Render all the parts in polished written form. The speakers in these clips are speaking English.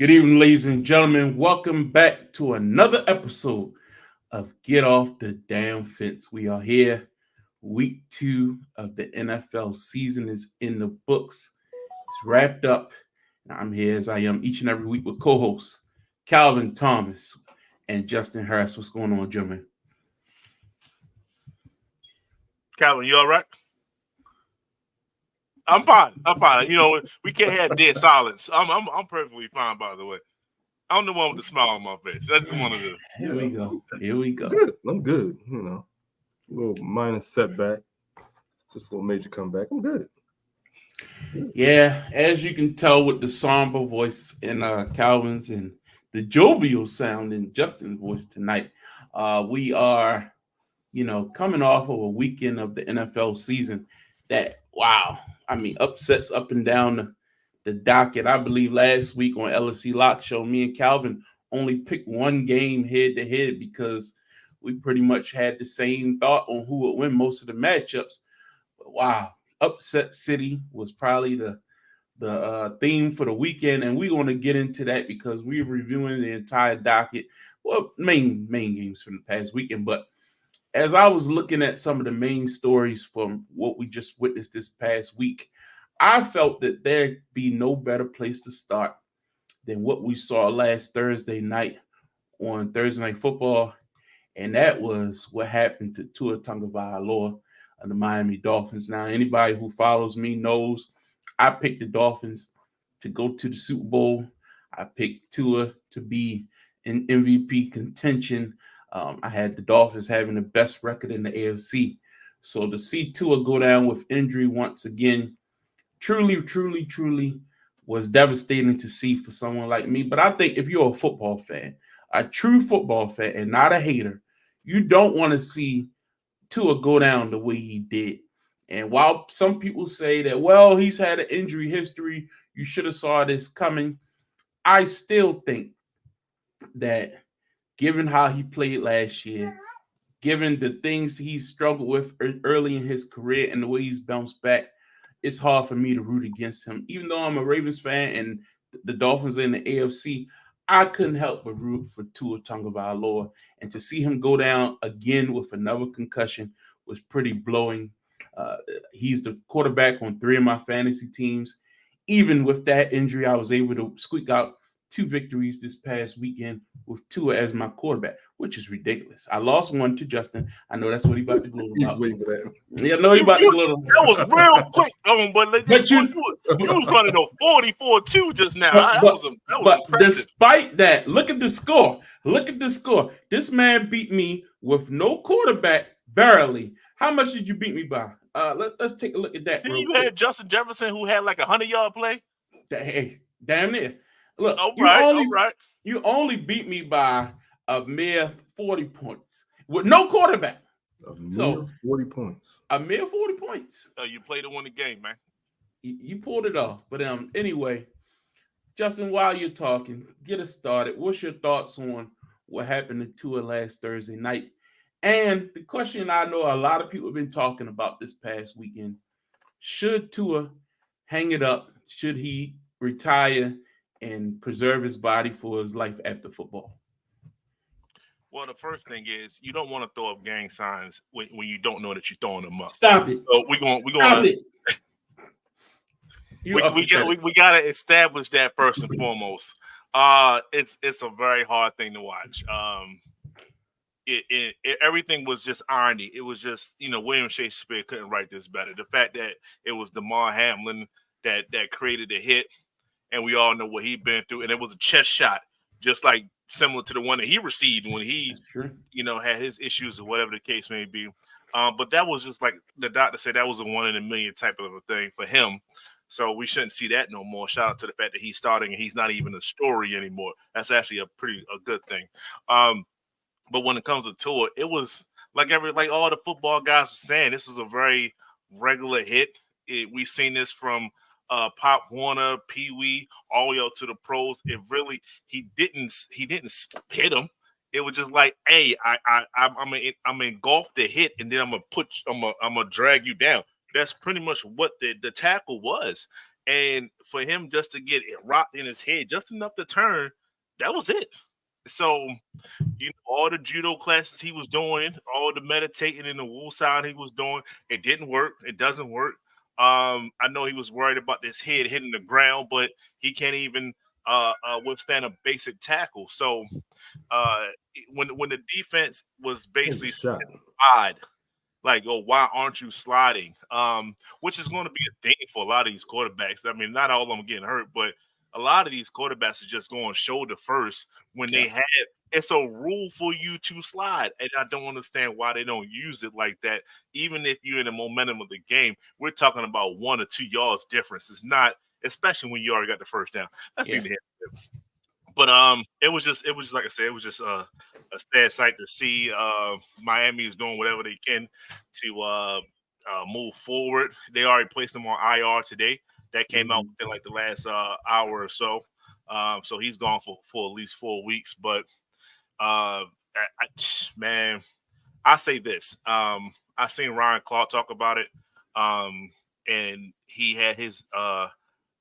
Good evening, ladies and gentlemen. Welcome back to another episode of Get Off the Damn Fence. We are here. Week 2 of the NFL season is in the books. It's wrapped up. I'm here as I am each and every week with co-hosts Calvin Thomas and Justin Harris. What's going on, gentlemen? Calvin, you all right? I'm fine. You know, we can't have dead silence. I'm perfectly fine, by the way. I'm the one with the smile on my face. That's the one of the. Here we go. Good. I'm good. You know, a little minor setback, just a little major comeback. I'm good. Yeah, as you can tell with the somber voice in Calvin's and the jovial sound in Justin's voice tonight, we are, coming off of a weekend of the NFL season that, wow, upsets up and down the docket. I believe last week on LSC Lock Show, me and Calvin only picked one game head to head because we pretty much had the same thought on who would win most of the matchups. But wow, upset city was probably the theme for the weekend, and we're going to get into that because we're reviewing the entire docket. Well, main games from the past weekend, but as I was looking at some of the main stories from what we just witnessed this past week, I felt that there'd be no better place to start than what we saw last Thursday night on Thursday Night Football, and that was what happened to Tua Tagovailoa of the Miami Dolphins. Now, anybody who follows me knows I picked the Dolphins to go to the Super Bowl. I picked Tua to be in MVP contention. I had the Dolphins having the best record in the AFC. So to see Tua go down with injury once again, truly was devastating to see for someone like me. But I think if you're a football fan, a true football fan and not a hater, you don't want to see Tua go down the way he did. And while some people say that, well, he's had an injury history, you should have saw this coming, I still think that given how he played last year, given the things he struggled with early in his career and the way he's bounced back, it's hard for me to root against him. Even though I'm a Ravens fan and the Dolphins are in the AFC, I couldn't help but root for Tua Tagovailoa. And to see him go down again with another concussion was pretty blowing. He's the quarterback on 3 of my fantasy teams. Even with that injury, I was able to squeak out 2 victories this past weekend with Tua as my quarterback, which is ridiculous. I lost one to Justin. I know that's what he about to gloat about. Yeah, no, he about to gloat. That was real quick, but you was running a 44-2 just now. That was impressive. Despite that, look at the score. This man beat me with no quarterback, barely. How much did you beat me by? Let's take a look at that. Then you had Justin Jefferson, who had like a 100-yard play. Hey, damn near. Look, you only beat me by a mere 40 points with no quarterback. A mere 40 points. A mere 40 points. You played to win the game, man. You pulled it off. But anyway, Justin, while you're talking, get us started. What's your thoughts on what happened to Tua last Thursday night? And the question I know a lot of people have been talking about this past weekend, should Tua hang it up? Should he retire and preserve his body for his life after football? Well, the first thing is you don't want to throw up gang signs when you don't know that you're throwing them up. Stop it. So we got to establish that first and foremost. It's a very hard thing to watch. Everything was just irony. It was just, William Shakespeare couldn't write this better. The fact that it was Damar Hamlin that created the hit, and we all know what he'd been through, and it was a chest shot, just like similar to the one that he received when he, had his issues or whatever the case may be. But that was just like the doctor said, that was a 1 in a million type of a thing for him. So we shouldn't see that no more. Shout out to the fact that he's starting and he's not even a story anymore. That's actually a good thing. But when it comes to Tua, it was like all the football guys were saying, this is a very regular hit. We've seen this from Pop Warner, Pee Wee, all the way up to the pros. It really he didn't hit him. It was just like, hey, I'm engulf the hit, and then I'm gonna drag you down. That's pretty much what the tackle was. And for him just to get it rocked in his head just enough to turn, that was it. So, all the judo classes he was doing, all the meditating and the woo sound he was doing, it didn't work. It doesn't work. I know he was worried about this head hitting the ground, but he can't even withstand a basic tackle. So, uh, when the defense was Here's a basically shot. odd, like, oh, why aren't you sliding? Which is going to be a thing for a lot of these quarterbacks. I mean, not all of them are getting hurt, but a lot of these quarterbacks are just going shoulder first when they have it's a rule for you to slide. And I don't understand why they don't use it like that. Even if you're in the momentum of the game, we're talking about 1 or 2 yards difference. It's not, especially when you already got the first down. That's Yeah. neither here nor there. But it was just like I said, it was just a sad sight to see. Miami is doing whatever they can to move forward. They already placed him on IR today. That came out within like the last hour or so. So he's gone for at least 4 weeks. But man, I say this. I seen Ryan Clark talk about it, and he had his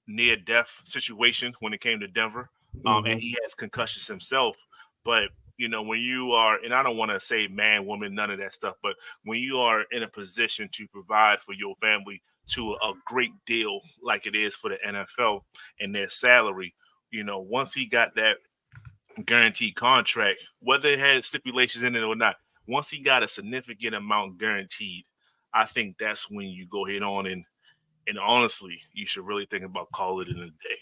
near death situation when it came to Denver. And he has concussions himself. But when you are, and I don't want to say man, woman, none of that stuff, but when you are in a position to provide for your family to a great deal like it is for the NFL and their salary, once he got that guaranteed contract, whether it had stipulations in it or not, once he got a significant amount guaranteed, I think that's when you go ahead on and honestly, you should really think about calling it in a day.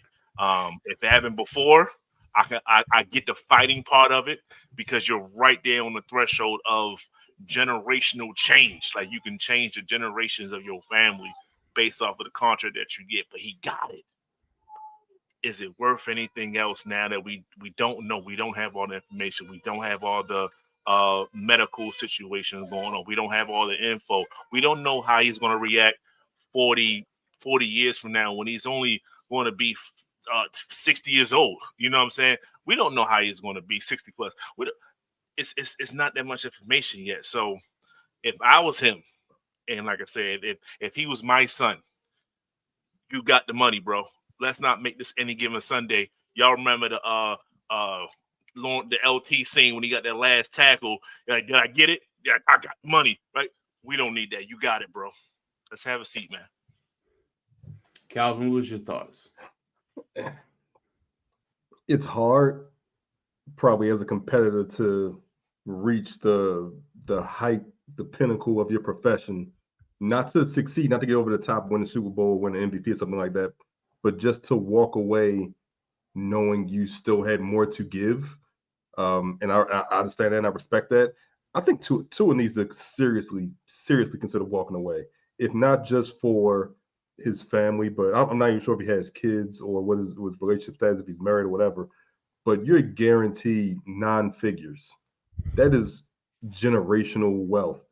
If it happened before, I get the fighting part of it because you're right there on the threshold of generational change. Like you can change the generations of your family based off of the contract that you get. But he got it. Is it worth anything else now that we don't know? We don't have all the information. We don't have all the medical situations going on. We don't have all the info. We don't know how he's going to react 40 years from now when he's only going to be 60 years old. You know what I'm saying? We don't know how he's going to be 60 plus. It's not that much information yet. So if I was him, and like I said, if he was my son, you got the money, bro. Let's not make this any given Sunday. Y'all remember the LT scene when he got that last tackle? Like, did I get it? Yeah, I got money, right? We don't need that. You got it, bro. Let's have a seat, man. Calvin, what's your thoughts? It's hard, probably as a competitor, to reach the height, the pinnacle of your profession, not to succeed, not to get over the top, win the Super Bowl, win the MVP or something like that, but just to walk away knowing you still had more to give. And I understand that and I respect that. I think Tua needs to seriously consider walking away, if not just for his family, but I'm not even sure if he has kids or what his relationship status, if he's married or whatever. But you're guaranteed non-figures. That is generational wealth,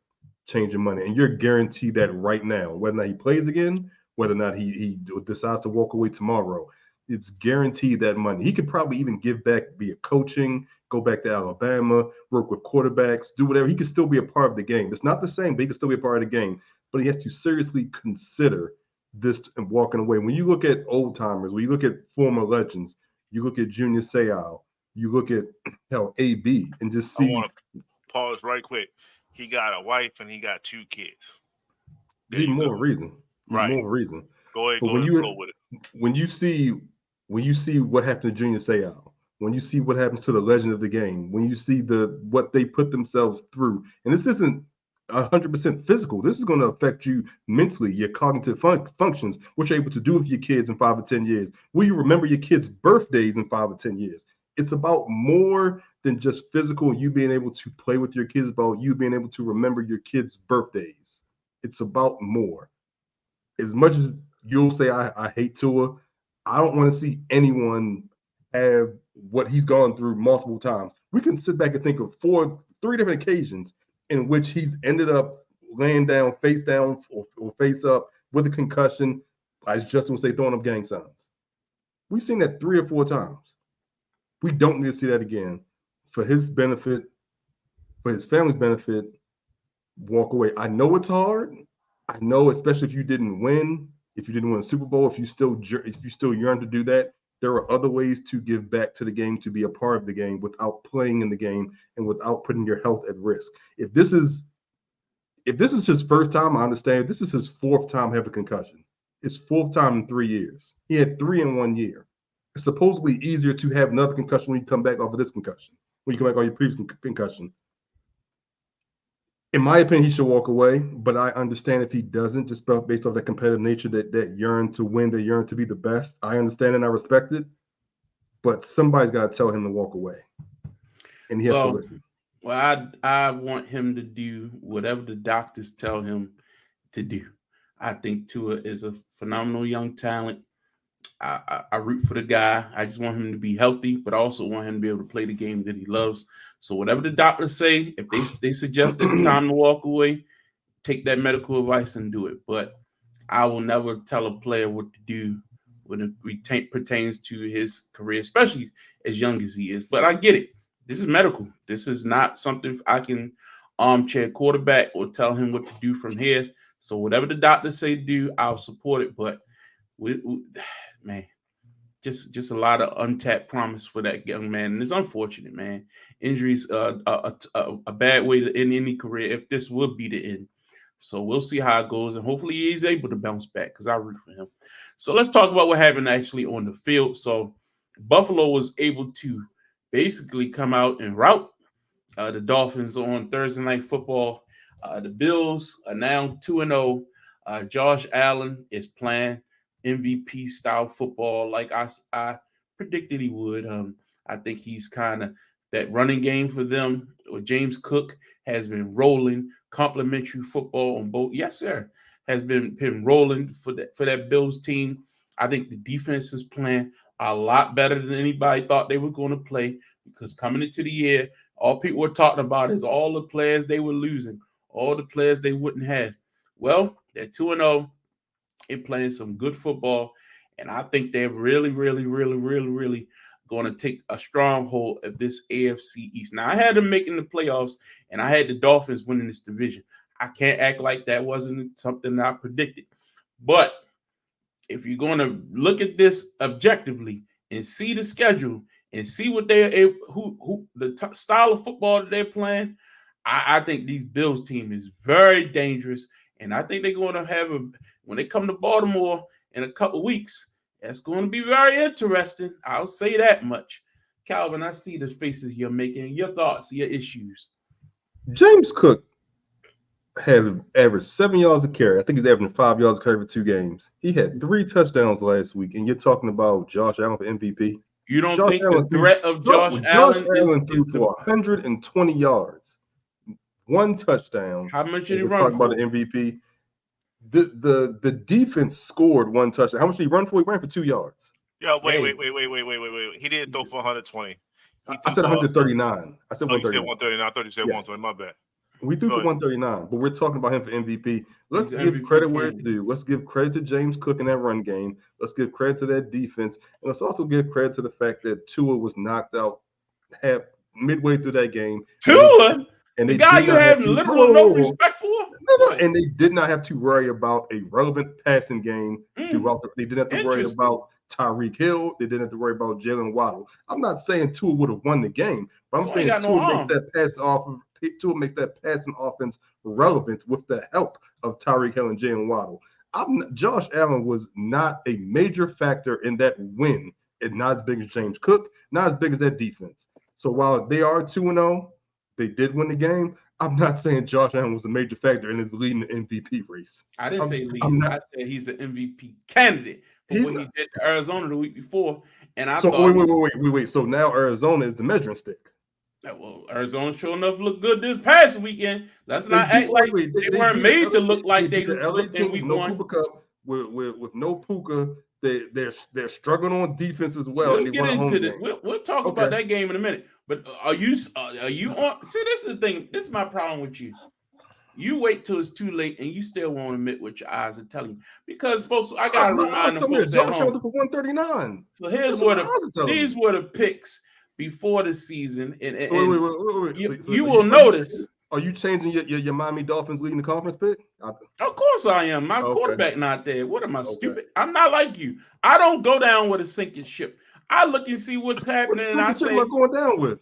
changing money, and you're guaranteed that right now. Whether or not he plays again, whether or not he decides to walk away tomorrow, it's guaranteed that money. He could probably even give back via coaching, go back to Alabama, work with quarterbacks, do whatever. He could still be a part of the game. It's not the same, but he could still be a part of the game. But he has to seriously consider this and walking away. When you look at old timers, when you look at former legends, you look at Junior Seau, you look at AB, and just see. I want to pause right quick. He got a wife and he got 2 kids. Even more reason. Right. More reason. Go ahead and flow with it. When you see what happened to Junior Seau, when you see what happens to the legend of the game, when you see what they put themselves through, and this isn't 100% physical. This is going to affect you mentally, your cognitive functions, what you're able to do with your kids in 5 or 10 years. Will you remember your kids' birthdays in 5 or 10 years? It's about more than just physical and you being able to play with your kids, about you being able to remember your kids' birthdays. It's about more. As much as you'll say, I hate Tua, I don't want to see anyone have what he's gone through multiple times. We can sit back and think of 3 different occasions in which he's ended up laying down, face down, or face up with a concussion, as Justin would say, throwing up gang signs. We've seen that 3 or 4 times. We don't need to see that again. For his benefit, for his family's benefit, walk away. I know it's hard. I know, especially if you didn't win, if you didn't win a Super Bowl, if you still yearn to do that, there are other ways to give back to the game, to be a part of the game without playing in the game and without putting your health at risk. If this is his first time, I understand. This is his fourth time having a concussion. His fourth time in 3 years. He had 3 in 1 year. It's supposedly easier to have another concussion when you come back off of this concussion, when you come back off your previous concussion. In my opinion, he should walk away, but I understand if he doesn't, just based off that competitive nature, that yearn to win, that yearn to be the best. I understand and I respect it, but somebody's got to tell him to walk away, and he has to listen. Well, I want him to do whatever the doctors tell him to do. I think Tua is a phenomenal young talent. I root for the guy. I just want him to be healthy, but I also want him to be able to play the game that he loves. So whatever the doctors say, if they suggest that it's time to walk away, take that medical advice and do it. But I will never tell a player what to do when it pertains to his career, especially as young as he is. But I get it. This is medical. This is not something I can armchair quarterback or tell him what to do from here. So whatever the doctors say to do, I'll support it. But man, just a lot of untapped promise for that young man, and it's unfortunate, man. Injuries, a bad way to end any career if this would be the end. So we'll see how it goes, and hopefully he's able to bounce back because I root for him. So let's talk about what happened actually on the field. So Buffalo was able to basically come out and rout the Dolphins on Thursday Night Football. The Bills are now 2-0. Josh Allen is playing MVP style football like I predicted he would. I think he's kind of that running game for them. James Cook has been rolling complimentary football on both. Yes, sir. Has been rolling for that Bills team. I think the defense is playing a lot better than anybody thought they were going to play, because coming into the year, all people were talking about is all the players they were losing, all the players they wouldn't have. Well, they're 2-0 and playing some good football, and I think they're really, really, really, really, really going to take a stronghold of this AFC East. Now, I had them making the playoffs, and I had the Dolphins winning this division. I can't act like that wasn't something that I predicted. But if you're going to look at this objectively and see the schedule and see what they're style of football that they're playing, I think these Bills team is very dangerous, and I think they're going to have when they come to Baltimore in a couple weeks, it's going to be very interesting. I'll say that much. Calvin, I see the faces you're making. Your thoughts, your issues. James Cook had averaged 7 yards a carry. I think he's averaging 5 yards a carry for 2 games. He had 3 touchdowns last week, and you're talking about Josh Allen for MVP. You don't think the threat of Josh Allen threw for 120 yards, 1 touchdown. How much did he run? Talking about the MVP. The defense scored 1 touchdown. How much did he run for? He ran for 2 yards. Yeah, wait. He didn't throw for 120. I said 139. I said 139. You said 139. I thought you said 120. My bad. We threw for 139, but we're talking about him for MVP. Let's give credit where it's due. Let's give credit to James Cook in that run game. Let's give credit to that defense. And let's also give credit to the fact that Tua was knocked out midway through that game. Tua? And the guy you have literally no respect for? No. And they did not have to worry about a relevant passing game throughout. They didn't have to worry about Tyreek Hill. They didn't have to worry about Jalen Waddle. I'm not saying Tua would have won the game, but I'm saying Tua makes that passing offense relevant with the help of Tyreek Hill and Jalen Waddle. Josh Allen was not a major factor in that win, and not as big as James Cook, not as big as that defense. So while they are 2-0, they did win the game. I'm not saying Josh Allen was a major factor in his leading the MVP race. I didn't say leading. I said he's an MVP candidate for what he did to Arizona the week before. And I thought wait. So now Arizona is the measuring stick. Well, Arizona sure enough looked good this past weekend. Let's not act like they weren't made to look like they looked in week one. With no Puka, they're struggling on defense as well. We'll get into it. We'll talk about that game in a minute. But are you on? See, this is the thing. This is my problem with you. You wait till it's too late, and you still won't admit what your eyes are telling you. Because, folks, I gotta remind them folks at home. For 139. So these were the picks before the season, and you will notice Are you changing your Miami Dolphins leading the conference pick? Of course I am. My Okay. quarterback not there. What am I, Okay. stupid? I'm not like you. I don't go down with a sinking ship. I look and see what's What happening, and sinking I ship am I say, going down with?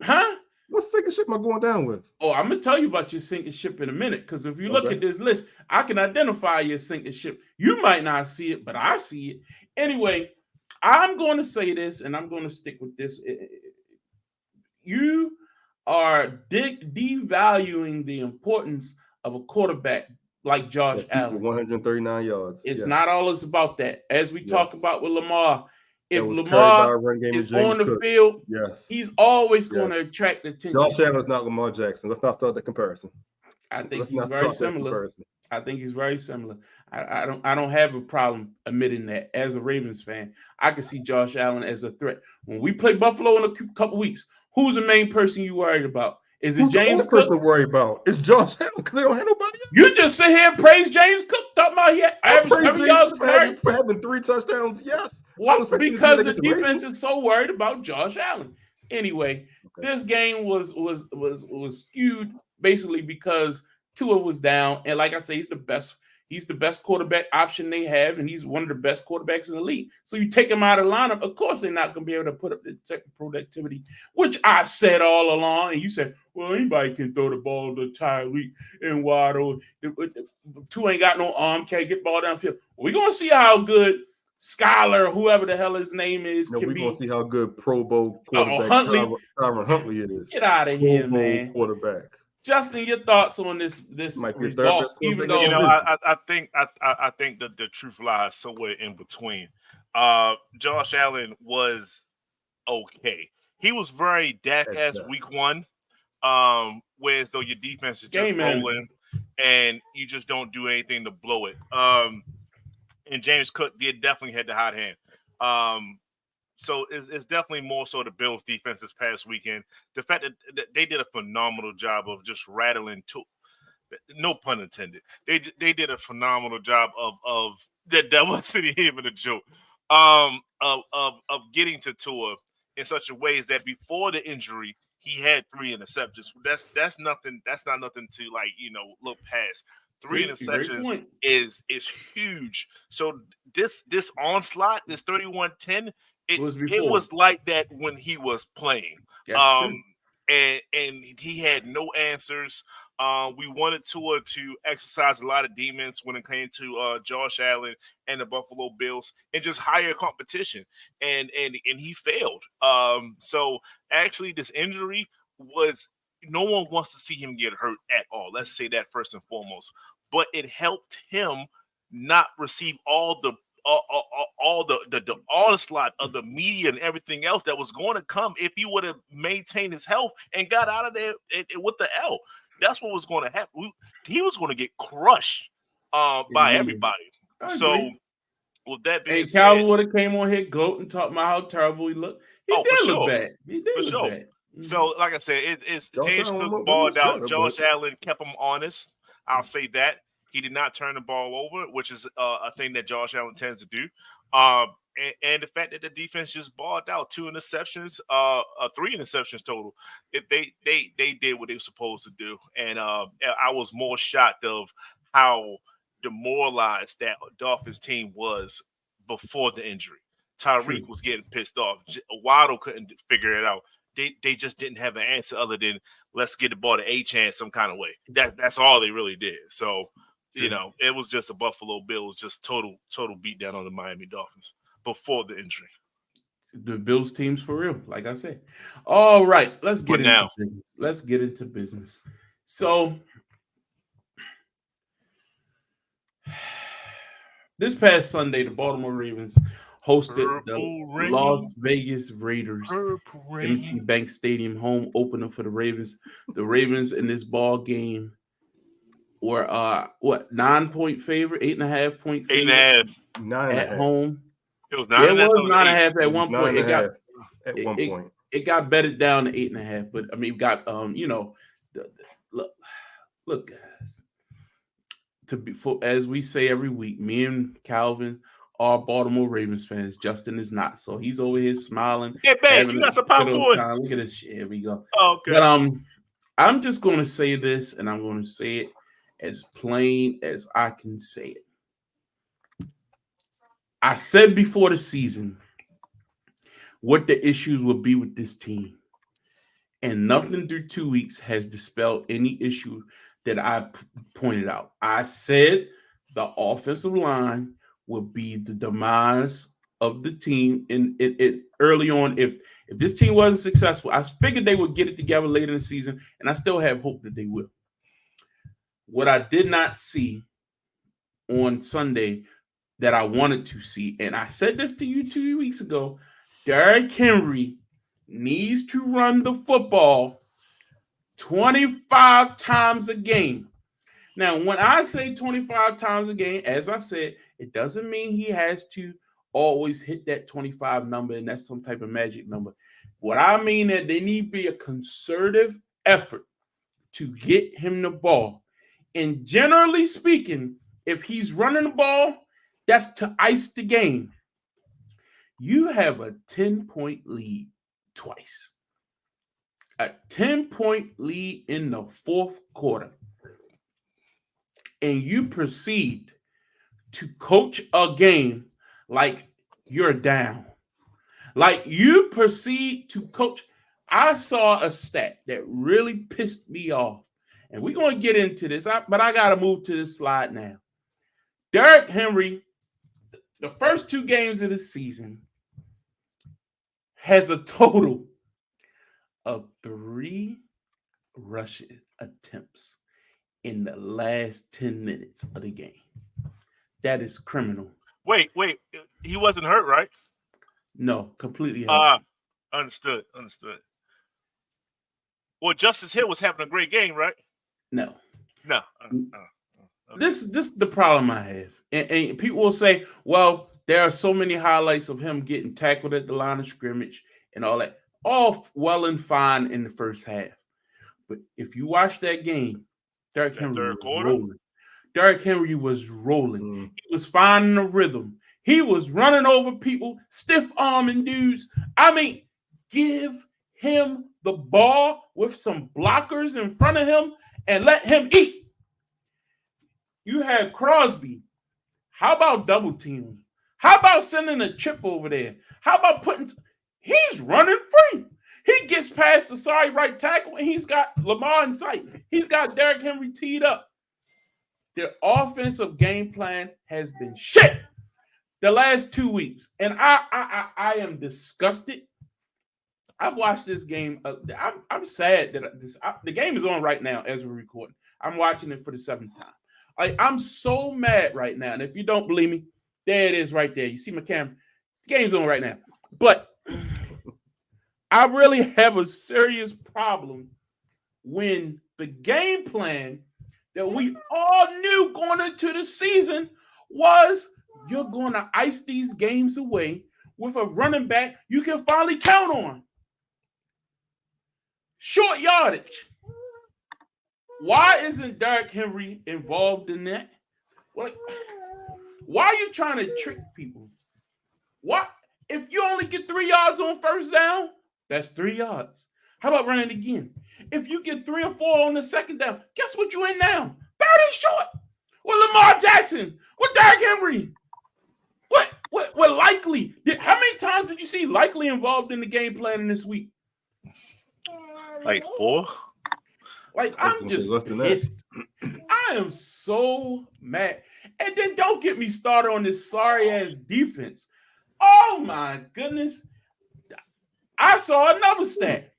huh? What sinking ship am I going down with? Oh, I'm gonna tell you about your sinking ship in a minute. Because if you look Okay. at this list, I can identify your sinking ship. You might not see it, but I see it. Anyway, I'm going to say this, and I'm going to stick with this. You are devaluing the importance of a quarterback like Josh That feats with Allen. 139 yards. It's Yes. not always about that. As we talk Yes. about with Lamar, if That was carried by a Lamar run game is of James on the Cook. field, Yes. he's always going Yes. to attract attention. Josh Allen's not Lamar Jackson. Let's not start that comparison. I think Let's he's not very start that similar. comparison. I think he's very similar. I don't have a problem admitting that as a Ravens fan. I can see Josh Allen as a threat. When we play Buffalo in a couple weeks, who's the main person you worried about? Is it Who's the James only person Cook? to worry about? It's Josh Allen because they don't have nobody else. You just sit here and praise James Cook, talking about he had average 7 yards for carry. having 3 touchdowns. Yes. Well, because the defense is so worried about Josh Allen. Anyway, this game was skewed basically because Tua was down, and like I say, he's the best. He's the best quarterback option they have, and he's one of the best quarterbacks in the league. So you take him out of the lineup, of course they're not going to be able to put up the technical productivity, which I said all along. And you said, well, anybody can throw the ball to Tyreek and Waddle. Tua ain't got no arm, can't get the ball downfield. We're going to see how good Skyler, whoever the hell his name is, No, can we're be. going to see how good Pro Bowl quarterback Tyron Huntley it is. Get out of here, man. Quarterback. Justin, your thoughts on this Might be result? Even though I think that the truth lies somewhere in between. Josh Allen was okay. He was very Dak-esque week one, whereas though your defense is just rolling and you just don't do anything to blow it. And James Cook definitely had the hot hand. So it's definitely more so the Bills' defense this past weekend. The fact that they did a phenomenal job of just rattling no pun intended. They did a phenomenal job of that wasn't even a joke. Of getting to Tua in such a way that before the injury he had 3 interceptions. That's nothing. That's not nothing to look past. 3 interceptions is huge. So this onslaught, this 31-10. It was like that when he was playing. And he had no answers. We wanted Tua to exercise a lot of demons when it came to Josh Allen and the Buffalo Bills and just higher competition. And he failed. So actually this injury was, no one wants to see him get hurt at all. Let's say that first and foremost. But it helped him not receive all the onslaught of the media and everything else that was going to come if he would have maintained his health and got out of there with the L. That's what was going to happen. He was going to get crushed by everybody. So with that being said, Calvin would have came on here gloating, talking about how terrible he looked. He did look bad. He did look bad. So like I said, it's James Cook balled out. Josh Allen kept him honest. I'll say that. He did not turn the ball over, which is a thing that Josh Allen tends to do. And the fact that the defense just balled out 2 interceptions, 3 interceptions total. They did what they were supposed to do. And I was more shocked of how demoralized that Dolphins team was before the injury. Tyreek was getting pissed off. Waddle couldn't figure it out. They just didn't have an answer other than let's get the ball to A-Chan some kind of way. That's all they really did. So, it was just a Buffalo Bills, just total beat down on the Miami Dolphins before the injury. The Bills team's for real, like I said. All right, let's get into business. Let's get into business. So this past Sunday, the Baltimore Ravens hosted the Las Vegas Raiders. M.T. Bank Stadium home opener for the Ravens. The Ravens in this ball game were 9-point favorite, 8.5-point favorite 8.5 at home. It was 9.5 at one point. It it got betted down to 8.5, but I mean, got look, guys. As we say every week, me and Calvin are Baltimore Ravens fans. Justin is not, so he's over here smiling. Get back, you got some popcorn. Look at this shit. Here we go. Okay. But I'm just going to say this, and I'm going to say it as plain as I can say it. I said before the season what the issues would be with this team, and nothing through 2 weeks has dispelled any issue that I pointed out. I said the offensive line would be the demise of the team in it early on. If this team wasn't successful, I figured they would get it together later in the season, and I still have hope that they will. What I did not see on Sunday that I wanted to see, and I said this to you 2 weeks ago, Derrick Henry needs to run the football 25 times a game. Now, when I say 25 times a game, as I said, it doesn't mean he has to always hit that 25 number and that's some type of magic number. What I mean is there need to be a concerted effort to get him the ball. And generally speaking, if he's running the ball, that's to ice the game. You have a 10-point lead twice. A 10-point lead in the fourth quarter. And you proceed to coach a game like you're down. Like you proceed to coach. I saw a stat that really pissed me off. And we're going to get into this, but I got to move to this slide now. Derrick Henry, the first 2 games of the season, has a total of 3 rushing attempts in the last 10 minutes of the game. That is criminal. Wait. He wasn't hurt, right? No, completely healthy. Understood. Well, Justice Hill was having a great game, right? No. Okay. This is the problem I have. And people will say, well, there are so many highlights of him getting tackled at the line of scrimmage and all that. All well and fine in the first half. But if you watch that game, Derrick Henry was rolling. Derrick Henry was rolling. He was finding a rhythm. He was running over people, stiff-arming dudes. I mean, give him the ball with some blockers in front of him and let him eat. You had Crosby. How about double teaming? How about sending a chip over there? How about he's running free. He gets past the sorry right tackle and he's got Lamar in sight. He's got Derrick Henry teed up. Their offensive game plan has been shit the last 2 weeks. And I am disgusted. I've watched this game. I'm sad that the game is on right now as we're recording. I'm watching it for the 7th time. I'm so mad right now. And if you don't believe me, there it is right there. You see my camera. The game's on right now. But I really have a serious problem when the game plan that we all knew going into the season was you're going to ice these games away with a running back you can finally count on. Short yardage. Why isn't Derrick Henry involved in that? Why are you trying to trick people? What if you only get 3 yards on first down? That's 3 yards. How about running again? If you get 3 or 4 on the second down, guess what you in now? 3rd and short. With Lamar Jackson, with Derrick Henry. What Likely? How many times did you see Likely involved in the game planning this week? Like 4. I'm just pissed. I am so mad. And then don't get me started on this sorry-ass defense. Oh, my goodness. I saw another stat.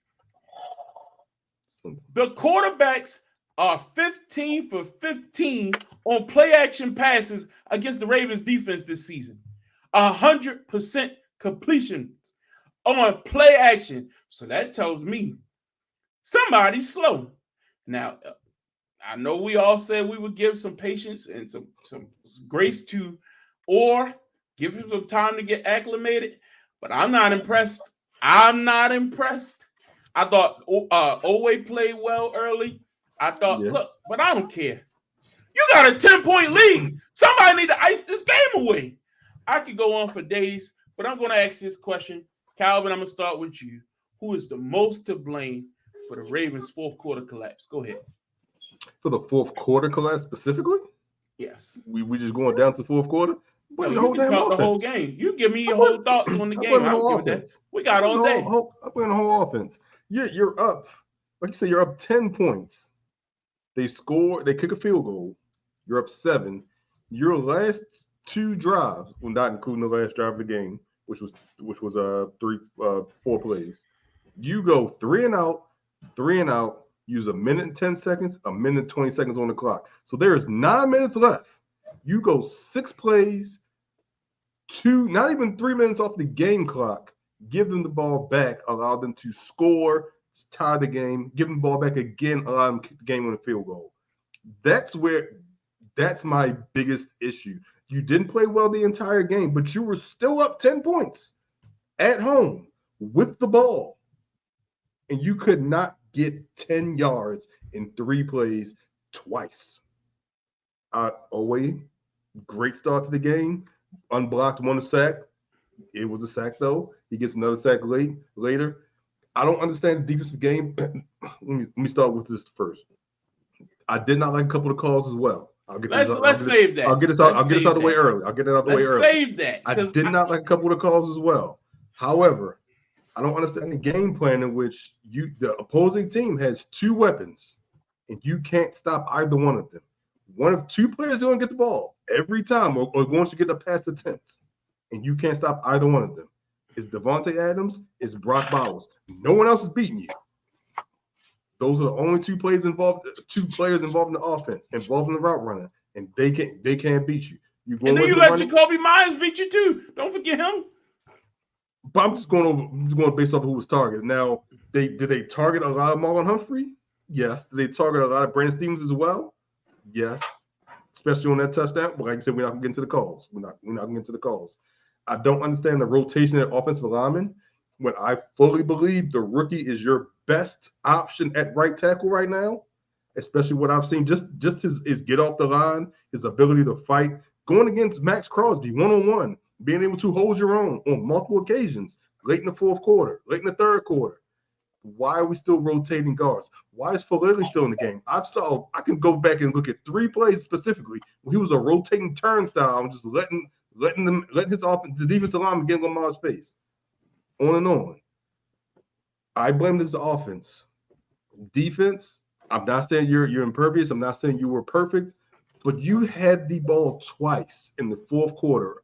The quarterbacks are 15 for 15 on play-action passes against the Ravens defense this season. 100% completion on play-action. So that tells me somebody's slow. Now, I know we all said we would give some patience and some grace to, or give him some time to get acclimated, but I'm not impressed. I thought Owe played well early. I thought, look, but I don't care. You got a 10-point lead. Somebody need to ice this game away. I could go on for days, but I'm going to ask this question. Calvin, I'm going to start with you. Who is the most to blame for the Ravens' fourth quarter collapse. Go ahead. For the fourth quarter collapse specifically? Yes. We just going down to fourth quarter? No, you can talk the whole game. You give me your whole thoughts on the game. I don't give a damn. We got all day. I'm playing the whole offense. You're up, like you said, you're up 10 points. They score, they kick a field goal. You're up 7. Your last 2 drives, well, not including the last drive of the game, which was 4 plays. You go 3 and out, use a minute and 10 seconds, a minute and 20 seconds on the clock. So there's 9 minutes left. You go 6 plays, 2, not even 3 minutes off the game clock, give them the ball back, allow them to score, tie the game, give them the ball back again, allow them to kick the game on a field goal. That's my biggest issue. You didn't play well the entire game, but you were still up 10 points at home with the ball. And you could not get 10 yards in 3 plays twice. Owe, great start to the game. Unblocked, 1 sack. It was a sack, though. He gets another sack later. I don't understand the defensive game. Let me start with this first. I did not like a couple of calls as well. Let's save that. I'll get this out of the way early. Let's save that. I did not like a couple of calls as well. However, I don't understand the game plan in which the opposing team has 2 weapons and you can't stop either one of them. One of 2 players is going to get the ball every time or once you get a pass attempt, and you can't stop either one of them. It's Devontae Adams, it's Brock Bowers. No one else is beating you. Those are the only 2 players involved in the offense, involved in the route runner, and they can't beat you. And then you let Jacoby Myers beat you too. Don't forget him. But I'm just going based off of who was targeted. Now, did they target a lot of Marlon Humphrey? Yes. Did they target a lot of Brandon Stevens as well? Yes. Especially on that touchdown. But like I said, we're not going to get into the calls. We're not going to get into the calls. I don't understand the rotation at offensive lineman when I fully believe the rookie is your best option at right tackle right now, especially what I've seen. Just his get off the line, his ability to fight, going against Max Crosby one-on-one, being able to hold your own on multiple occasions, late in the fourth quarter, late in the third quarter. Why are we still rotating guards? Why is Falele still in the game? I can go back and look at 3 plays specifically where he was a rotating turnstile and just letting the defensive lineman get in Lamar's face. On and on. I blame this offense. Defense, I'm not saying you're impervious. I'm not saying you were perfect, but you had the ball twice in the fourth quarter,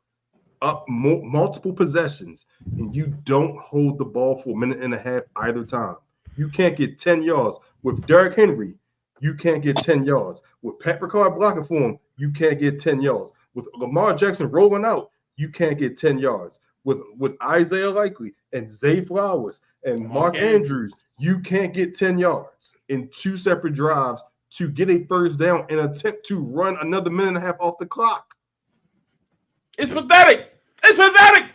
up multiple possessions, and you don't hold the ball for a minute and a half either time. You can't get 10 yards. With Derrick Henry, you can't get 10 yards. With Pat Ricard blocking for him, you can't get 10 yards. With Lamar Jackson rolling out, you can't get 10 yards. With Isaiah Likely and Zay Flowers and Mark Andrews, you can't get 10 yards in 2 separate drives to get a first down and attempt to run another minute and a half off the clock. It's pathetic. It's pathetic.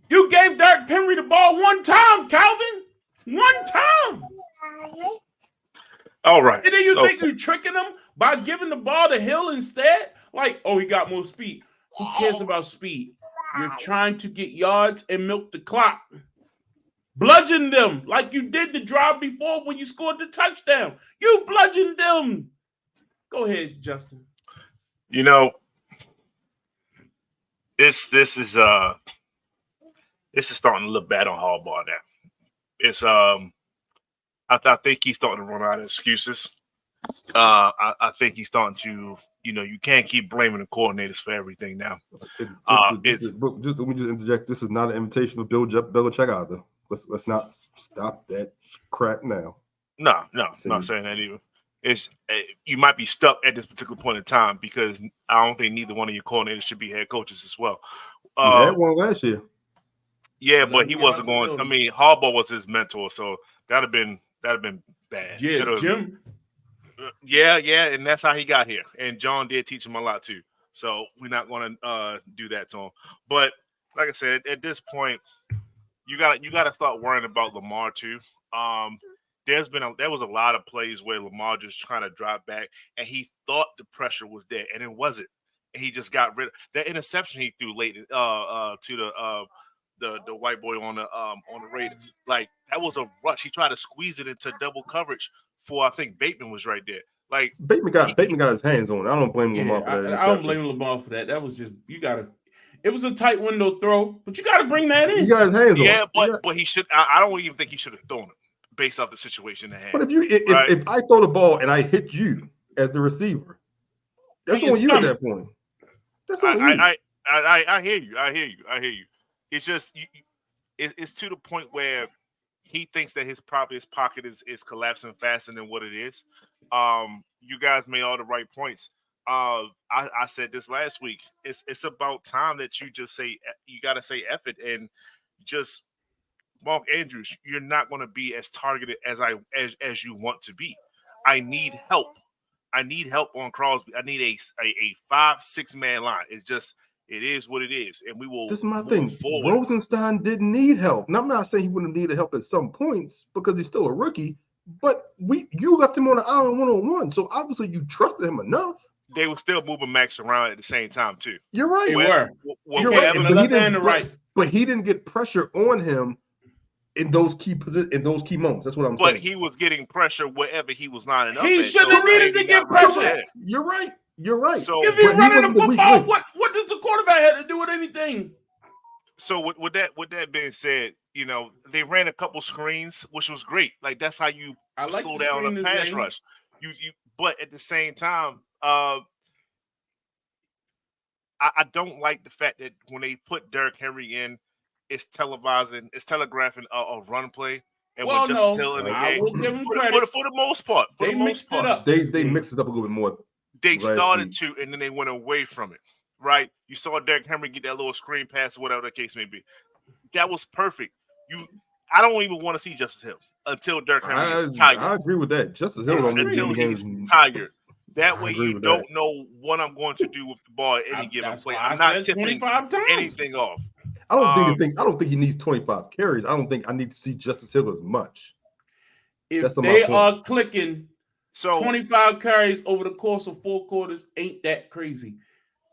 You gave Derrick Henry the ball 1 time, Calvin. 1 time. All right. And then you think you're tricking him by giving the ball to Hill instead? Like, oh, he got more speed. Who cares about speed? You're trying to get yards and milk the clock. Bludgeon them like you did the drive before when you scored the touchdown. You bludgeoned them. Go ahead, Justin. You know, this is starting to look bad on Harbaugh now. It's I think he's starting to run out of excuses. I think he's starting to, you can't keep blaming the coordinators for everything now. Let me just interject. This is not an invitation for Bill Belichick either. Let's not stop that crap now. No, not saying that either. It's you might be stuck at this particular point in time because I don't think neither one of your coordinators should be head coaches as well. He had one last year. Yeah, but he wasn't going. I mean, Harbaugh was his mentor, so that'd have been bad. Yeah, Jim. Yeah, and that's how he got here. And John did teach him a lot too. So we're not going to do that to him. But like I said, at this point, you got to start worrying about Lamar too. There was a lot of plays where Lamar just trying to drop back, and he thought the pressure was there, and it wasn't. And he just got rid of that interception he threw late to the white boy on the Raiders. Like that was a rush. He tried to squeeze it into double coverage for I think Bateman was right there. Like Bateman got his hands on it. I don't blame Lamar for that interception. I don't blame Lamar for that. That was just it was a tight window throw, but you gotta bring that in. He got his hands on it. Yeah, but he should. I don't even think he should have thrown it based off the situation at hand. But if I throw the ball and I hit you as the receiver, that's on you at that point. That's on you. I hear you. I hear you. It's just it's to the point where he thinks that his pocket is collapsing faster than what it is. You guys made all the right points. I said this last week. It's about time that you just say you got to say F it and just Mark Andrews. You're not going to be as targeted as you want to be. I need help. I need help on Crosby. I need a 5-6 man line. It is what it is, and we will. This is my thing. Rosenstein didn't need help. Now I'm not saying he wouldn't have needed help at some points because he's still a rookie. But you left him on the island 1-on-1, so obviously you trusted him enough. They were still moving Max around at the same time too. You're right. They were. You're right. But he didn't get pressure on him in those key moments. That's what I'm saying. But he was getting pressure wherever he was lining up. He shouldn't have needed to get pressure. You're right. You're right. So if you're running the football, what does the quarterback have to do with anything? So with that being said, you know, they ran a couple screens, which was great. Like that's how you slow down a pass rush. But at the same time, I don't like the fact that when they put Derrick Henry in, it's telegraphing a run play. And when Justice Hill in the game, for the most part, they mixed it up. They mixed it up a little bit more. They started to, and then they went away from it. Right? You saw Derrick Henry get that little screen pass, or whatever the case may be. That was perfect. I don't even want to see Justice Hill until Derrick Henry is tired. I agree with that. Justice Hill until he's tired. That way you don't know what I'm going to do with the ball at any given play. I'm not tipping anything off. I don't think he needs 25 carries. I don't think I need to see Justice Hill as much. If they are clicking 25 carries over the course of 4 quarters, ain't that crazy.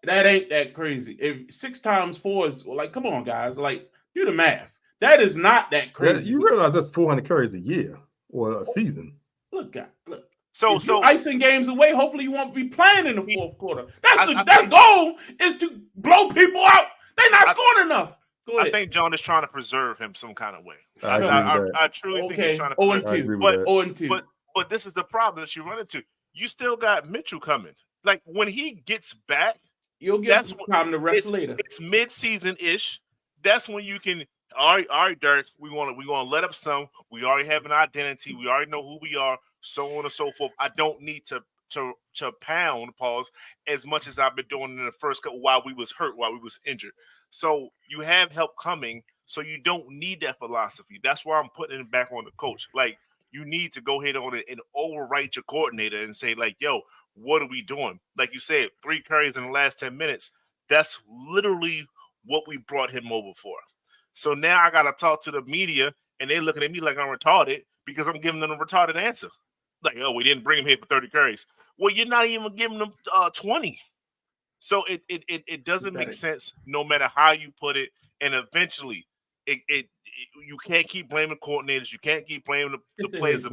That ain't that crazy. If 6 times 4 is like, come on, guys, like do the math. That is not that crazy. You realize that's 400 carries a year or a season. Look. So icing games away. Hopefully, you won't be playing in the 4th quarter. That goal is to blow people out. They're not scoring enough. Go ahead. I think John is trying to preserve him some kind of way. I truly think he's trying to preserve him. 0-2. But this is the problem that you run into. You still got Mitchell coming. Like when he gets back, you'll get time to rest later. It's mid-season ish. That's when you can. All right, Derek. We want to let up some. We already have an identity. We already know who we are. So on and so forth. I don't need to pound as much as I've been doing in the first couple while we was hurt, while we was injured. So you have help coming. So you don't need that philosophy. That's why I'm putting it back on the coach. Like you need to go ahead on it and overwrite your coordinator and say like, yo, what are we doing? Like you said, 3 carries in the last 10 minutes. That's literally what we brought him over for. So now I got to talk to the media and they're looking at me like I'm retarded because I'm giving them a retarded answer. Like, oh, we didn't bring him here for 30 carries. Well, you're not even giving them 20. So it doesn't make sense no matter how you put it. And eventually, you can't keep blaming coordinators. You can't keep blaming the players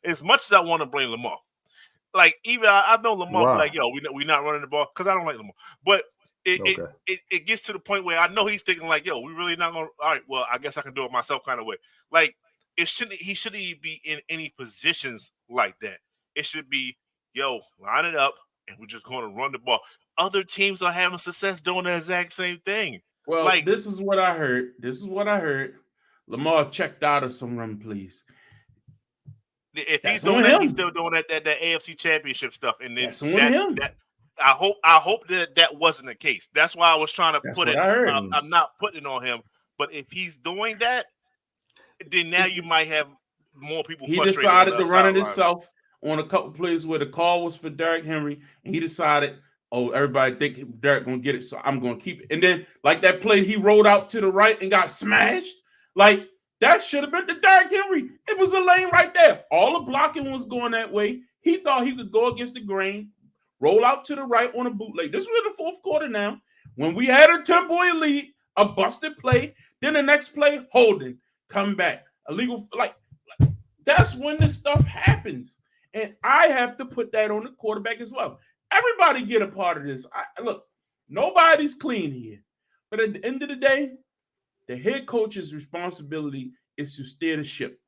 as much as I want to blame Lamar. Like, even I know Lamar be like, yo, we're not running the ball because I don't like Lamar. But it gets to the point where I know he's thinking like, yo, we really not going to – all right, well, I guess I can do it myself kind of way. Like, he shouldn't even be in any positions like that. It should be, yo, line it up, and we're just going to run the ball. Other teams are having success doing the exact same thing. Well, like, this is what I heard. Lamar checked out of some run plays. If he's doing that, he's still doing that AFC Championship stuff. And then I hope that wasn't the case. That's why I was trying to put it. I'm not putting it on him. But if he's doing that, then now you might have more people. He decided to run it himself on a couple plays where the call was for Derrick Henry, and he decided, oh, everybody think Derrick gonna get it, so I'm gonna keep it. And then, like that play, he rolled out to the right and got smashed. Like that should have been the Derrick Henry. It was a lane right there. All the blocking was going that way. He thought he could go against the grain, roll out to the right on a bootleg. This was in the 4th quarter now. When we had a 10-point lead, a busted play, then the next play, holding, come back, illegal. Like that's when this stuff happens. And I have to put that on the quarterback as well. Everybody get a part of this. Look, nobody's clean here. But at the end of the day, the head coach's responsibility is to steer the ship.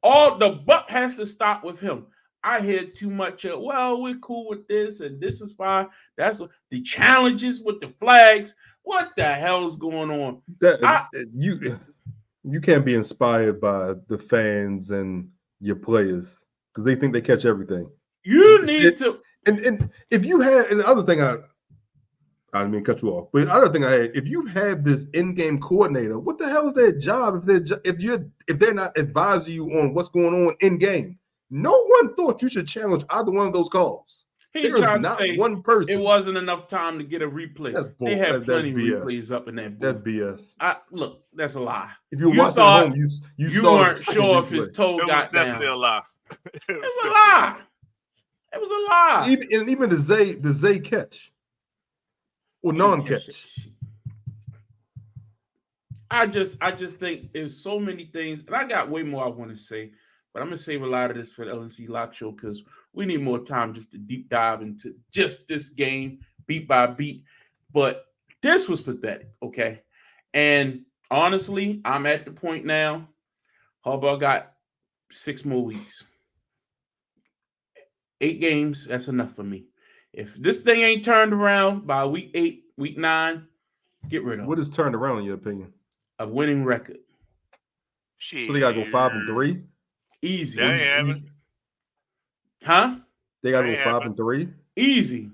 All the buck has to stop with him. I hear too much of, well, we're cool with this, and this is fine. That's what the challenges with the flags. What the hell is going on? You can't be inspired by the fans and your players because they think they catch everything. You need to. And if you had, and the other thing I didn't mean to cut you off, but the other thing I had, if you have this in-game coordinator, what the hell is their job if they're not advising you on what's going on in game? No one thought you should challenge either one of those calls. He tried to say one person. It wasn't enough time to get a replay. They had plenty of replays up in that booth. That's BS. Look, that's a lie. If you watched at home, you weren't sure if his toe got down. Definitely a lie. It was a lie. It was a lie. Even the Zay catch or non-catch. I just think there's so many things, and I got way more I want to say, but I'm gonna save a lot of this for the LNC Lock Show because we need more time just to deep dive into just this game, beat by beat. But this was pathetic, okay? And honestly, I'm at the point now. Harbaugh got 6 more weeks. 8 games, that's enough for me. If this thing ain't turned around by week 8, week 9, get rid of it. What is turned around in your opinion? A winning record. So they gotta go 5-3? Easy. Huh? They gotta go 5-3? Easy.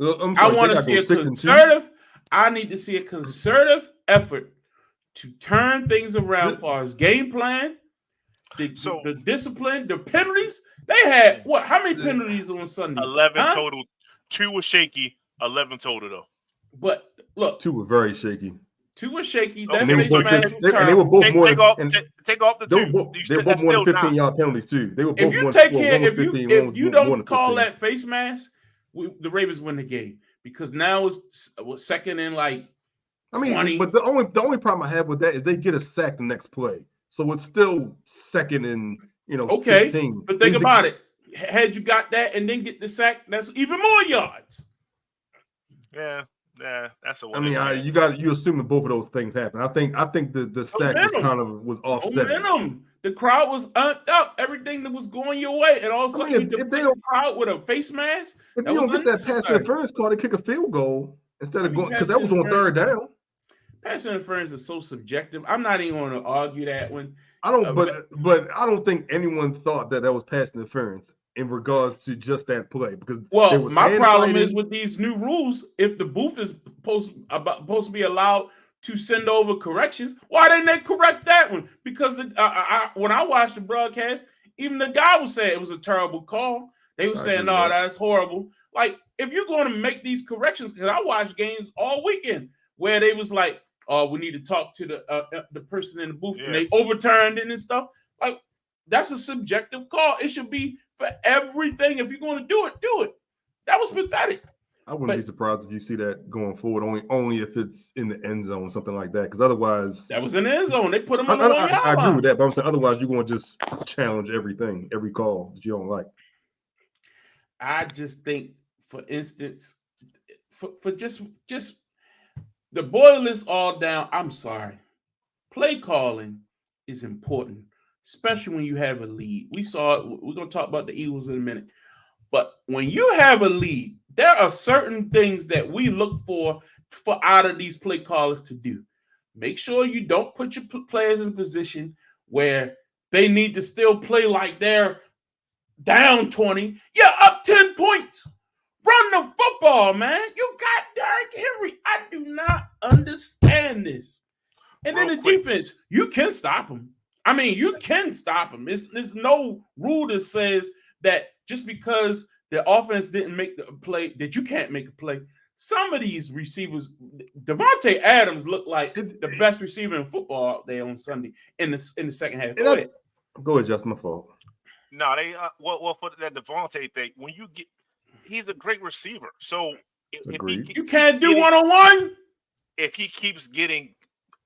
Sorry, I want to see a concerted. I need to see a concerted effort to turn things around as far as game plan, the discipline, the penalties. They had what? How many penalties on Sunday? 11 total. 2 were shaky. 11 total though. But look, 2 were very shaky. 2 were shaky. And they were both more. Take off the 2. They were both more than 15-yard penalties too. They were both if you don't call that face mask, the Ravens win the game because now it's second in like. I mean, 20. but the only problem I have with that is they get a sack the next play, so it's still second and 16. But think about it. Had you got that and then get the sack, that's even more yards. Yeah, that's a. I mean, you assume that both of those things happen. I think the sack was offset. Momentum. The crowd was amped up. Everything that was going your way, and all of a sudden if they don't crowd with a face mask. If you don't get that pass interference call, they kick a field goal instead of going because that was on 3rd down. Pass interference is so subjective. I'm not even going to argue that one. I don't, but I don't think anyone thought that was pass interference in regards to just that play because my problem is with these new rules. If the booth is supposed to be allowed to send over corrections, why didn't they correct that one? Because when I watched the broadcast, even the guy was saying it was a terrible call. They were saying, "No, that's horrible." Like if you're going to make these corrections, because I watched games all weekend where they was like, "Oh, we need to talk to the person in the booth," and they overturned it and stuff. Like that's a subjective call. It should be for everything. If you're going to do it. That was pathetic. I wouldn't be surprised if you see that going forward. Only if it's in the end zone, something like that. Because otherwise, that was in the end zone. They put him on the 1 yard line. I agree with that, but I'm saying otherwise you're going to just challenge everything, every call that you don't like. I just think, for instance, for just the boil is all down. I'm sorry. Play calling is important, especially when you have a lead. We saw it. We're going to talk about the Eagles in a minute. But when you have a lead, there are certain things that we look for out of these play callers to do. Make sure you don't put your players in a position where they need to still play like they're down 20. You're up 10 points. Run the football, man. You got Derrick Henry. I do not understand this. And then the defense, you can stop them. I mean, you can stop them. There's no rule that says that just because the offense didn't make the play that you can't make a play. Some of these receivers, Devontae Adams looked like the best receiver in football out there on Sunday in the second half. Go ahead, Justin. My fault. No, they for that Devontae thing. When you get, he's a great receiver. So you can't do 1-on-1. if he keeps getting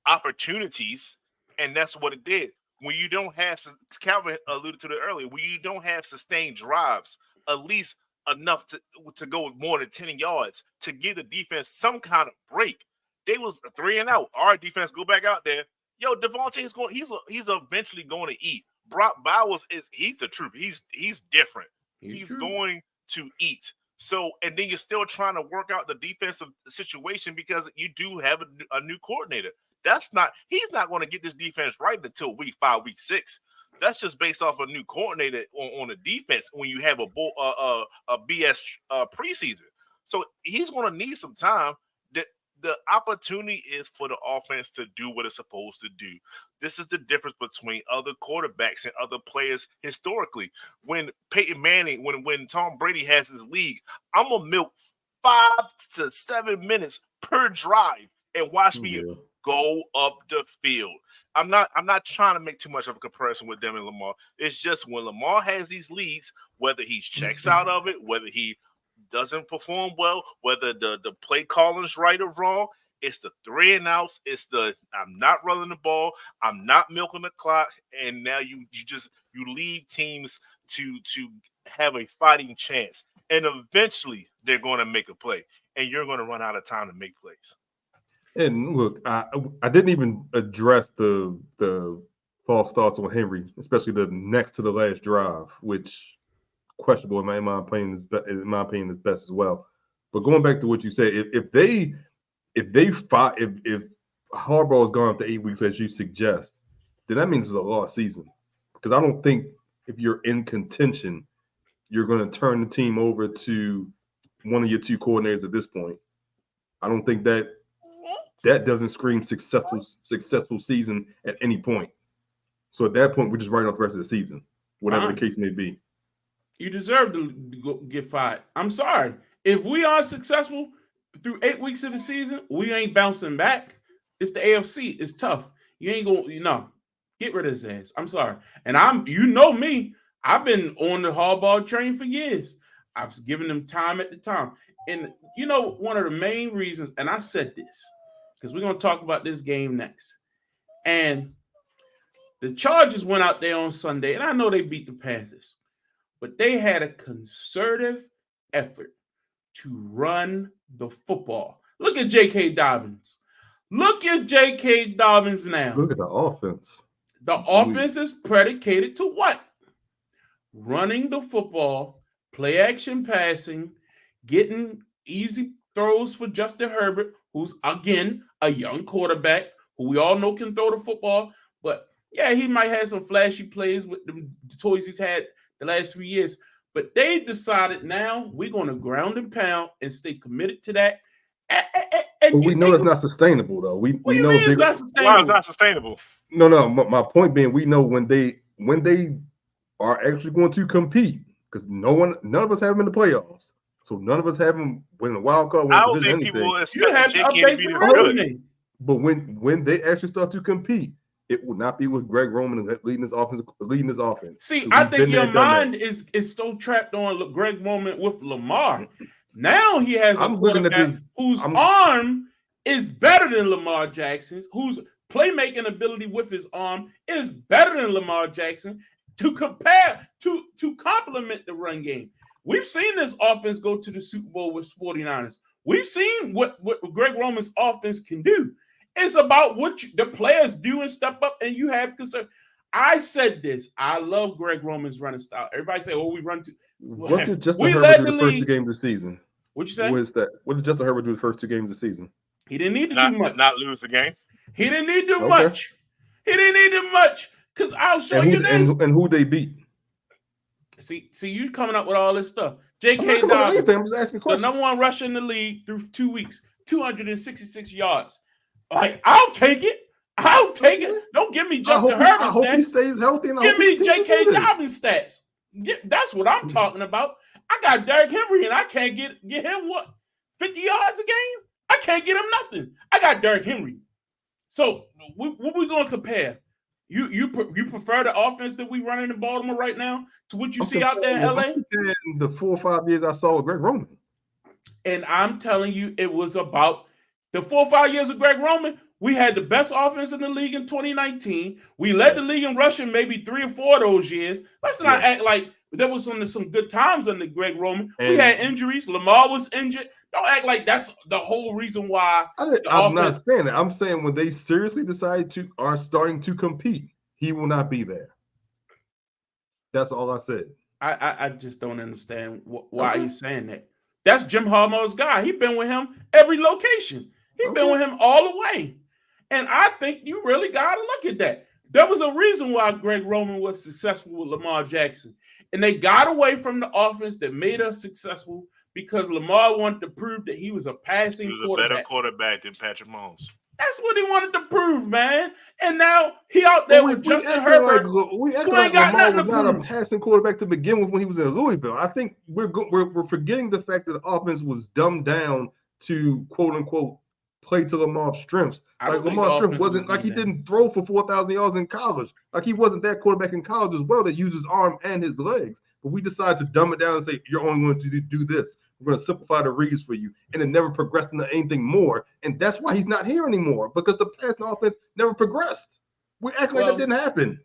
opportunities, and that's what it did. When you don't have, Calvin alluded to it earlier, when you don't have sustained drives, at least enough to go more than 10 yards to give the defense some kind of break. They was 3 and out. Our defense go back out there. Yo, Devontae is going. He's eventually going to eat. Brock Bowers he's the truth. He's different. He's going to eat. So, and then you're still trying to work out the defensive situation because you do have a new coordinator. He's not going to get this defense right until week 5, week 6. That's just based off a new coordinator on the defense when you have a BS preseason. So he's going to need some time. The opportunity is for the offense to do what it's supposed to do. This is the difference between other quarterbacks and other players historically. When Peyton Manning, when Tom Brady has his league, I'm going to milk 5 to 7 minutes per drive and watch me go up the field. I'm not trying to make too much of a comparison with them and Lamar. It's just when Lamar has these leads, whether he checks out of it, whether he doesn't perform well, whether the play calling's right or wrong, it's the 3 and outs. It's the I'm not running the ball, I'm not milking the clock, and now you leave teams to have a fighting chance, and eventually they're going to make a play, and you're going to run out of time to make plays. And look, I didn't even address the false starts on Henry, especially the next to the last drive, which questionable in my opinion is best as well. But going back to what you said, if Harbaugh has gone up to 8 weeks as you suggest, then that means it's a lost season. Because I don't think if you're in contention, you're going to turn the team over to one of your two coordinators at this point. I don't think that doesn't scream successful season at any point. So at that point, we're just writing off the rest of the season, whatever the case may be. You deserve to get fired. I'm sorry. If we are successful through 8 weeks of the season, we ain't bouncing back. It's the AFC. It's tough. You ain't going to, get rid of his ass. I'm sorry. And me. I've been on the Harbaugh train for years. I was giving them time at the time. And, one of the main reasons, and I said this, because we're going to talk about this game next. And the Chargers went out there on Sunday, and I know they beat the Panthers. But they had a concerted effort to run the football. Look at J.K. Dobbins. Look at J.K. Dobbins now. Look at the offense. The offense is predicated to what? Running the football, play action passing, getting easy throws for Justin Herbert, who's, again, a young quarterback who we all know can throw the football. But, yeah, he might have some flashy plays with the toys he's had the last few years, but they decided now we're going to ground and pound and stay committed to that. But we know it's not sustainable, though. We know it's not sustainable. Why it's not sustainable? No. My point being, we know when they are actually going to compete, because none of us have them in the playoffs, so none of us have them winning a wild card. I don't think people will expect JK to be this good. But when they actually start to compete, it will not be with Greg Roman leading his offense. See, I think your mind is so trapped on Greg Roman with Lamar. Now he has a quarterback whose arm is better than Lamar Jackson's, whose playmaking ability with his arm is better than Lamar Jackson to compare, to complement the run game. We've seen this offense go to the Super Bowl with 49ers. We've seen what Greg Roman's offense can do. It's about what the players do and step up, and you have concern. I said this. I love Greg Roman's running style. Everybody say, we run to. What did Justin Herbert do the first 2 games of the season? What'd you say? What is that? What did Justin Herbert do the first 2 games of the season? He didn't need to do much. Not lose the game. He didn't need to do much. He didn't need to do much. Because I'll show you this. And who they beat. See, you coming up with all this stuff. J.K. Dobbins, I'm just asking questions. The number 1 rusher in the league through 2 weeks, 266 yards. Like, I'll take it. Don't give me Justin Herbert stats. I hope he stays healthy. Give me J.K. Dobbins stats. That's what I'm talking about. I got Derrick Henry, and I can't get him, 50 yards a game? I can't get him nothing. I got Derrick Henry. So what we going to compare? You prefer the offense that we running in Baltimore right now to what you see out there in L.A.? The 4 or 5 years I saw with Greg Roman. And I'm telling you, it was about The 4 or 5 years of Greg Roman, we had the best offense in the league in 2019. We led the league in rushing maybe 3 or 4 of those years. Let's not act like there was some good times under Greg Roman. We had injuries. Lamar was injured. Don't act like that's the whole reason why. I'm not saying that. I'm saying when they seriously decide to are starting to compete, he will not be there. That's all I said. I just don't understand why you're saying that. That's Jim Harbaugh's guy. He's been with him every location. He's been with him all the way. And I think you really got to look at that. There was a reason why Greg Roman was successful with Lamar Jackson. And they got away from the offense that made us successful because Lamar wanted to prove that he was a passing quarterback. He was a better quarterback than Patrick Mahomes. That's what he wanted to prove, man. And now he out there with Justin Herbert. We acting like Lamar was not a passing quarterback to begin with when he was in Louisville. I think we're forgetting the fact that the offense was dumbed down to quote unquote play to Lamar's strengths. Like Lamar's strength wasn't like he didn't throw for 4,000 yards in college. Like he wasn't that quarterback in college as well that used his arm and his legs. But we decided to dumb it down and say you're only going to do this. We're going to simplify the reads for you, and it never progressed into anything more. And that's why he's not here anymore because the passing offense never progressed. We act like that didn't happen.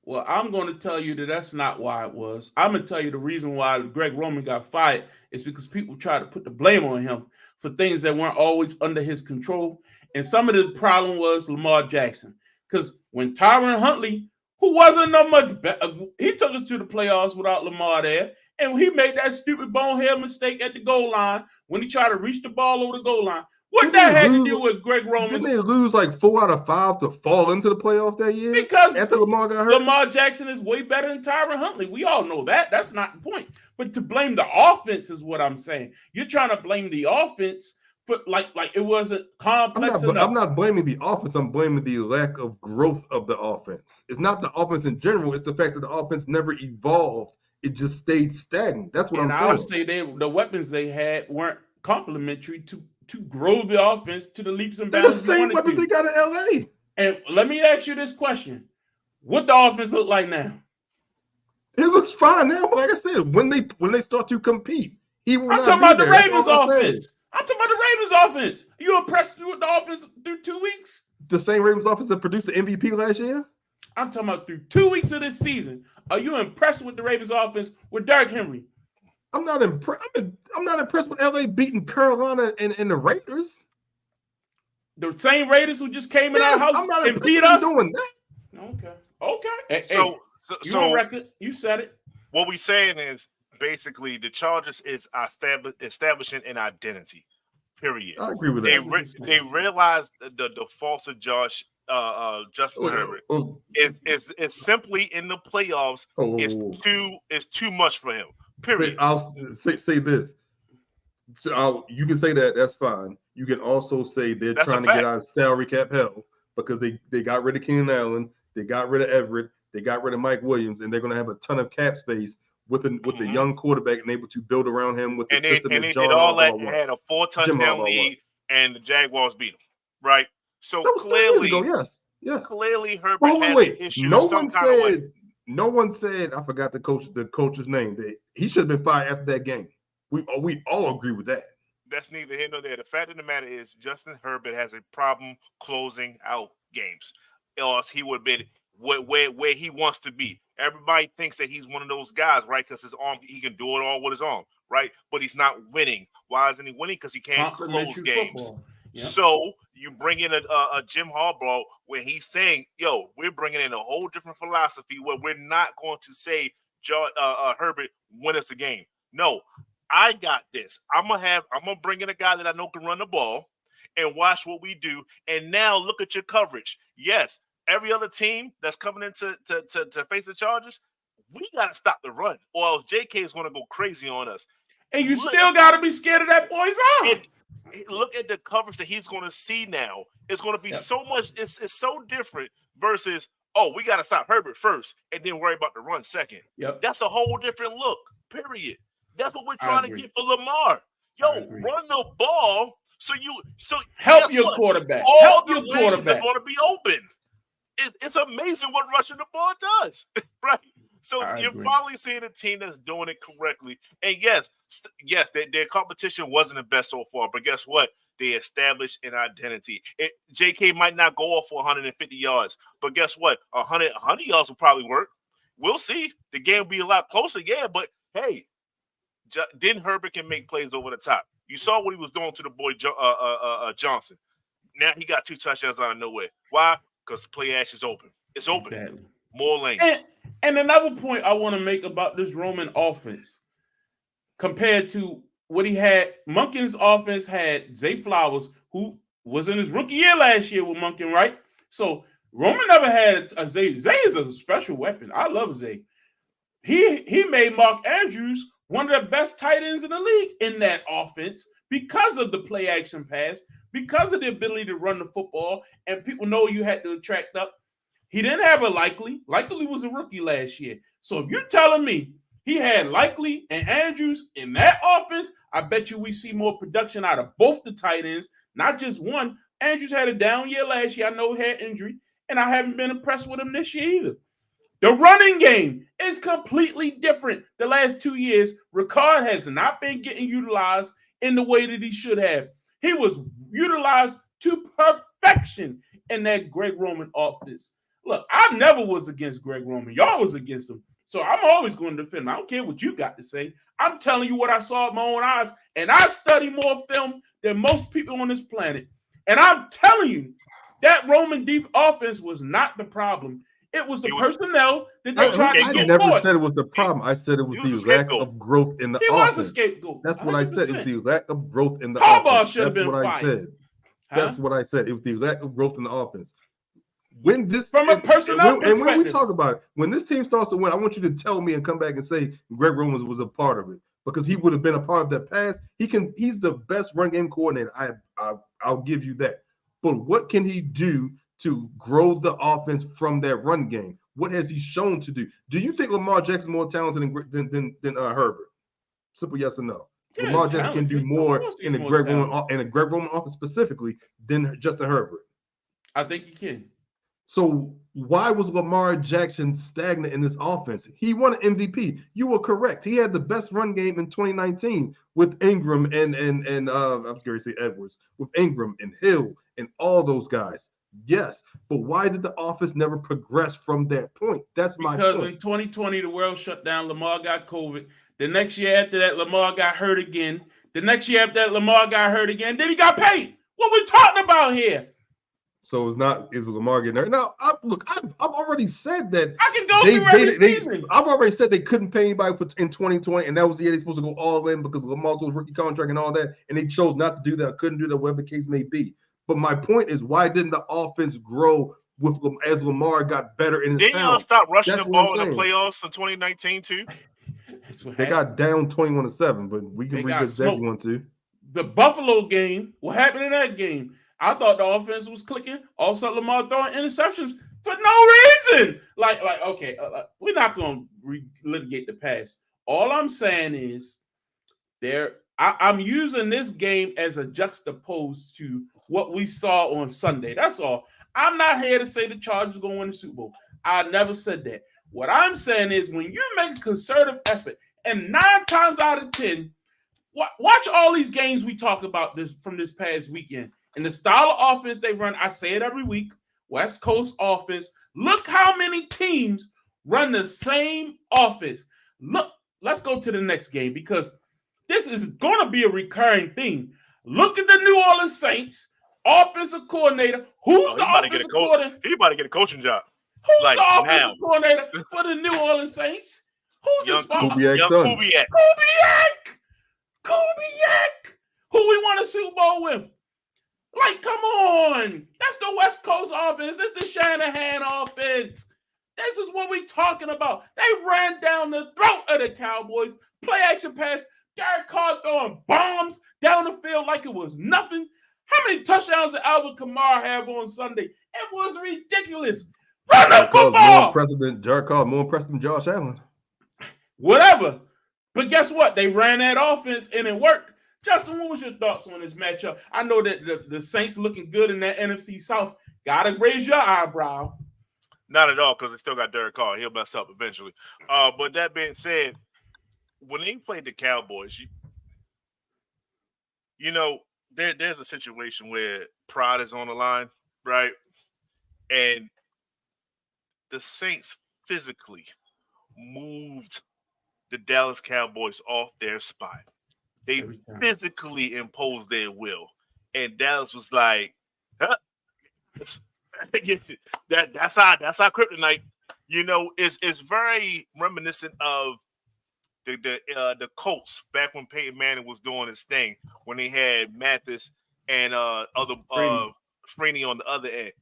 Well, I'm going to tell you that that's not why it was. I'm going to tell you the reason why Greg Roman got fired is because people tried to put the blame on him for things that weren't always under his control. And some of the problem was Lamar Jackson. Because when Tyron Huntley, who wasn't no much better, he took us to the playoffs without Lamar there. And he made that stupid bonehead mistake at the goal line when he tried to reach the ball over the goal line. What that had to do with Greg Roman? Didn't they lose like 4 out of 5 to fall into the playoffs that year? Because after Lamar got hurt? Lamar Jackson is way better than Tyron Huntley. We all know that. That's not the point. But to blame the offense is what I'm saying. You're trying to blame the offense for like it wasn't complex enough. I'm not blaming the offense. I'm blaming the lack of growth of the offense. It's not the offense in general. It's the fact that the offense never evolved. It just stayed stagnant. That's what I'm saying. And I would say the weapons they had weren't complementary to grow the offense to the leaps and bounds. They're the same weapons they got in LA. And let me ask you this question. What the offense look like now? It looks fine now, but like I said, when they start to compete, he will I'm talking about the Ravens offense. I'm talking about the Ravens offense. Are you impressed with the offense through 2 weeks? The same Ravens offense that produced the MVP last year? I'm talking about through 2 weeks of this season. Are you impressed with the Ravens offense with Derrick Henry? I'm not impressed. I'm not impressed with LA beating Carolina and the Raiders. The same Raiders who just came in our house and beat us. Doing that. Okay. So you on record? You said it. What we saying is basically the Chargers is establishing an identity. Period. I agree with that. They realized the faults of Justin Herbert. It's simply in the playoffs. It's too much for him. Period. I'll say this. So you can say that. That's fine. You can also say they're trying to get out of salary cap hell because they got rid of Keenan Allen, they got rid of Everett, they got rid of Mike Williams, and they're going to have a ton of cap space with a young quarterback and able to build around him with the system. And they did all that and had a 4-touchdown lead, and the Jaguars beat them. Right. So clearly, clearly Herbert has an issue. No one said. I forgot the coach's name. He should have been fired after that game. We all agree with that. That's neither here nor there. The fact of the matter is, Justin Herbert has a problem closing out games. Else he would have been where he wants to be. Everybody thinks that he's one of those guys, right? Because his arm, he can do it all with his arm, right? But he's not winning. Why isn't he winning? Because he can't close games. Yep. So you bring in a Jim Harbaugh where he's saying, "Yo, we're bringing in a whole different philosophy where we're not going to say Herbert win us the game. No, I got this. I'm gonna bring in a guy that I know can run the ball and watch what we do. And now look at your coverage. Yes, every other team that's coming in to face the Chargers, we gotta stop the run, or else JK is gonna go crazy on us. And you still gotta be scared of that boy's arm. Look at the coverage that he's going to see now. It's going to be so much. It's so different versus, we got to stop Herbert first and then worry about the run second. Yep. That's a whole different look, period. That's what we're trying to get for Lamar. Run the ball so help your quarterback. All the lanes are going to be open. It's amazing what rushing the ball does, right? So you're finally seeing a team that's doing it correctly. And yes, their competition wasn't the best so far. But guess what? they establish an identity. JK might not go off for 150 yards, but guess what? 100 yards will probably work. We'll see. The game will be a lot closer, yeah, but hey, then Herbert can make plays over the top. You saw what he was doing to the boy Johnson. Now he got 2 touchdowns out of nowhere. Why? Because play action is open. It's open. Exactly. More lanes. And another point I want to make about this Roman offense compared to what he had, Monken's offense had Zay Flowers, who was in his rookie year last year with Monken, right? So Roman never had a Zay. Zay is a special weapon. I love Zay. He made Mark Andrews one of the best tight ends in the league in that offense because of the play action pass, because of the ability to run the football, and people know you had to attract up. He didn't have a Likely. Likely was a rookie last year. So if you're telling me he had Likely and Andrews in that offense, I bet you we see more production out of both the tight ends, not just one. Andrews had a down year last year. I know he had injury, and I haven't been impressed with him this year either. The running game is completely different. The last 2 years, Ricard has not been getting utilized in the way that he should have. He was utilized to perfection in that Greg Roman offense. Look, I never was against Greg Roman. Y'all was against him. So I'm always going to defend him. I don't care what you got to say. I'm telling you what I saw with my own eyes. And I study more film than most people on this planet. And I'm telling you, that Roman deep offense was not the problem. It was the personnel that they tried to get. I never said it was the problem. I said it was the lack of growth in the offense. He was a scapegoat. That's what 100%. I said. It was the lack of growth in the Harbaugh offense. Should have been what fired. I said. That's what I said. It was the lack of growth in the offense. When this from a personnel and when we talk about it, when this team starts to win, I want you to tell me and come back and say Greg Roman was a part of it because he would have been a part of that pass. He's the best run game coordinator. I'll give you that. But what can he do to grow the offense from that run game? What has he shown to do? Do you think Lamar Jackson is more talented than Herbert? Simple yes or no. Yeah, Lamar Jackson can do more in a Greg Roman offense specifically than Justin Herbert. I think he can. So why was Lamar Jackson stagnant in this offense? He won an MVP. You were correct. He had the best run game in 2019 with Ingram and I'm going to say Edwards, with Ingram and Hill and all those guys. Yes, but why did the offense never progress from that point? That's my point. Because in 2020, the world shut down. Lamar got COVID. The next year after that, Lamar got hurt again. The next year after that, Lamar got hurt again. Then he got paid. What we talking about here? So is Lamar getting hurt? Now, I've already said that. I can go through every season. I've already said they couldn't pay anybody in 2020, and that was the year they're supposed to go all in because Lamar's rookie contract and all that, and they chose not to do that, couldn't do that, whatever the case may be. But my point is, why didn't the offense grow as Lamar got better in his Didn't y'all stop rushing the ball in the playoffs in 2019 too? They got down 21-7, but we can revisit that if you want to. The Buffalo game, what happened in that game? I thought the offense was clicking. All of a sudden, Lamar throwing interceptions for no reason. Okay, we're not going to relitigate the past. All I'm saying is I'm using this game as a juxtaposed to what we saw on Sunday. That's all. I'm not here to say the Chargers going to win the Super Bowl. I never said that. What I'm saying is when you make a concerted effort, and 9 times out of 10, watch all these games we talk about from this past weekend. And the style of offense they run, I say it every week, West Coast offense. Look how many teams run the same offense. Look, let's go to the next game because this is going to be a recurring theme. Look at the New Orleans Saints offensive coordinator. Who's the offensive coordinator? He about to get a coaching job. Who's the offensive coordinator for the New Orleans Saints? Who's young Kubiak? Kubiak! Who we won a Super Bowl with? Come on. That's the West Coast offense. This is the Shanahan offense. This is what we're talking about. They ran down the throat of the Cowboys. Play action pass. Derek Carr throwing bombs down the field like it was nothing. How many touchdowns did Alvin Kamara have on Sunday? It was ridiculous. Run the football. Derek Carr more impressive than Josh Allen. Whatever. But guess what? They ran that offense and it worked. Justin, what was your thoughts on this matchup? I know that the Saints looking good in that NFC South. Gotta raise your eyebrow. Not at all, because they still got Derek Carr. He'll mess up eventually. But that being said, when they played the Cowboys, there's a situation where pride is on the line, right? And the Saints physically moved the Dallas Cowboys off their spot. They physically imposed their will, and Dallas was like, huh, that's our kryptonite. You know, it's very reminiscent of the Colts back when Peyton Manning was doing his thing when they had Mathis and other Freeney on the other end.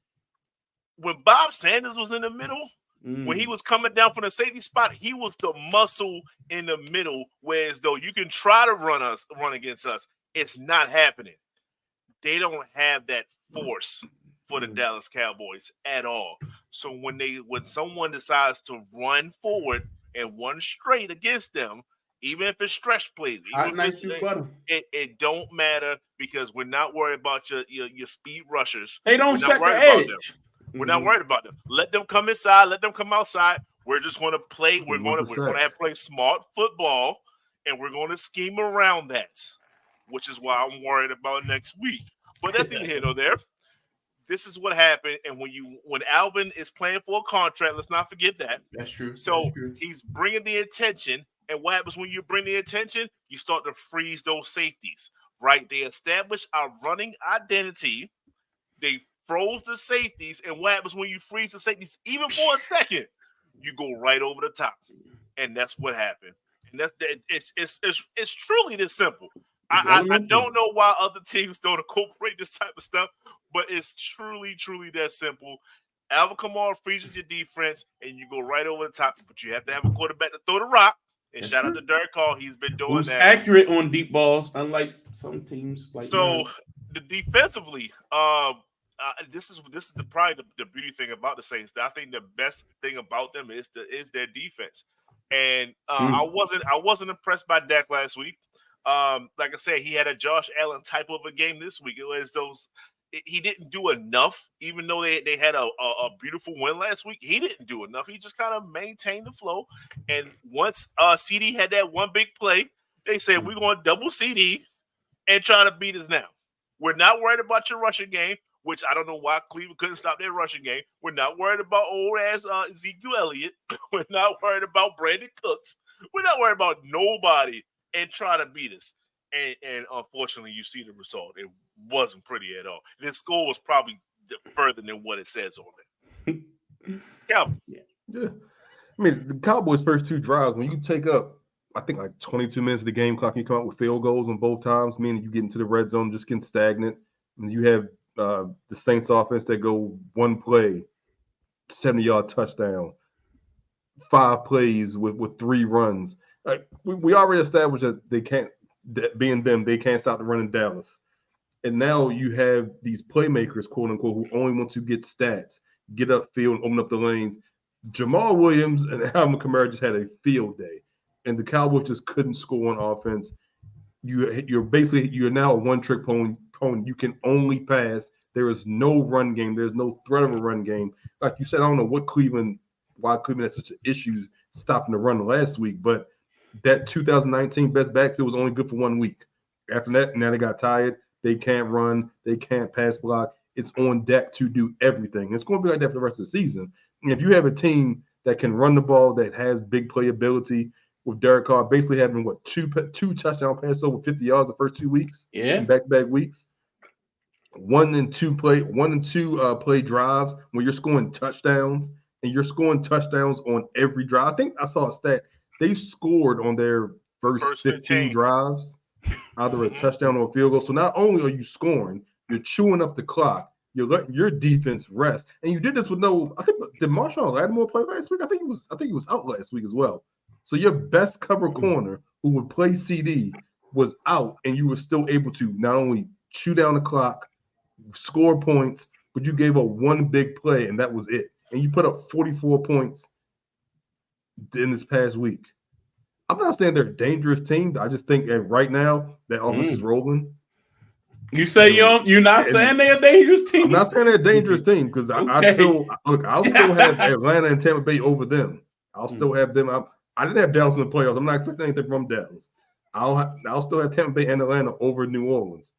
When Bob Sanders was in the middle, when he was coming down from the safety spot, he was the muscle in the middle, whereas though you can try to run against us, it's not happening. They don't have that force for the Dallas Cowboys at all. So when someone decides to run forward and run straight against them, even if it's stretch plays, it don't matter because we're not worried about your speed rushers. They don't set the edge. We're not worried about them. Let them come inside. Let them come outside. We're just going to play. We're going to play smart football, and we're going to scheme around that, which is why I'm worried about next week. But that's neither here nor there. This is what happened, and when Alvin is playing for a contract, let's not forget that. That's true. So he's bringing the attention, and what happens when you bring the attention? You start to freeze those safeties, right? They establish our running identity. They froze the safeties, and what happens when you freeze the safeties, even for a second, you go right over the top, and that's what happened. And it's truly this simple. I don't know why other teams don't incorporate this type of stuff, but it's truly that simple. Alvin Kamara freezes your defense, and you go right over the top. But you have to have a quarterback to throw the rock. And shout out to Derek Carr, he's been doing that. Accurate on deep balls, unlike some teams. The defensively, this is probably the beauty thing about the Saints. I think the best thing about them is their defense. And I wasn't impressed by Dak last week. Like I said, he had a Josh Allen type of a game this week. It was he didn't do enough, even though they had a beautiful win last week. He didn't do enough. He just kind of maintained the flow. And once CD had that one big play, they said, we're going to double CD and try to beat us now. We're not worried about your rushing game, which I don't know why Cleveland couldn't stop their rushing game. We're not worried about old-ass Ezekiel Elliott. We're not worried about Brandon Cooks. We're not worried about nobody and try to beat us. And unfortunately, you see the result. It wasn't pretty at all. The score was probably further than what it says on it. Calvin. Yeah. I mean, the Cowboys' first two drives, when you take up, I think, like 22 minutes of the game clock, you come out with field goals on both times, meaning you get into the red zone, just getting stagnant. And you have the Saints offense that go one play, 70-yard touchdown, 5 plays with 3 runs. Like we already established that they can't stop the run in Dallas. And now you have these playmakers, quote unquote, who only want to get stats, get upfield and open up the lanes. Jamal Williams and Alvin Kamara just had a field day, and the Cowboys just couldn't score on offense. You're now a one-trick pony. You can only pass. There is no run game. There's no threat of a run game. Like you said, I don't know why Cleveland had such an issue stopping the run last week, but that 2019 best backfield was only good for 1 week. After that, now they got tired. They can't run. They can't pass block. It's on deck to do everything. It's going to be like that for the rest of the season. And if you have a team that can run the ball, that has big playability, with Derek Carr basically having two touchdown passes over 50 yards the first 2 weeks, in back-to-back weeks, 1 and 2 play drives where you're scoring touchdowns, and you're scoring touchdowns on every drive. I think I saw a stat. They scored on their first 15 drives, either a touchdown or a field goal. So not only are you scoring, you're chewing up the clock. You're letting your defense rest. And you did this with did Marshawn Lattimore play last week? I think he was out last week as well. So your best cover corner who would play CD was out, and you were still able to not only chew down the clock, score points, but you gave up one big play, and that was it. And you put up 44 points in this past week. I'm not saying they're a dangerous team. I just think that right now that offense is rolling. You say you're not saying they're a dangerous team? I'm not saying they're a dangerous team because I'll still have Atlanta and Tampa Bay over them. I'll still have them. I didn't have Dallas in the playoffs. I'm not expecting anything from Dallas. I'll still have Tampa Bay and Atlanta over New Orleans.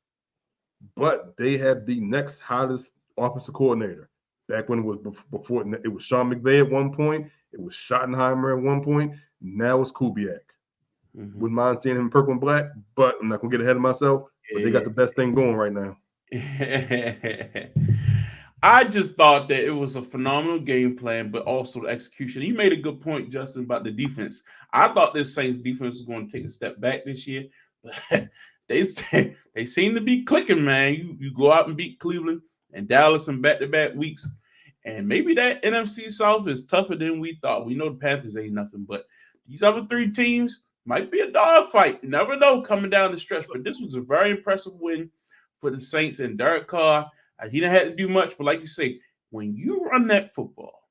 but they have the next hottest offensive coordinator. Back when it was before, it was Sean McVay at one point, it was Schottenheimer at one point, now it's Kubiak. Wouldn't mind seeing him in purple and black, but I'm not gonna get ahead of myself. But they got the best thing going right now. I just thought that it was a phenomenal game plan, but also the execution. You made a good point, Justin, about the defense. I thought this Saints defense was going to take a step back this year, but they seem to be clicking, man. You go out and beat Cleveland and Dallas in back-to-back weeks, and maybe that NFC South is tougher than we thought. We know the Panthers ain't nothing, but these other three teams might be a dogfight. You never know coming down the stretch, but this was a very impressive win for the Saints and Derek Carr. He didn't have to do much, but like you say, when you run that football,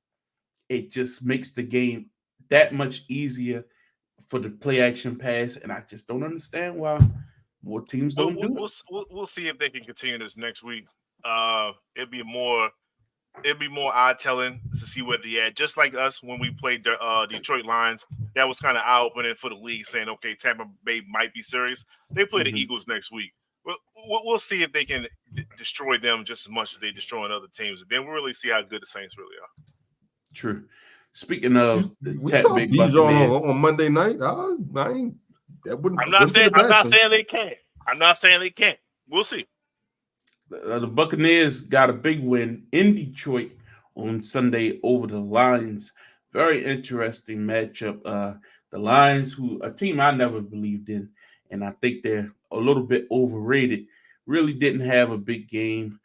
it just makes the game that much easier for the play action pass. And I just don't understand why more teams don't do it. We'll see if they can continue this next week. It'd be more eye telling to see where they at. Just like us when we played Detroit Lions, that was kind of eye opening for the league, saying, okay, Tampa Bay might be serious. They play the Eagles next week. We'll see if they can destroy them just as much as they destroying other teams. Then we'll really see how good the Saints really are. True. Speaking of we saw Bijan on Monday night. I'm not saying they can't. I'm not saying they can't. We'll see. The Buccaneers got a big win in Detroit on Sunday over the Lions. Very interesting matchup. The Lions, a team I never believed in, and I think they're a little bit overrated, really didn't have a big game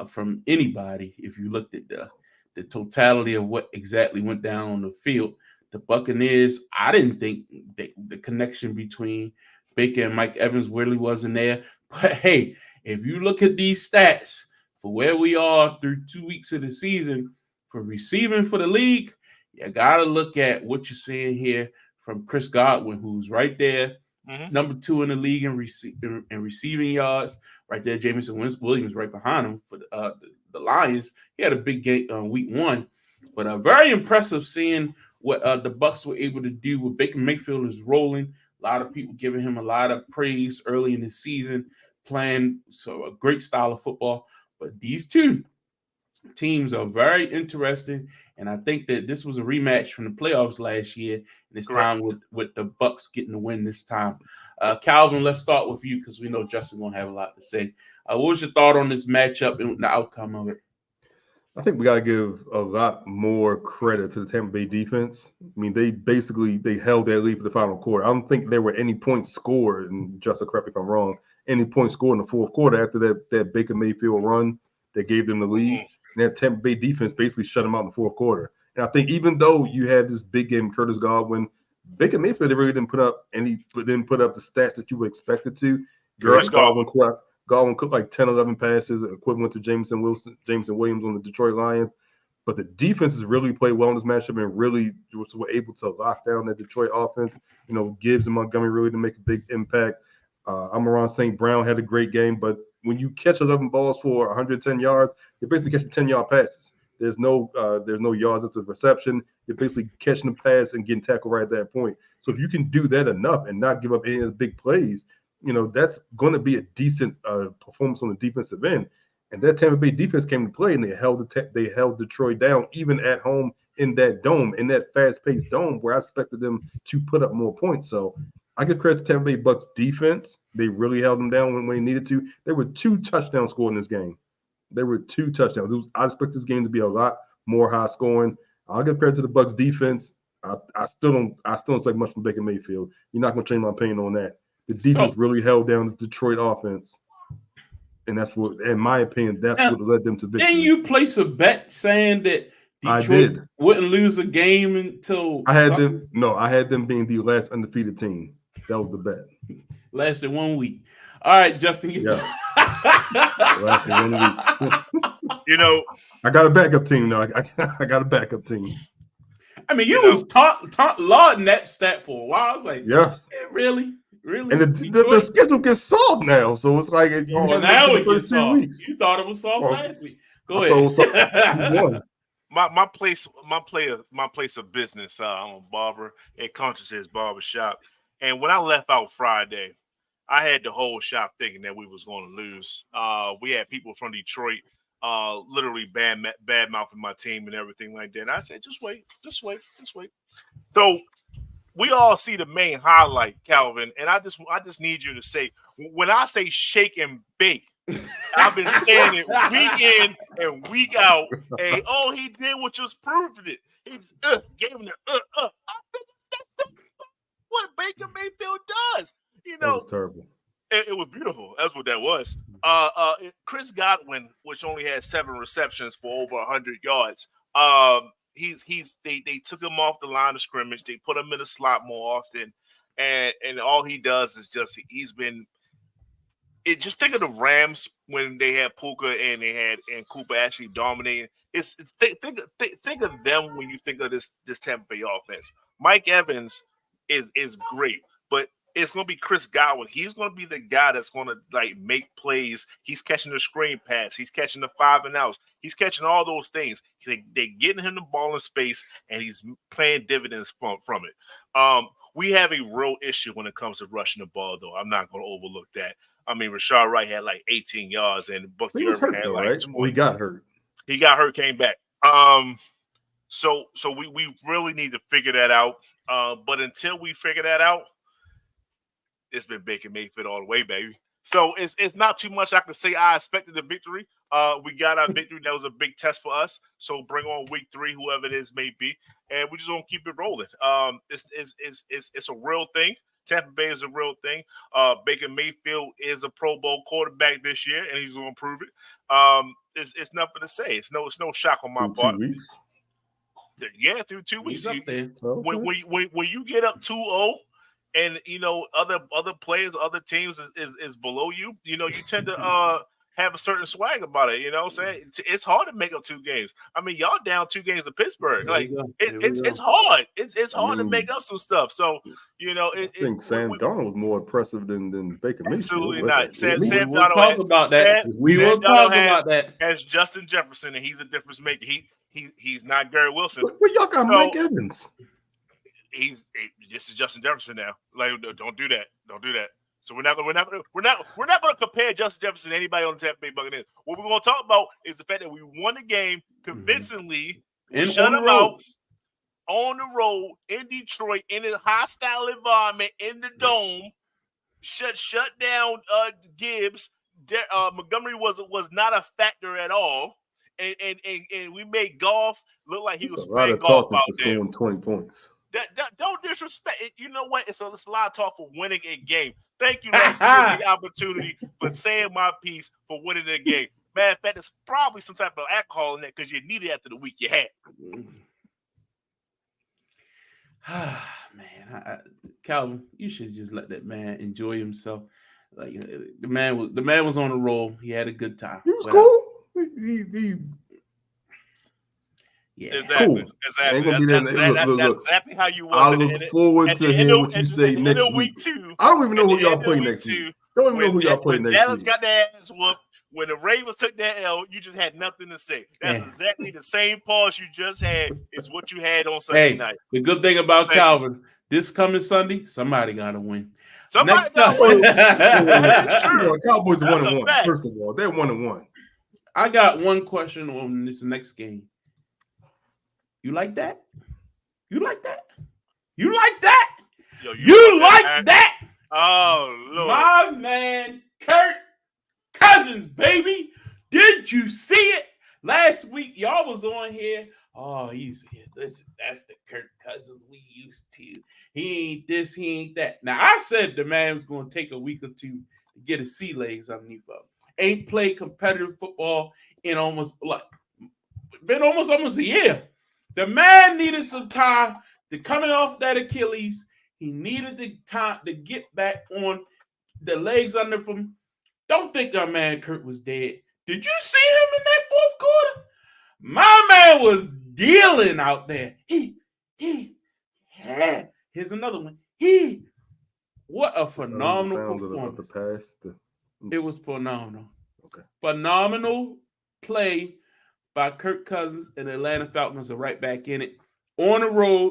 from anybody. If you looked at the totality of what exactly went down on the field, the Buccaneers, I didn't think the connection between Baker and Mike Evans really wasn't there. But hey, if you look at these stats for where we are through 2 weeks of the season for receiving for the league, you got to look at what you're seeing here from Chris Godwin, who's right there, number 2 in the league in receiving yards. Right there, Jameson Williams right behind him for the Lions. He had a big game week 1, but very impressive seeing what the Bucs were able to do with Baker Mayfield is rolling. A lot of people giving him a lot of praise early in the season, playing a great style of football. But these two teams are very interesting, and I think that this was a rematch from the playoffs last year, and it's time with the Bucs getting the win this time. Calvin, let's start with you because we know Justin won't have a lot to say. What was your thought on this matchup and the outcome of it? I think we got to give a lot more credit to the Tampa Bay defense. I mean, they held that lead for the final quarter. I don't think there were any points scored, and Justin, correct me if I'm wrong, any points scored in the fourth quarter after that Baker Mayfield run that gave them the lead. And that Tampa Bay defense basically shut them out in the fourth quarter. And I think even though you had this big game, Curtis Godwin, Baker Mayfield really didn't put up the stats that you would expect it to. Godwin cooked like 10, 11 passes, equivalent to Jameson Williams on the Detroit Lions. But the defenses really played well in this matchup and really were able to lock down that Detroit offense. You know, Gibbs and Montgomery really didn't make a big impact. Amon-Ra St. Brown had a great game, but when you catch 11 balls for 110 yards, you're basically catching 10-yard passes. There's no yards after the reception. You're basically catching the pass and getting tackled right at that point. So if you can do that enough and not give up any of the big plays, you know, that's going to be a decent performance on the defensive end. And that Tampa Bay defense came to play, and they held Detroit down, even at home in that dome, in that fast-paced dome where I expected them to put up more points. So I give credit to Tampa Bay Bucs defense. They really held them down when they needed to. There were 2 touchdowns scored in this game. There were 2 touchdowns. I expect this game to be a lot more high scoring. I'll give credit to the Bucs defense. I still don't expect much from Baker Mayfield. You're not going to change my opinion on that. The defense really held down the Detroit offense. And that's what, in my opinion, what led them to victory. Didn't you place a bet saying that Detroit wouldn't lose a game until I had them? No, I had them being the last undefeated team. That was the bet. Lasted 1 week. All right, Justin. Lasted 1 week. You know, I got a backup team now. I got a backup team. I mean, you was lauding that stat for a while. I was like, yes, really? Really? And the schedule gets soft now, so it's like now it gets soft. Weeks. You thought it was soft last week. Go ahead. my place of business. I'm a barber at Conscious's Barbershop, and when I left out Friday, I had the whole shop thinking that we was going to lose. We had people from Detroit literally bad mouthing my team and everything like that. And I said, just wait. So we all see the main highlight, Calvin, and I just need you to say, when I say shake and bake, I've been saying it week in and week out. And he did what just proved it. He just gave him the I think that's what Baker Mayfield does. That was terrible. It was beautiful. That's what that was. Chris Godwin, which only had 7 receptions for over 100 yards. They took him off the line of scrimmage. They put him in the slot more often, and all he does is he's been. Just think of the Rams when they had Puka and Cooper actually dominating. Think of them when you think of this Tampa Bay offense. Mike Evans is great, but it's going to be Chris Godwin. He's going to be the guy that's going to make plays. He's catching the screen pass. He's catching the 5 and outs. He's catching all those things. They're getting him the ball in space, and he's playing dividends from it. We have a real issue when it comes to rushing the ball, though. I'm not going to overlook that. I mean, Rashad Wright had 18 yards, and Bucky Irvin had 20. Well, he got hurt. He got hurt, came back. So we really need to figure that out. But until we figure that out, it's been Baker Mayfield all the way, baby. So it's not too much I can say. I expected a victory. We got our victory. That was a big test for us. So bring on week 3, whoever it is may be, and we just gonna keep it rolling. It's a real thing. Tampa Bay is a real thing. Baker Mayfield is a Pro Bowl quarterback this year, and he's gonna prove it. It's nothing to say. It's no shock on my part. 2 weeks. Yeah, through 2 weeks. He's up there. When you get up 2-0. And other players, other teams is below you. You tend to have a certain swag about it. You know what I'm saying? It's hard to make up 2 games. I mean, y'all down 2 games to Pittsburgh. It's hard. It's hard to make up some stuff. So I think Sam Darnold was more impressive than Baker Mayfield. Absolutely not. Sam Darnold talk about that. We will talk about that. As Justin Jefferson, and he's a difference maker. He's not Gary Wilson. But y'all got Mike Evans. This is Justin Jefferson now. Don't do that. So we're not going to compare Justin Jefferson to anybody on the Tampa Bay Buccaneers. What we're going to talk about is the fact that we won the game convincingly, and shut them out on the road in Detroit in a hostile environment in the dome. Shut down Gibbs. Montgomery was not a factor at all, and we made Goff look like he was playing golf out there. 20 points. Don't disrespect it. You know what? It's a lot of talk for winning a game. Thank you, Lord, for the opportunity for saying my piece for winning the game. Matter of fact, there's probably some type of alcohol in that because you need it after the week you had. Man, Calvin, you should just let that man enjoy himself. The man was on a roll. He had a good time. He was cool. He Yeah, exactly. Cool. Exactly. That's exactly how you want. I look forward to hearing what you say next week. 2, I don't even know who y'all play next week. Don't even know who y'all play next week. Dallas got their ass whooped. When the Ravens took that L, you just had nothing to say. That's exactly the same pause you just had is what you had on Sunday night. The good thing about Calvin, this coming Sunday, somebody got to win. Somebody got to win. That's true. Cowboys are 1-1. First of all, they're 1-1. I got one question on this next game. You like that? You like that? You like that? Yo, you like that? Oh, Lord. My man, Kirk Cousins, baby. Did you see it? Last week, y'all was on here. Oh, he's here. That's the Kirk Cousins we used to. He ain't this, he ain't that. Now, I said the man was going to take a week or 2 to get his sea legs underneath him. Ain't played competitive football in almost a year. The man needed some time to coming off that Achilles. He needed the time to get back on the legs under him. Don't think our man Kurt was dead. Did you see him in that fourth quarter? My man was dealing out there. Here's another one. What a phenomenal performance. It was phenomenal. Okay. Phenomenal play by Kirk Cousins, and the Atlanta Falcons are right back in it. On the road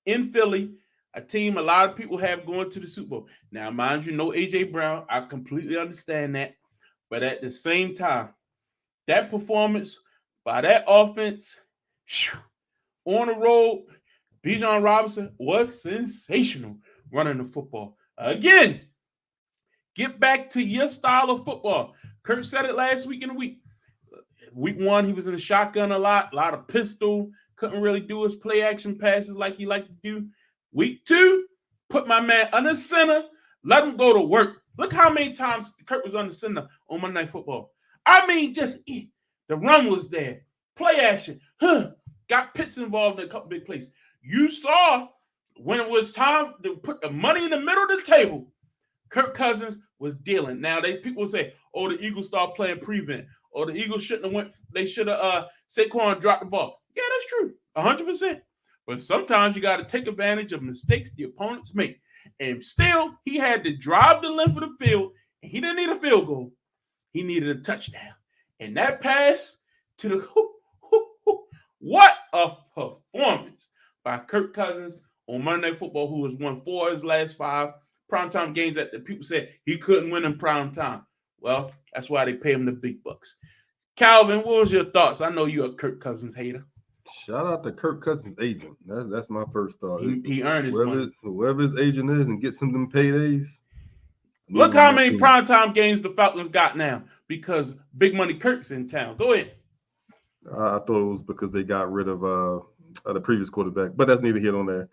in Philly a team a lot of people have going to the Super Bowl. Now, mind you, no AJ Brown. I completely understand that. But at the same time, that performance by that offense on the road, Bijan Robinson was sensational running the football. Again, get back to your style of football. Kurt said it last week in the week. Week 1, he was in the shotgun a lot of pistol. Couldn't really do his play action passes like he liked to do. Week 2, put my man under center, let him go to work. Look how many times Kurt was under center on Monday Night Football. I mean, just the run was there. Play action. Got Pitts involved in a couple big plays. You saw when it was time to put the money in the middle of the table, Kirk Cousins was dealing. Now, people say, oh, the Eagles start playing prevent. Or the Eagles shouldn't have they should have Saquon dropped the ball. Yeah, that's true. 100%. But sometimes you got to take advantage of mistakes the opponents make. And still, he had to drive the length of the field, and he didn't need a field goal. He needed a touchdown. And that pass to the what a performance by Kirk Cousins on Monday Night Football, who has won 4 of his last 5 primetime games that the people said he couldn't win in prime time. Well, that's why they pay him the big bucks. Calvin, what was your thoughts? I know you're a Kirk Cousins hater. Shout out to Kirk Cousins' agent. That's my first thought. He earned his money. Whoever his agent is and gets him them paydays. Look how many primetime games the Falcons got now because Big Money Kirk's in town. Go ahead. I thought it was because they got rid of the previous quarterback, but that's neither here nor there.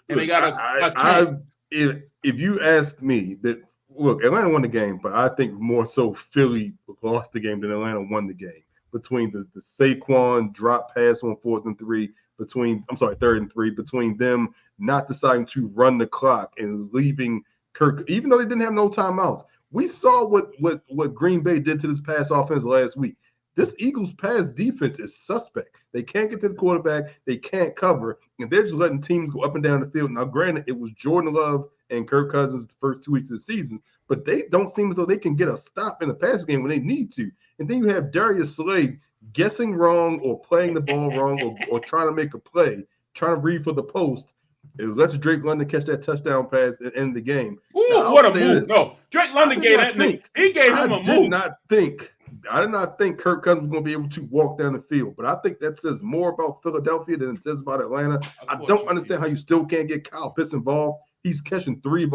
And they got if you ask me that, look, Atlanta won the game, but I think more so Philly lost the game than Atlanta won the game. Between the Saquon drop pass on 3rd and 3, between them not deciding to run the clock and leaving Kirk, even though they didn't have no timeouts. We saw what Green Bay did to this pass offense last week. This Eagles pass defense is suspect. They can't get to the quarterback. They can't cover. And they're just letting teams go up and down the field. Now, granted, it was Jordan Love and Kirk Cousins the first 2 weeks of the season, but they don't seem as though they can get a stop in the pass game when they need to. And then you have Darius Slade guessing wrong or playing the ball wrong or trying to make a play, trying to read for the post. It lets Drake London catch that touchdown pass at the end of the game. Ooh, now, what a move. No, Drake London gave that nigga. He gave him a move. I did not think Kirk Cousins was going to be able to walk down the field, but I think that says more about Philadelphia than it says about Atlanta. I don't understand how you still can't get Kyle Pitts involved. He's catching 3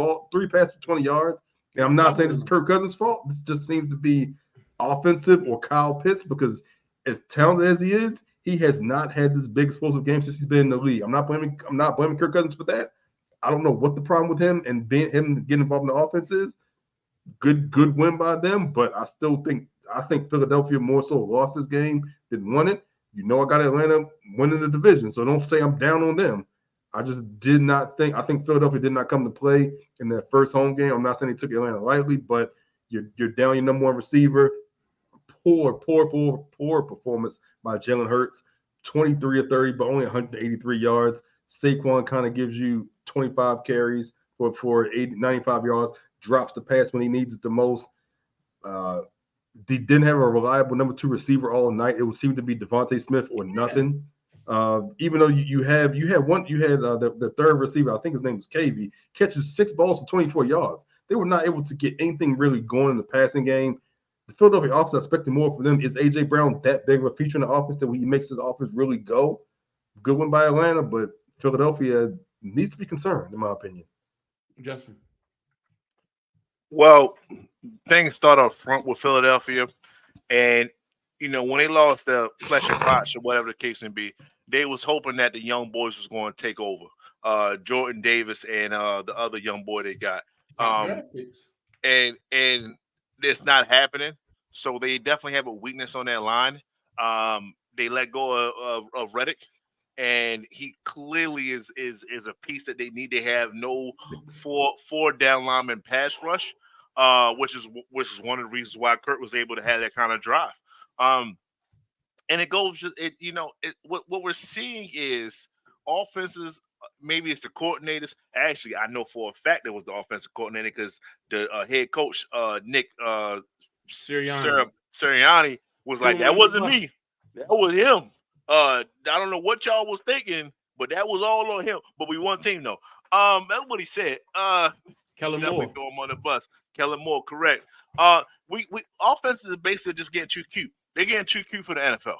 passes for 20 yards. And I'm not saying this is Kirk Cousins' fault. This just seems to be offensive or Kyle Pitts, because as talented as he is, he has not had this big explosive game since he's been in the league. I'm not blaming Kirk Cousins for that. I don't know what the problem with him and him getting involved in the offense is. Good win by them, but I think Philadelphia more so lost this game than won it. You know, I got Atlanta winning the division, so don't say I'm down on them. I just did not think. I think Philadelphia did not come to play in that first home game. I'm not saying they took Atlanta lightly, but you're down your number 1 receiver. Poor performance by Jalen Hurts. 23 of 30, but only 183 yards. Saquon kind of gives you 25 carries for 95 yards. Drops the pass when he needs it the most. They didn't have a reliable number 2 receiver all night. It would seem to be Devontae Smith or nothing. Even though you had the third receiver, I think his name was KV, catches 6 balls for 24 yards. They were not able to get anything really going in the passing game. The Philadelphia offense, I expected more from them. Is A.J. Brown that big of a feature in the offense that he makes his offense really go? Good win by Atlanta, but Philadelphia needs to be concerned, in my opinion. Justin. Well, things start up front with Philadelphia, and when they lost the Fletcher Cox or whatever the case may be, they was hoping that the young boys was going to take over. Jordan Davis and the other young boy they got, and it's not happening. So they definitely have a weakness on that line. They let go of Reddick, and he clearly is a piece that they need. They have no four down lineman pass rush, which is one of the reasons why Kurt was able to have that kind of drive. And it goes what we're seeing is offenses. Maybe it's the coordinators. Actually, I know for a fact it was the offensive coordinator, because the head coach Nick Sirianni was like, that wasn't me, that was him. I don't know what y'all was thinking, but that was all on him. But we won team though. That's what he said. Kellen Definitely Moore. throw him on the bus. Kellen Moore, correct. We offenses are basically just getting too cute. They're getting too cute for the NFL.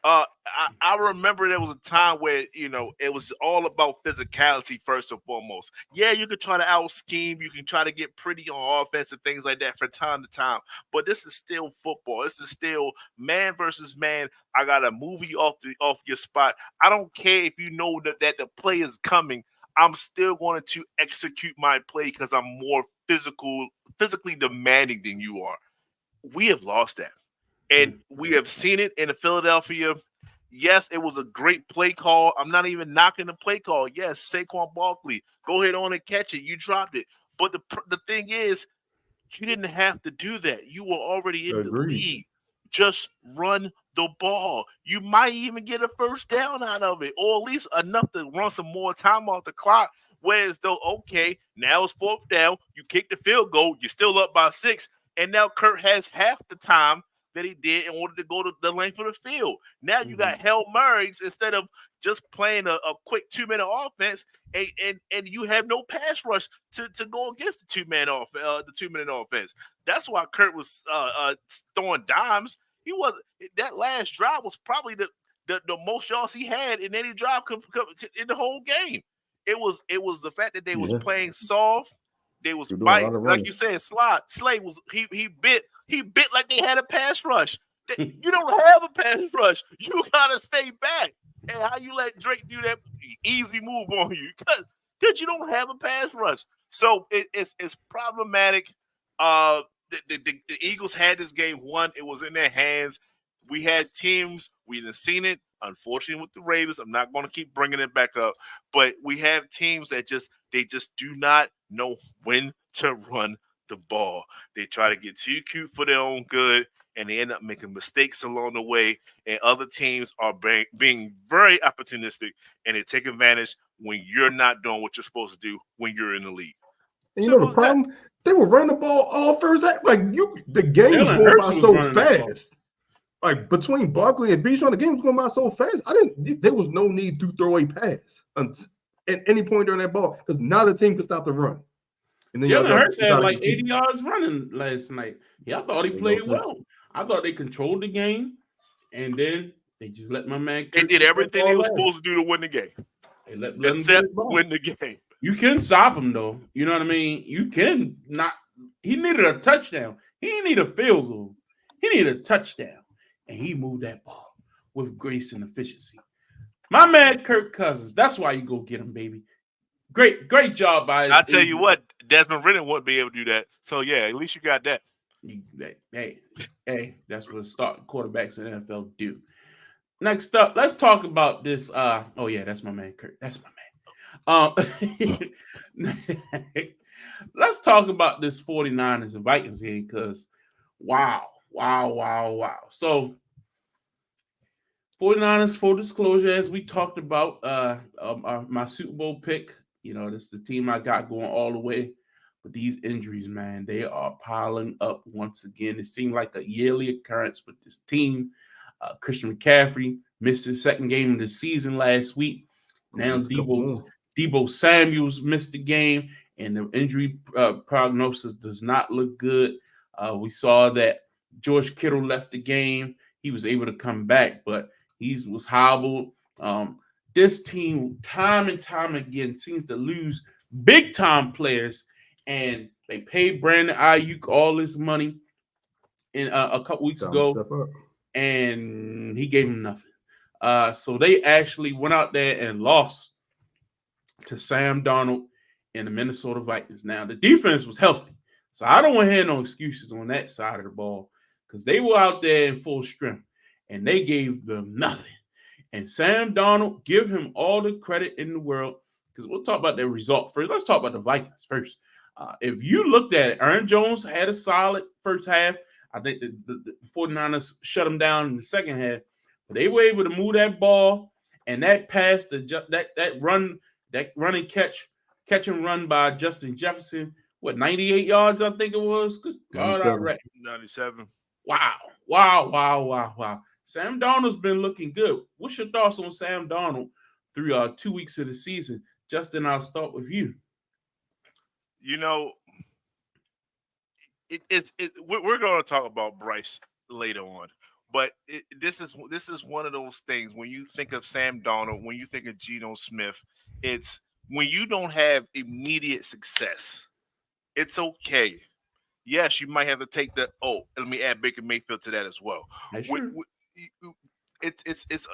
I remember there was a time where it was all about physicality first and foremost. Yeah, you can try to out scheme, you can try to get pretty on offense and things like that from time to time. But this is still football. This is still man versus man. I got to move you off your spot. I don't care if you know that the play is coming. I'm still going to execute my play because I'm more physically demanding than you are. We have lost that. And we have seen it in Philadelphia. Yes, it was a great play call. I'm not even knocking the play call. Yes, Saquon Barkley, go ahead on and catch it. You dropped it. But the thing is, you didn't have to do that. You were already in the Agreed. league. Just run the ball. You might even get a first down out of it, or at least enough to run some more time off the clock. Whereas though, okay, now it's fourth down. You kick the field goal. You're still up by 6. And now Kurt has half the time that he did in order to go to the length of the field. Now you got Hail Marys instead of just playing a quick 2-minute offense, and you have no pass rush to go against the 2-minute offense. That's why Kurt was throwing dimes. He was that last drive was probably the most yards he had in any drive in the whole game. It was the fact that they was playing soft. They was biting, like you said. Slade was he bit like they had a pass rush. You don't have a pass rush. You gotta stay back. And how you let Drake do that easy move on you? Because you don't have a pass rush. So it's problematic. The Eagles had this game won. It was in their hands. We had teams. We done seen it. Unfortunately, with the Ravens, I'm not going to keep bringing it back up. But we have teams that just do not know when to run the ball. They try to get too cute for their own good, and they end up making mistakes along the way. And other teams are being very opportunistic, and they take advantage when you're not doing what you're supposed to do when you're in the league. And you know the problem? They were running the ball all first act. The game was going by so fast. Like between Barkley and Bijan, the game was going by so fast. There was no need to throw a pass at any point during that ball because neither team could stop the run. And then Jalen Hurts had like 80 yards running last night. Yeah, I thought he played well. I thought they controlled the game, and then they just let my man. They did everything they were supposed to do to win the game. They let except win the game. You can stop him though. You know what I mean? You can not. He needed a touchdown. He didn't need a field goal. He needed a touchdown. And he moved that ball with grace and efficiency. My man, Kirk Cousins. That's why you go get him, baby. Great job by. I tell you what, Desmond Ridder wouldn't be able to do that. So yeah, at least you got that. Hey, that's what starting quarterbacks in the NFL do. Next up, let's talk about this. Oh yeah, that's my man, Kirk. That's my man. Let's talk about this 49ers and Vikings game because wow. So 49ers, full disclosure, as we talked about, my Super Bowl pick, this is the team I got going all the way. But these injuries, man, they are piling up once again. It seemed like a yearly occurrence with this team. Christian McCaffrey missed his second game of the season last week. Now Deebo Samuels missed the game, and the injury prognosis does not look good. We saw that George Kittle left the game. He was able to come back, but he was hobbled. This team, time and time again, seems to lose big-time players, and they paid Brandon Ayuk all this money in a couple weeks ago, and he gave him nothing. So they actually went out there and lost to Sam Darnold and the Minnesota Vikings. Now, the defense was healthy, so I don't want to hear no excuses on that side of the ball because they were out there in full strength, and they gave them nothing. And Sam Darnold, give him all the credit in the world because we'll talk about the result first. Let's talk about the Vikings first. If you looked at it, Aaron Jones had a solid first half. I think the 49ers shut him down in the second half, but they were able to move that ball and that pass, that run and catch and run by Justin Jefferson. 98 yards, I think it was. Good God, 97. Wow. Sam Darnold's been looking good. What's your thoughts on Sam Darnold through 2 weeks of the season? Justin, I'll start with you. You know, we're going to talk about Bryce later on, but this is one of those things when you think of Sam Darnold, when you think of Geno Smith, it's when you don't have immediate success, it's okay. Yes, you might have to take the let me add Baker Mayfield to that as well. That's Wi- true. wi-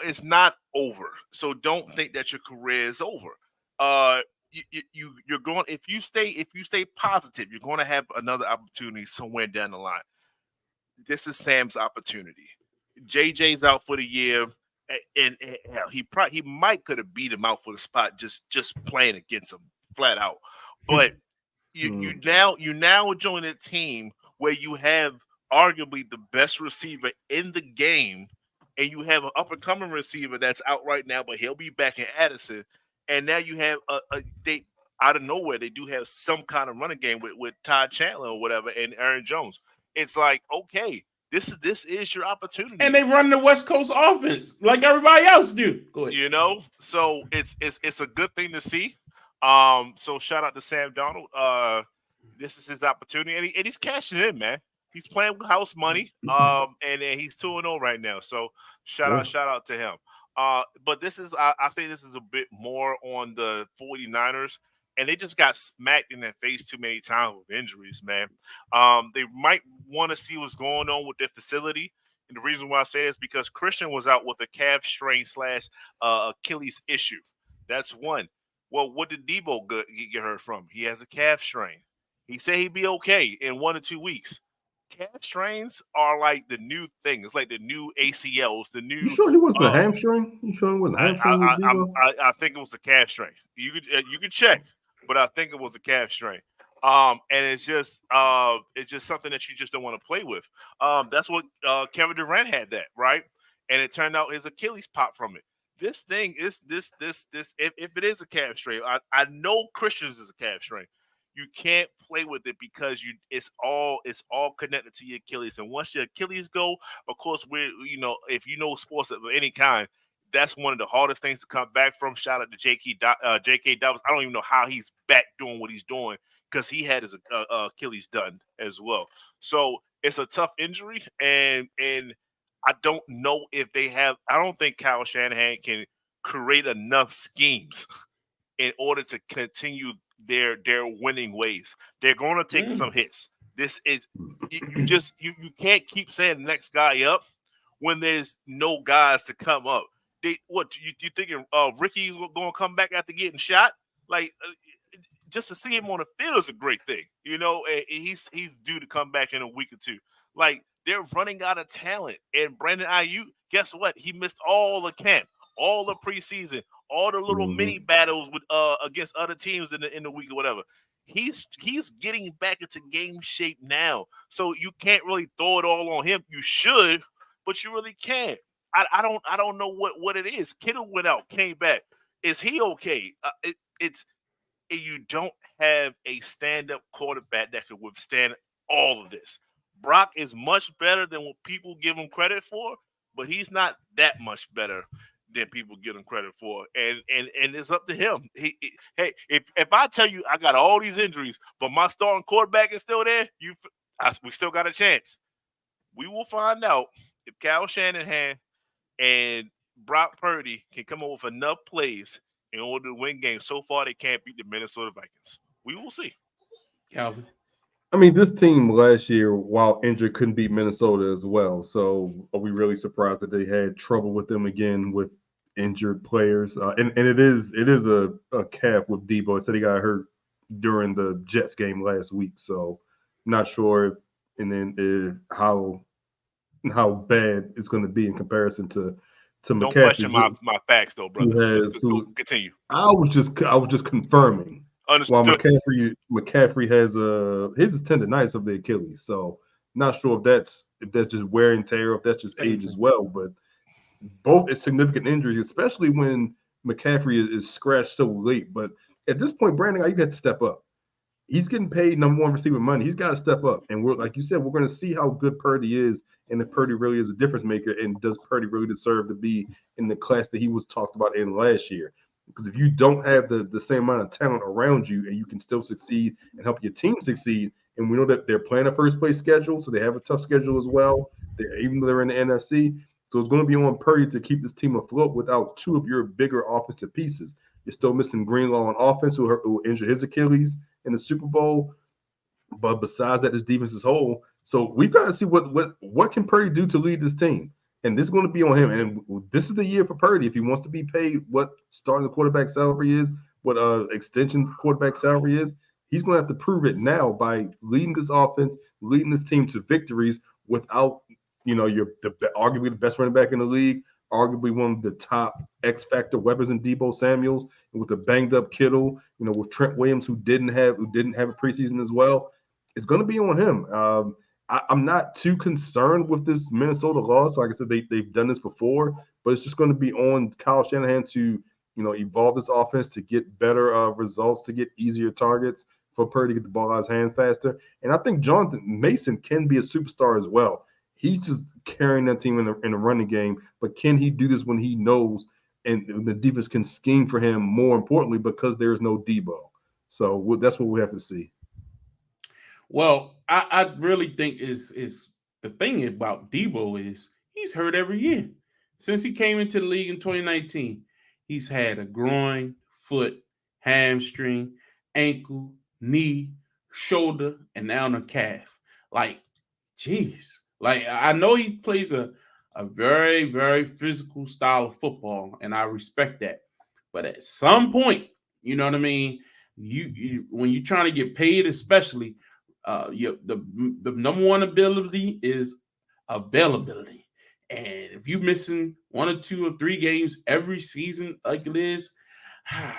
it's not over. So don't think that your career is over. Uh, you're going if you stay positive, you're going to have another opportunity somewhere down the line. This is Sam's opportunity. JJ's out for the year, and hell, he might could have beat him out for the spot just playing against him flat out, but you now join a team where you have arguably the best receiver in the game, and you have an up and coming receiver that's out right now, but he'll be back in Addison. And now you have they out of nowhere they do have some kind of running game with Todd Chandler or whatever and Aaron Jones. It's like, okay, this is your opportunity. And they run the West Coast offense like everybody else do. Go ahead. So it's a good thing to see. So shout out to Sam Donald. This is his opportunity, and he's cashing in, man. He's playing with house money. And he's 2-0 right now. So shout out to him. But I think this is a bit more on the 49ers, and they just got smacked in their face too many times with injuries, man. They might want to see what's going on with their facility. And the reason why I say this is because Christian was out with a calf strain / Achilles issue. That's one. Well, what did Debo get hurt from? He has a calf strain. He said he'd be okay in 1 or 2 weeks. Calf strains are like the new thing. It's like the new ACLs, the new. You sure he wasn't a hamstring? You sure it wasn't a hamstring with Debo? I think it was a calf strain. You could check, but I think it was a calf strain. And it's just something that you just don't want to play with. That's what Kevin Durant had that, right? And it turned out his Achilles popped from it. This thing is this. If it is a calf strain, I know Christian's is a calf strain. You can't play with it because it's all connected to your Achilles. And once your Achilles go, of course, if you know sports of any kind, that's one of the hardest things to come back from. Shout out to J.K. Dobbins. I don't even know how he's back doing what he's doing because he had his Achilles done as well. So it's a tough injury, and I don't know if they have. I don't think Kyle Shanahan can create enough schemes in order to continue their winning ways. They're going to take some hits. This is you can't keep saying the next guy up when there's no guys to come up. What you thinking? Ricky's going to come back after getting shot? Like just to see him on the field is a great thing, And he's due to come back in a week or two. Like they're running out of talent, and Brandon Ayuk, guess what? He missed all the camp, all the preseason, all the little mini battles with against other teams in the week or whatever. He's getting back into game shape now, so you can't really throw it all on him. You should, but you really can't. I don't know what it is. Kittle went out, came back. Is he okay? You don't have a stand-up quarterback that can withstand all of this. Brock is much better than what people give him credit for, but he's not that much better than people give him credit for. And it's up to him. Hey, if I tell you I got all these injuries, but my starting quarterback is still there, we still got a chance. We will find out if Kyle Shanahan and Brock Purdy can come up with enough plays in order to win games. So far, they can't beat the Minnesota Vikings. We will see. Calvin. I mean, this team last year, while injured, couldn't beat Minnesota as well. So are we really surprised that they had trouble with them again with injured players? And it is a calf with Debo. So he got hurt during the Jets game last week. So not sure how bad it's going to be in comparison to Don't McCaffrey. question my facts, though, brother. Continue. I was just confirming. Understood. While McCaffrey has his tendonitis of the Achilles, so not sure if that's just wear and tear, if that's just age as well. But both it's significant injuries, especially when McCaffrey is scratched so late. But at this point, Brandon, you got to step up. He's getting paid number one receiver money. He's got to step up. And we're like you said, we're going to see how good Purdy is, and if Purdy really is a difference maker, and does Purdy really deserve to be in the class that he was talked about in last year. Because if you don't have the same amount of talent around you and you can still succeed and help your team succeed, and we know that they're playing a first place schedule, so they have a tough schedule as well. Even though they're in the NFC, so it's going to be on Purdy to keep this team afloat without two of your bigger offensive pieces. You're still missing Greenlaw on offense, who injured his Achilles in the Super Bowl. But besides that, this defense is whole. So we've got to see what can Purdy do to lead this team. And this is going to be on him. And this is the year for Purdy. If he wants to be paid what starting the quarterback salary is, what extension quarterback salary is, he's going to have to prove it now by leading this offense, leading this team to victories without, arguably the best running back in the league, arguably one of the top X factor weapons in Deebo Samuels, and with a banged up Kittle, with Trent Williams who didn't have a preseason as well. It's going to be on him. I'm not too concerned with this Minnesota loss. Like I said, they've done this before, but it's just going to be on Kyle Shanahan to, evolve this offense to get better results, to get easier targets for Purdy to get the ball out of his hand faster. And I think Jonathan Mason can be a superstar as well. He's just carrying that team in the running game, but can he do this when he knows and the defense can scheme for him, more importantly, because there's no Deebo? So that's what we have to see. Well, I really think is the thing about Deebo is he's hurt every year. Since he came into the league in 2019, he's had a groin, foot, hamstring, ankle, knee, shoulder, and now a calf. Like, geez. Like, I know he plays a very, very physical style of football, and I respect that. But at some point, you know what I mean? You when you're trying to get paid, especially, the number one ability is availability. And if you're missing 1 or 2 or 3 games every season like it is,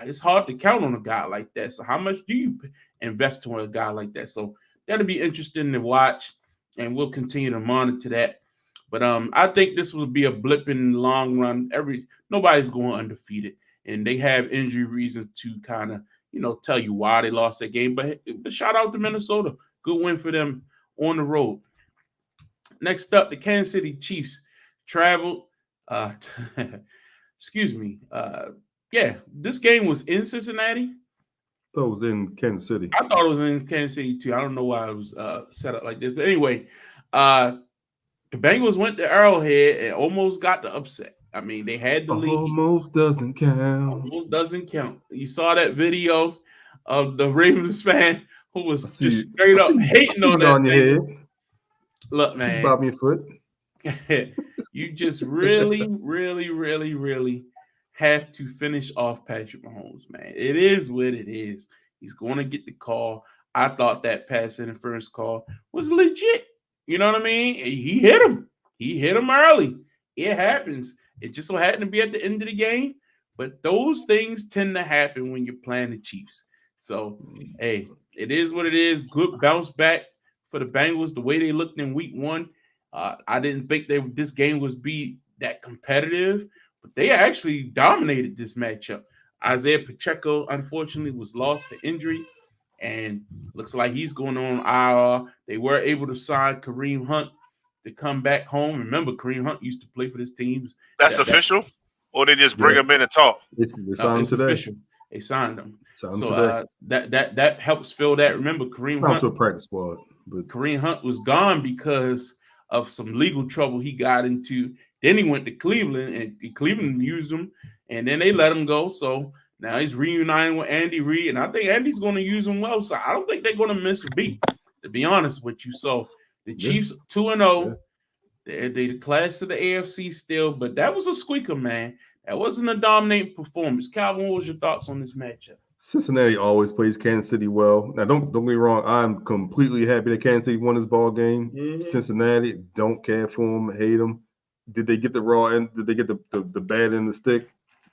it's hard to count on a guy like that. So how much do you invest in a guy like that? So that'll be interesting to watch, and we'll continue to monitor that. But I think this will be a blip in the long run. Nobody's going undefeated, and they have injury reasons to kind of tell you why they lost that game. But shout out to Minnesota. Good win for them on the road. Next up, the Kansas City Chiefs traveled. Excuse me. This game was in Cincinnati. I thought it was in Kansas City. I thought it was in Kansas City too. I don't know why it was set up like this. But anyway, the Bengals went to Arrowhead and almost got the upset. I mean, they had the lead. Almost doesn't count. Almost doesn't count. You saw that video of the Ravens fan who was just straight up hating on that. On your head. Look, man. Bob me a foot. You just really, really, really, really have to finish off Patrick Mahomes, man. It is what it is. He's going to get the call. I thought that pass interference call was legit. You know what I mean? He hit him. He hit him early. It happens. It just so happened to be at the end of the game. But those things tend to happen when you're playing the Chiefs. So, hey, it is what it is. Good bounce back for the Bengals. The way they looked in week 1, I didn't think this game would be that competitive, but they actually dominated this matchup. Isaiah Pacheco, unfortunately, was lost to injury, and looks like he's going on IR. They were able to sign Kareem Hunt to come back home. Remember, Kareem Hunt used to play for this team. That's official? Or they just bring him in and talk? They signed him today. Official. They signed him. So that helps fill that. Remember, Kareem Hunt to a practice squad. But Kareem Hunt was gone because of some legal trouble he got into. Then he went to Cleveland, and Cleveland used him, and then they let him go. So now he's reuniting with Andy Reid, and I think Andy's going to use him well. So I don't think they're going to miss a beat, to be honest with you. So the Chiefs 2-0. They're the class of the AFC still, but that was a squeaker, man. That wasn't a dominating performance. Calvin, what was your thoughts on this matchup? Cincinnati always plays Kansas City well. Now, don't get me wrong. I'm completely happy that Kansas City won this ball game. Mm-hmm. Cincinnati, don't care for them, hate them. Did they get the raw end? Did they get the bad end of the stick?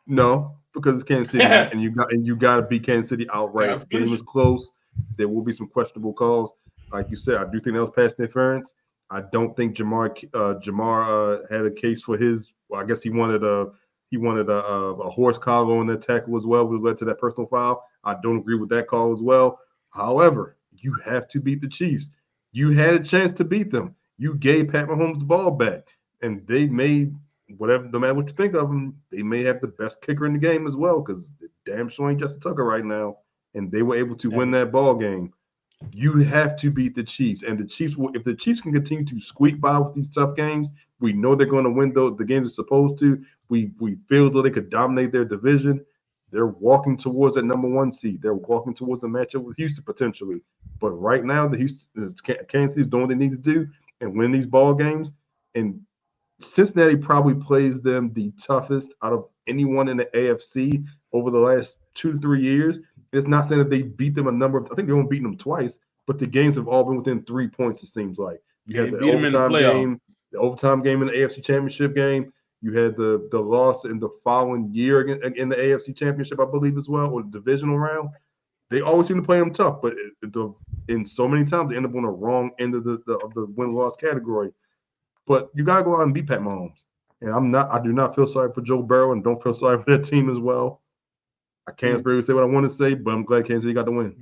No, because it's Kansas City, and you got to beat Kansas City outright. The game is close. There will be some questionable calls. Like you said, I do think that was pass interference. I don't think Jamar had a case for his. Well, I guess he wanted a horse collar on that tackle as well, which led to that personal foul. I don't agree with that call as well. However, you have to beat the Chiefs. You had a chance to beat them. You gave Pat Mahomes the ball back, and they made whatever. No matter what you think of them, they may have the best kicker in the game as well, because damn sure ain't Justin Tucker right now, and they were able to win that ball game. You have to beat the Chiefs, and the Chiefs will. If the Chiefs can continue to squeak by with these tough games, we know they're going to win the games they're supposed to. We feel as though they could dominate their division. They're walking towards that number 1 seed. They're walking towards a matchup with Houston potentially. But right now, Kansas City's doing what they need to do and win these ball games. And Cincinnati probably plays them the toughest out of anyone in the AFC over the last 2 to 3 years. It's not saying that they beat them I think they've only beaten them twice, but the games have all been within 3 points, it seems like. You had the overtime game in the AFC Championship game. You had the loss in the following year in the AFC Championship, I believe, as well, or the divisional round. They always seem to play them tough, but in so many times they end up on the wrong end of the win-loss category. But you gotta go out and beat Pat Mahomes. And I do not feel sorry for Joe Burrow and don't feel sorry for that team as well. I can't really say what I want to say, but I'm glad Kansas City got the win.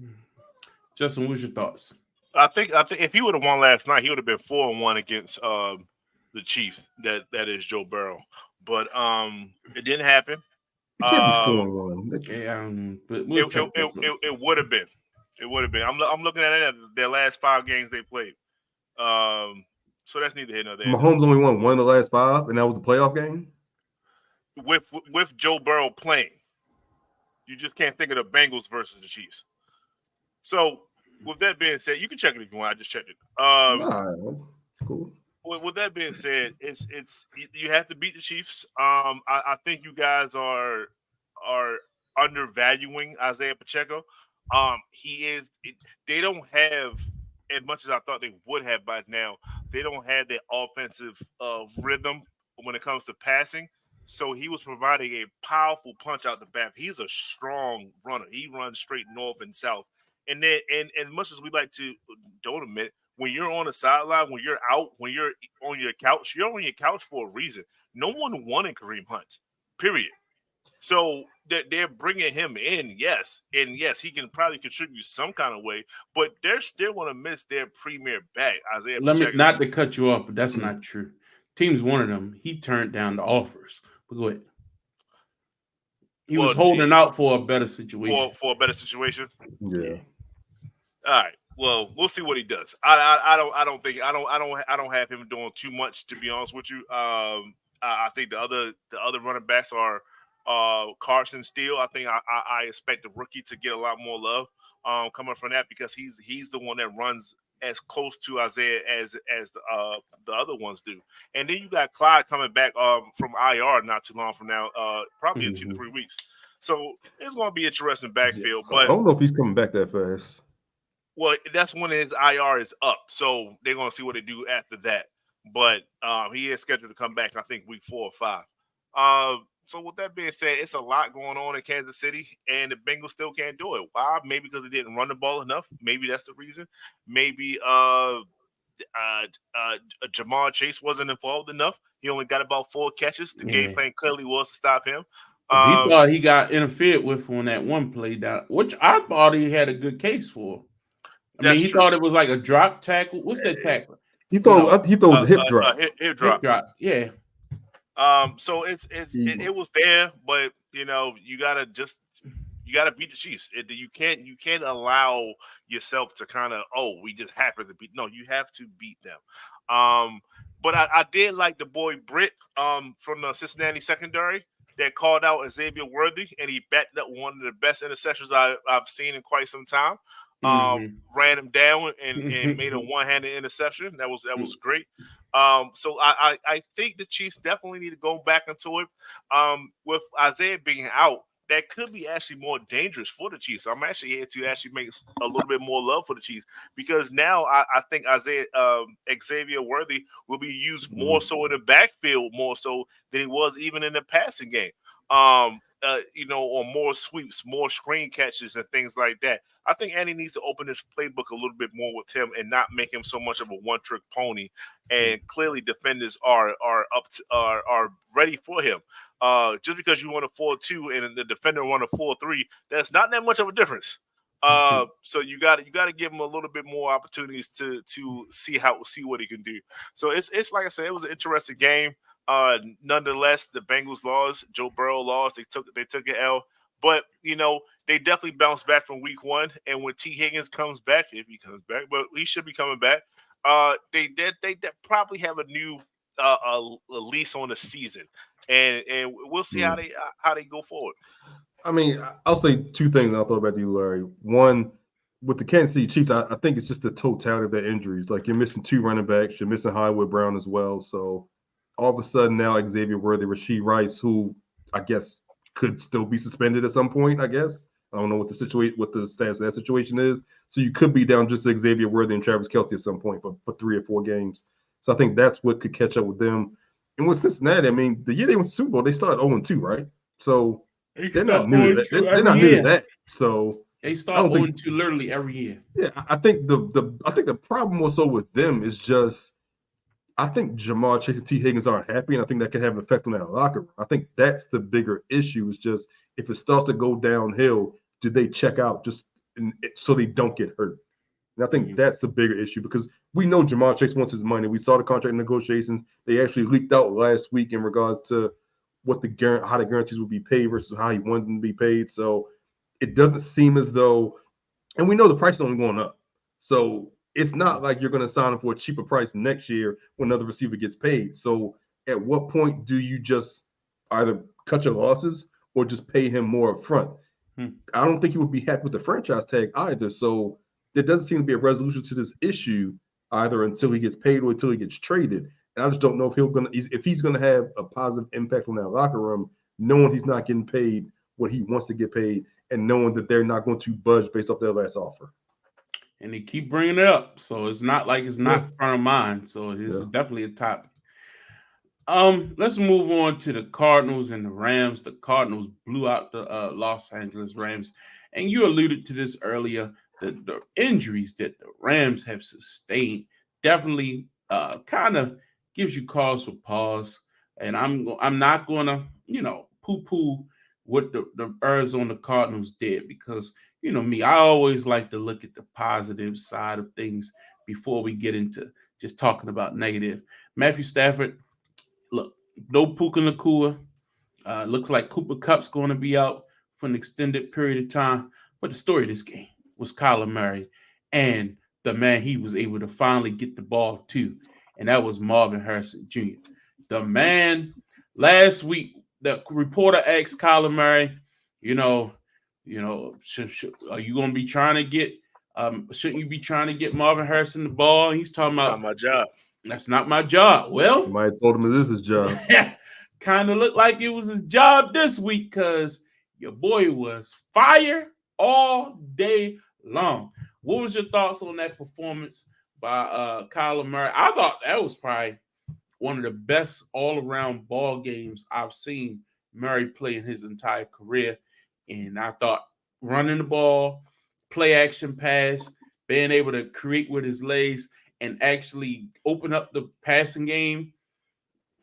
Justin, what's your thoughts? I think if he would have won last night, he would have been 4-1 against the Chiefs. That is Joe Burrow, but it didn't happen. It can't be 4-1. Yeah, but it would have been. It would have been. I'm looking at it, their last 5 games they played. So that's neither here nor there. Mahomes only won one of the last 5, and that was the playoff game. With Joe Burrow playing, you just can't think of the Bengals versus the Chiefs. So, with that being said, you can check it if you want. I just checked it. Cool. With that being said, it's you have to beat the Chiefs. I think you guys are undervaluing Isaiah Pacheco. They don't have, as much as I thought they would have by now, they don't have that offensive rhythm when it comes to passing. So he was providing a powerful punch out the back. He's a strong runner. He runs straight north and south. And then, and much as we like to don't admit, when you're on the sideline, when you're out, when you're on your couch for a reason. No one wanted Kareem Hunt, period. So they're bringing him in, yes, and yes, he can probably contribute some kind of way, but they're still going to miss their premier back, Isaiah Pacheco. Not to cut you off, but that's not true. Teams wanted him. He turned down the offers. But go ahead. He was holding out for a better situation. For a better situation. Yeah. All right. Well, we'll see what he does. I don't have him doing too much, to be honest with you. I think the other running backs are Carson Steele. I think I expect the rookie to get a lot more love coming from that, because he's the one that runs as close to Isaiah as the other ones do. And then you got Clyde coming back from IR not too long from now, probably in 2 to 3 weeks. So it's going to be interesting backfield. Yeah. But I don't know if he's coming back that fast. Well, that's when his IR is up, so they're going to see what they do after that. But he is scheduled to come back, I think, week 4 or 5. So with that being said, it's a lot going on in Kansas City, and the Bengals still can't do it. Why? Maybe because they didn't run the ball enough. Maybe that's the reason. Maybe Jamar Chase wasn't involved enough. He only got about 4 catches. The game plan clearly was to stop him. He thought he got interfered with on that one play, which I thought he had a good case for. He thought it was like a drop tackle. What's that tackle? He thought it was a hip drop. Hip drop. Yeah. So it was there, but you gotta beat the Chiefs. You can't allow yourself to kind of we just happen to beat. No, you have to beat them. But I did like the boy Britt from the Cincinnati secondary that called out Xavier Worthy, and he backed up one of the best interceptions I've seen in quite some time. Ran him down and made a one-handed interception. That was great. So I think the Chiefs definitely need to go back into it. With Isaiah being out, that could be actually more dangerous for the Chiefs. I'm actually here to actually make a little bit more love for the Chiefs, because now I think Xavier Worthy will be used more so in the backfield, more so than he was even in the passing game. Or more sweeps, more screen catches, and things like that. I think Andy needs to open his playbook a little bit more with him and not make him so much of a one-trick pony. And clearly, defenders are ready for him. Just because you run a 4-2 and the defender run a 4-3, that's not that much of a difference. So you got to give him a little bit more opportunities to see what he can do. So it's like I said, it was an interesting game. Nonetheless, the Bengals lost. Joe Burrow lost. They took an L. But they definitely bounced back from week 1, and when T. Higgins comes back, if he comes back, but he should be coming back, they probably have a new a lease on the season, and we'll see how they go forward. I mean, I'll say two things. I'll throw it back to you, Larry. One, with the Kansas City Chiefs, I think it's just the totality of their injuries. Like, you're missing 2 running backs, you're missing Hollywood Brown as well. So all of a sudden now Xavier Worthy, Rashee Rice, who I guess could still be suspended at some point. I guess I don't know what the status of that situation is. So you could be down just to Xavier Worthy and Travis Kelce at some point for 3 or 4 games. So I think that's what could catch up with them. And with Cincinnati, I mean, the year they went to the Super Bowl, they started 0-2, right? So they're not new to that. They're not new to that. So they start 0-2 literally every year. Yeah, I think the problem also with them is just I think Jamar Chase and T. Higgins aren't happy, and I think that can have an effect on that locker room. I think that's the bigger issue. Is just if it starts to go downhill, do they check out so they don't get hurt? And I think that's the bigger issue because we know Jamar Chase wants his money. We saw the contract negotiations. They actually leaked out last week in regards to how the guarantees would be paid versus how he wanted them to be paid. So it doesn't seem as though, and we know the price is only going up. So it's not like you're going to sign him for a cheaper price next year when another receiver gets paid. So at what point do you just either cut your losses or just pay him more up front? I don't think he would be happy with the franchise tag either. So there doesn't seem to be a resolution to this issue either until he gets paid or until he gets traded. And I just don't know if he's going to have a positive impact on that locker room, knowing he's not getting paid what he wants to get paid and knowing that they're not going to budge based off their last offer. And they keep bringing it up, so it's not like it's not front of mind. So it's definitely a topic. Let's move on to the Cardinals and the Rams. The Cardinals blew out the Los Angeles Rams, and you alluded to this earlier. The injuries that the Rams have sustained definitely kind of gives you cause for pause. And I'm not gonna poo-poo what the Arizona Cardinals did because me, I always like to look at the positive side of things before we get into just talking about negative. Matthew Stafford, look, no Puka Nacua. Looks like Cooper Kupp's going to be out for an extended period of time. But the story of this game was Kyler Murray and the man he was able to finally get the ball to, and that was Marvin Harrison Jr. The man, last week, the reporter asked Kyler Murray, are you going to be trying to get? Shouldn't you be trying to get Marvin Harrison the ball? And he's talking about not my job. That's not my job. Well, you might have told him this is his job. Kind of looked like it was his job this week because your boy was fire all day long. What was your thoughts on that performance by Kyler Murray? I thought that was probably one of the best all-around ball games I've seen Murray play in his entire career. And I thought running the ball, play action pass, being able to create with his legs and actually open up the passing game,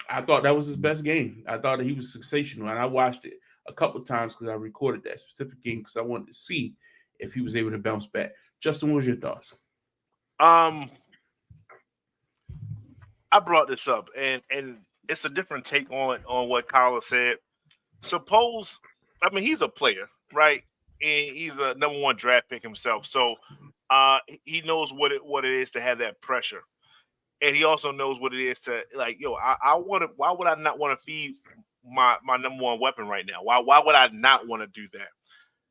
I thought that was his best game. I thought that he was sensational. And I watched it a couple of times because I recorded that specific game because I wanted to see if he was able to bounce back. Justin, what was your thoughts? I brought this up, and it's a different take on what Kyler said. Suppose, he's a player, right? And he's a number 1 draft pick himself, so he knows what it is to have that pressure, and he also knows what it is to I want to. Why would I not want to feed my number 1 weapon right now? Why would I not want to do that?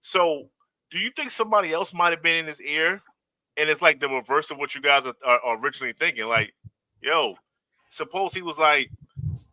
So, do you think somebody else might have been in his ear, and it's like the reverse of what you guys are originally thinking? Like, suppose he was like,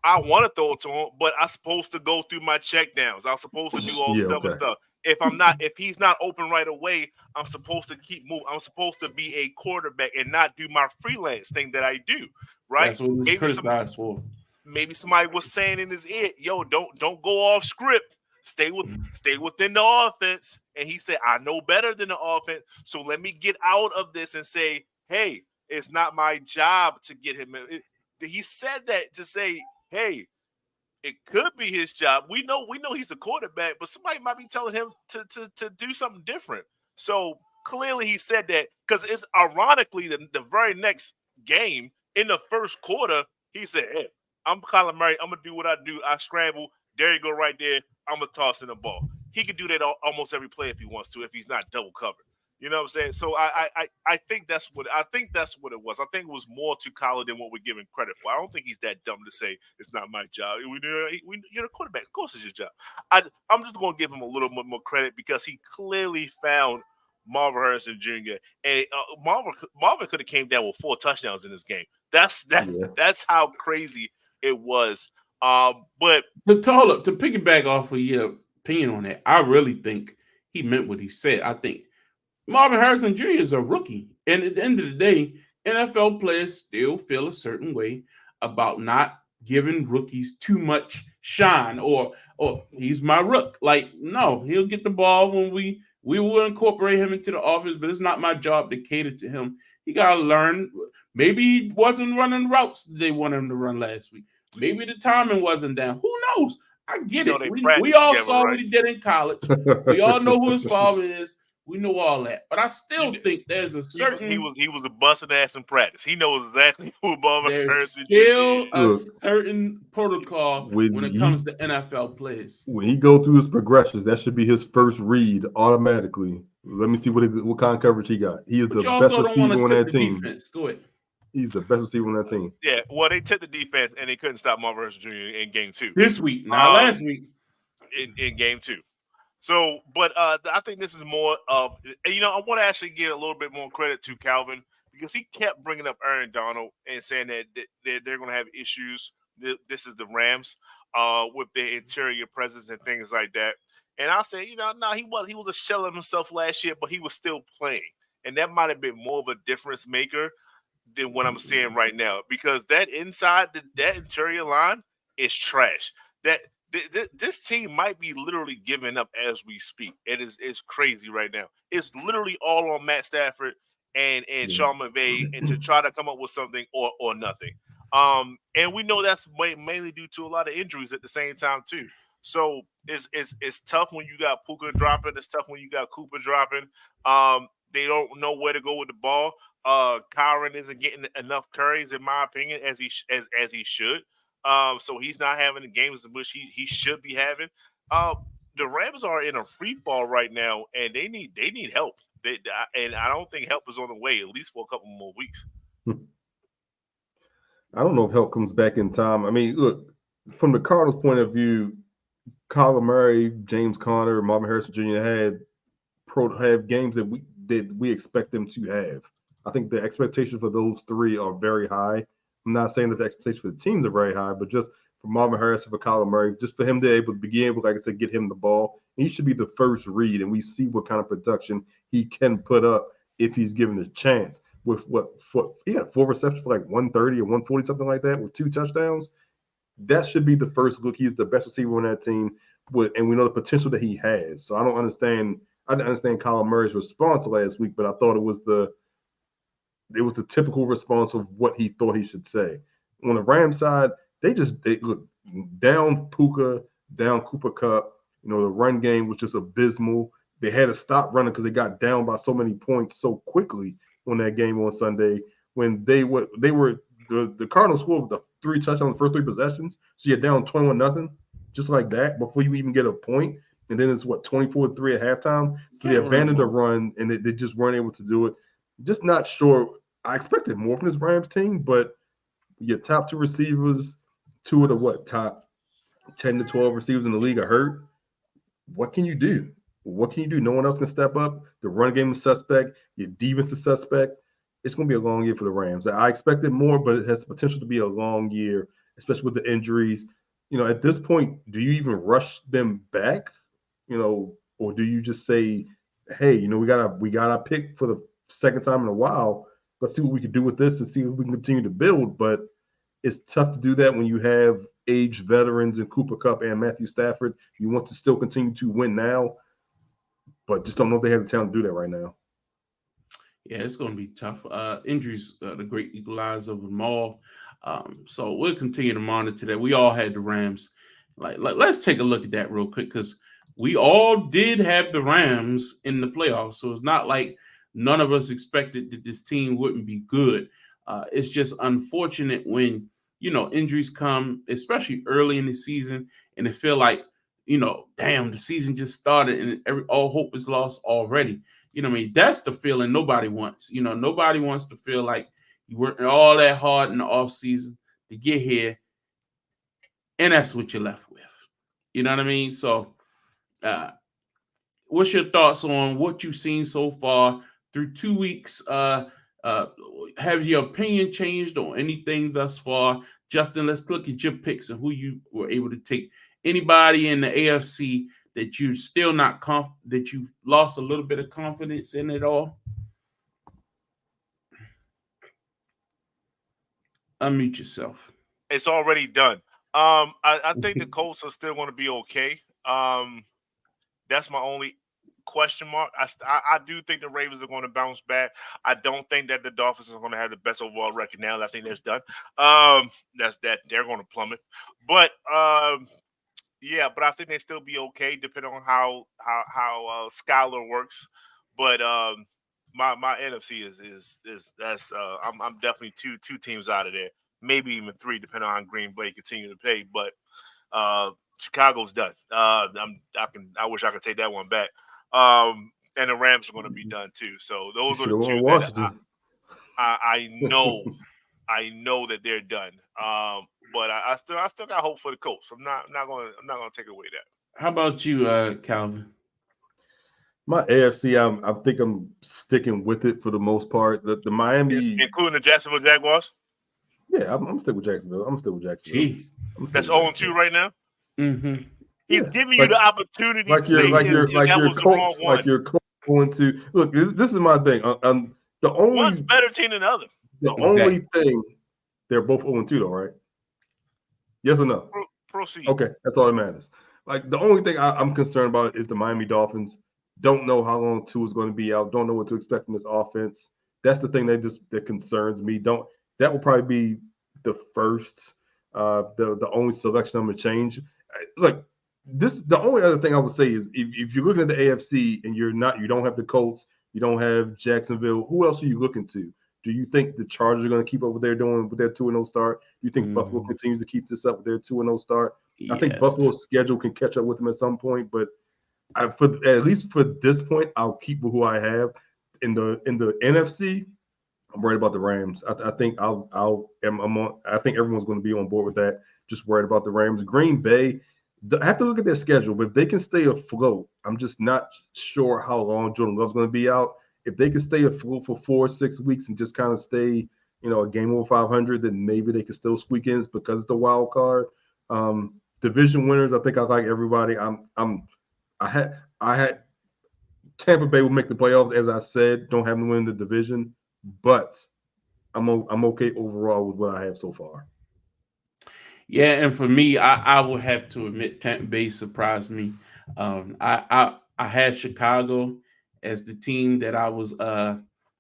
I want to throw it to him, but I'm supposed to go through my check downs. I'm supposed to do all this other stuff. If he's not open right away, I'm supposed to keep moving. I'm supposed to be a quarterback and not do my freelance thing that I do. Right? That's what he's criticized for. Maybe somebody was saying in his ear, don't go off script. Stay within the offense. And he said, I know better than the offense. So let me get out of this and say, hey, it's not my job to get him. He said that to say, hey, it could be his job. We know he's a quarterback, but somebody might be telling him to do something different. So clearly he said that because it's ironically the very next game in the first quarter, he said, hey, I'm Kyler Murray. I'm going to do what I do. I scramble. There you go right there. I'm going to toss in the ball. he could do that almost every play if he wants to, if he's not double covered. You know what I'm saying? So I think that's what it was. I think it was more to Kyler than what we're giving credit for. I don't think he's that dumb to say it's not my job. You're the quarterback. Of course, it's your job. I'm just going to give him a little bit more credit because he clearly found Marvin Harrison Jr. and Marvin could have came down with 4 touchdowns in this game. That's how crazy it was. But to piggyback off of your opinion on that, I really think he meant what he said. I think Marvin Harrison Jr. is a rookie. And at the end of the day, NFL players still feel a certain way about not giving rookies too much shine or he's my rook. Like, no, he'll get the ball when we will incorporate him into the offense, but it's not my job to cater to him. He got to learn. Maybe he wasn't running routes they wanted him to run last week. Maybe the timing wasn't down. Who knows? I get it. We all saw what he did in college. We all know who his father is. We know all that, but I still think there's a certain he was a busted ass in practice. He knows exactly who Marvin Harrison still a certain protocol when it comes to NFL players. When he go through his progressions, that should be his first read automatically. Let me see what kind of coverage he got. He is the best receiver on that team. Defense. Go ahead. He's the best receiver on that team. Yeah, well, they took the defense and they couldn't stop Marvin Harrison Jr. in game 2 this week, not last week. In game 2. So, but I think this is more of, I want to actually give a little bit more credit to Calvin because he kept bringing up Aaron Donald and saying that they're going to have issues. This is the Rams with their interior presence and things like that. And I say, no, he was a shell of himself last year, but he was still playing. And that might have been more of a difference maker than what I'm seeing right now because that inside, that interior line is trash. This team might be literally giving up as we speak. It's crazy right now. It's literally all on Matt Stafford and Sean McVay and to try to come up with something or nothing. And we know that's mainly due to a lot of injuries at the same time too. So it's tough when you got Puka dropping. It's tough when you got Cooper dropping. They don't know where to go with the ball. Kyron isn't getting enough carries, in my opinion, as he should. So he's not having the games in which he should be having. The Rams are in a free fall right now, and they need help. And I don't think help is on the way, at least for a couple more weeks. I don't know if help comes back in time. I mean, look, from the Cardinals' point of view, Kyler Murray, James Conner, Marvin Harrison Jr. have games that we expect them to have. I think the expectations for those 3 are very high. I'm not saying that the expectations for the teams are very high, but just for Marvin Harrison, for Kyler Murray, just for him to be able, like I said, get him the ball, he should be the first read, and we see what kind of production he can put up if he's given a chance. With he had 4 receptions for like 130 or 140, something like that, with 2 touchdowns. That should be the first look. He's the best receiver on that team, and we know the potential that he has. So I didn't understand Kyler Murray's response last week, but I thought it was the typical response of what he thought he should say. On the Rams side, they look down Puka, down Cooper Kupp. The run game was just abysmal. They had to stop running because they got down by so many points so quickly on that game on Sunday when the Cardinals scored the 3 touchdowns on the first 3 possessions. So you're down 21-0, just like that, before you even get a point. And then it's 24-3 at halftime. So they abandoned the run and they just weren't able to do it. Just not sure. I expected more from this Rams team, but your top 2 receivers, 2 of the top 10 to 12 receivers in the league are hurt. What can you do? No one else can step up. The run game is suspect. Your defense is suspect. It's going to be a long year for the Rams. I expected more, but it has the potential to be a long year, especially with the injuries. At this point, do you even rush them back? Or do you just say, hey, we got our pick for the second time in a while. Let's see what we can do with this and see if we can continue to build. But it's tough to do that when you have aged veterans in Cooper Kupp and Matthew Stafford. You want to still continue to win now, but just don't know if they have the talent to do that right now. Yeah, it's going to be tough. Injuries, the great equalizer of them all. So we'll continue to monitor that. We all had the Rams. Let's take a look at that real quick because we all did have the Rams in the playoffs. So it's not like none of us expected that this team wouldn't be good. It's just unfortunate when, injuries come, especially early in the season, and it feel like, damn, the season just started and all hope is lost already. You know what I mean? That's the feeling nobody wants. Nobody wants to feel like you working all that hard in the off season to get here, and that's what you're left with. You know what I mean? So, what's your thoughts on what you've seen so far through 2 weeks? Have your opinion changed on anything thus far? Justin, let's look at your picks and who you were able to take. Anybody in the AFC that you still not that you've lost a little bit of confidence in it all? Unmute yourself. It's already done. I think the Colts are still going to be okay. That's my only question mark. I do think the Ravens are going to bounce back. I don't think that the Dolphins are going to have the best overall record now. I think that's done. They're going to plummet. But yeah, but I think they still be okay depending on how Skylar works. But my NFC is that's I'm definitely two teams out of there, maybe even three depending on how Green Bay continue to play. But Chicago's done. I wish I could take that one back. And the Rams are going to be done too. So those are the two that I know that they're done. But I still got hope for the Colts. I'm not going to take away that. How about you, Calvin? My AFC, I think I'm sticking with it for the most part. The Miami, including the Jacksonville Jaguars. Yeah, I'm still with Jacksonville. Jeez. That's 0-2 right now. Mm-hmm. He's giving you the opportunity to say you're going to look. This is my thing. The only one's better team than the other. The only thing, they're both 0-2 though, right? Yes or no? Proceed. Okay, that's all that matters. Like the only thing I'm concerned about is the Miami Dolphins. Don't know how long Tua is going to be out. Don't know what to expect from this offense. That's the thing that concerns me. That will probably be the first, the only selection I'm gonna change. Look, the only other thing I would say is if you're looking at the AFC and you don't have the Colts, you don't have Jacksonville. Who else are you looking to? Do you think the Chargers are going to keep up what they're doing with their 2-0 start? Do you think Buffalo continues to keep this up with their 2-0 start? Yes. I think Buffalo's schedule can catch up with them at some point, but at least for this point, I'll keep with who I have. In the NFC, I'm worried about the Rams. I think I think everyone's going to be on board with that. Just worried about the Rams. Green Bay, I have to look at their schedule, but if they can stay afloat, I'm just not sure how long Jordan Love's going to be out. If they can stay afloat for 4 or 6 weeks and just kind of stay, a game over 500, then maybe they can still squeak in because it's the wild card. Division winners, I think I like everybody. I had Tampa Bay will make the playoffs, as I said. Don't have them win the division, but I'm okay overall with what I have so far. Yeah, and for me, I would have to admit Tampa Bay surprised me. I had Chicago as the team that I was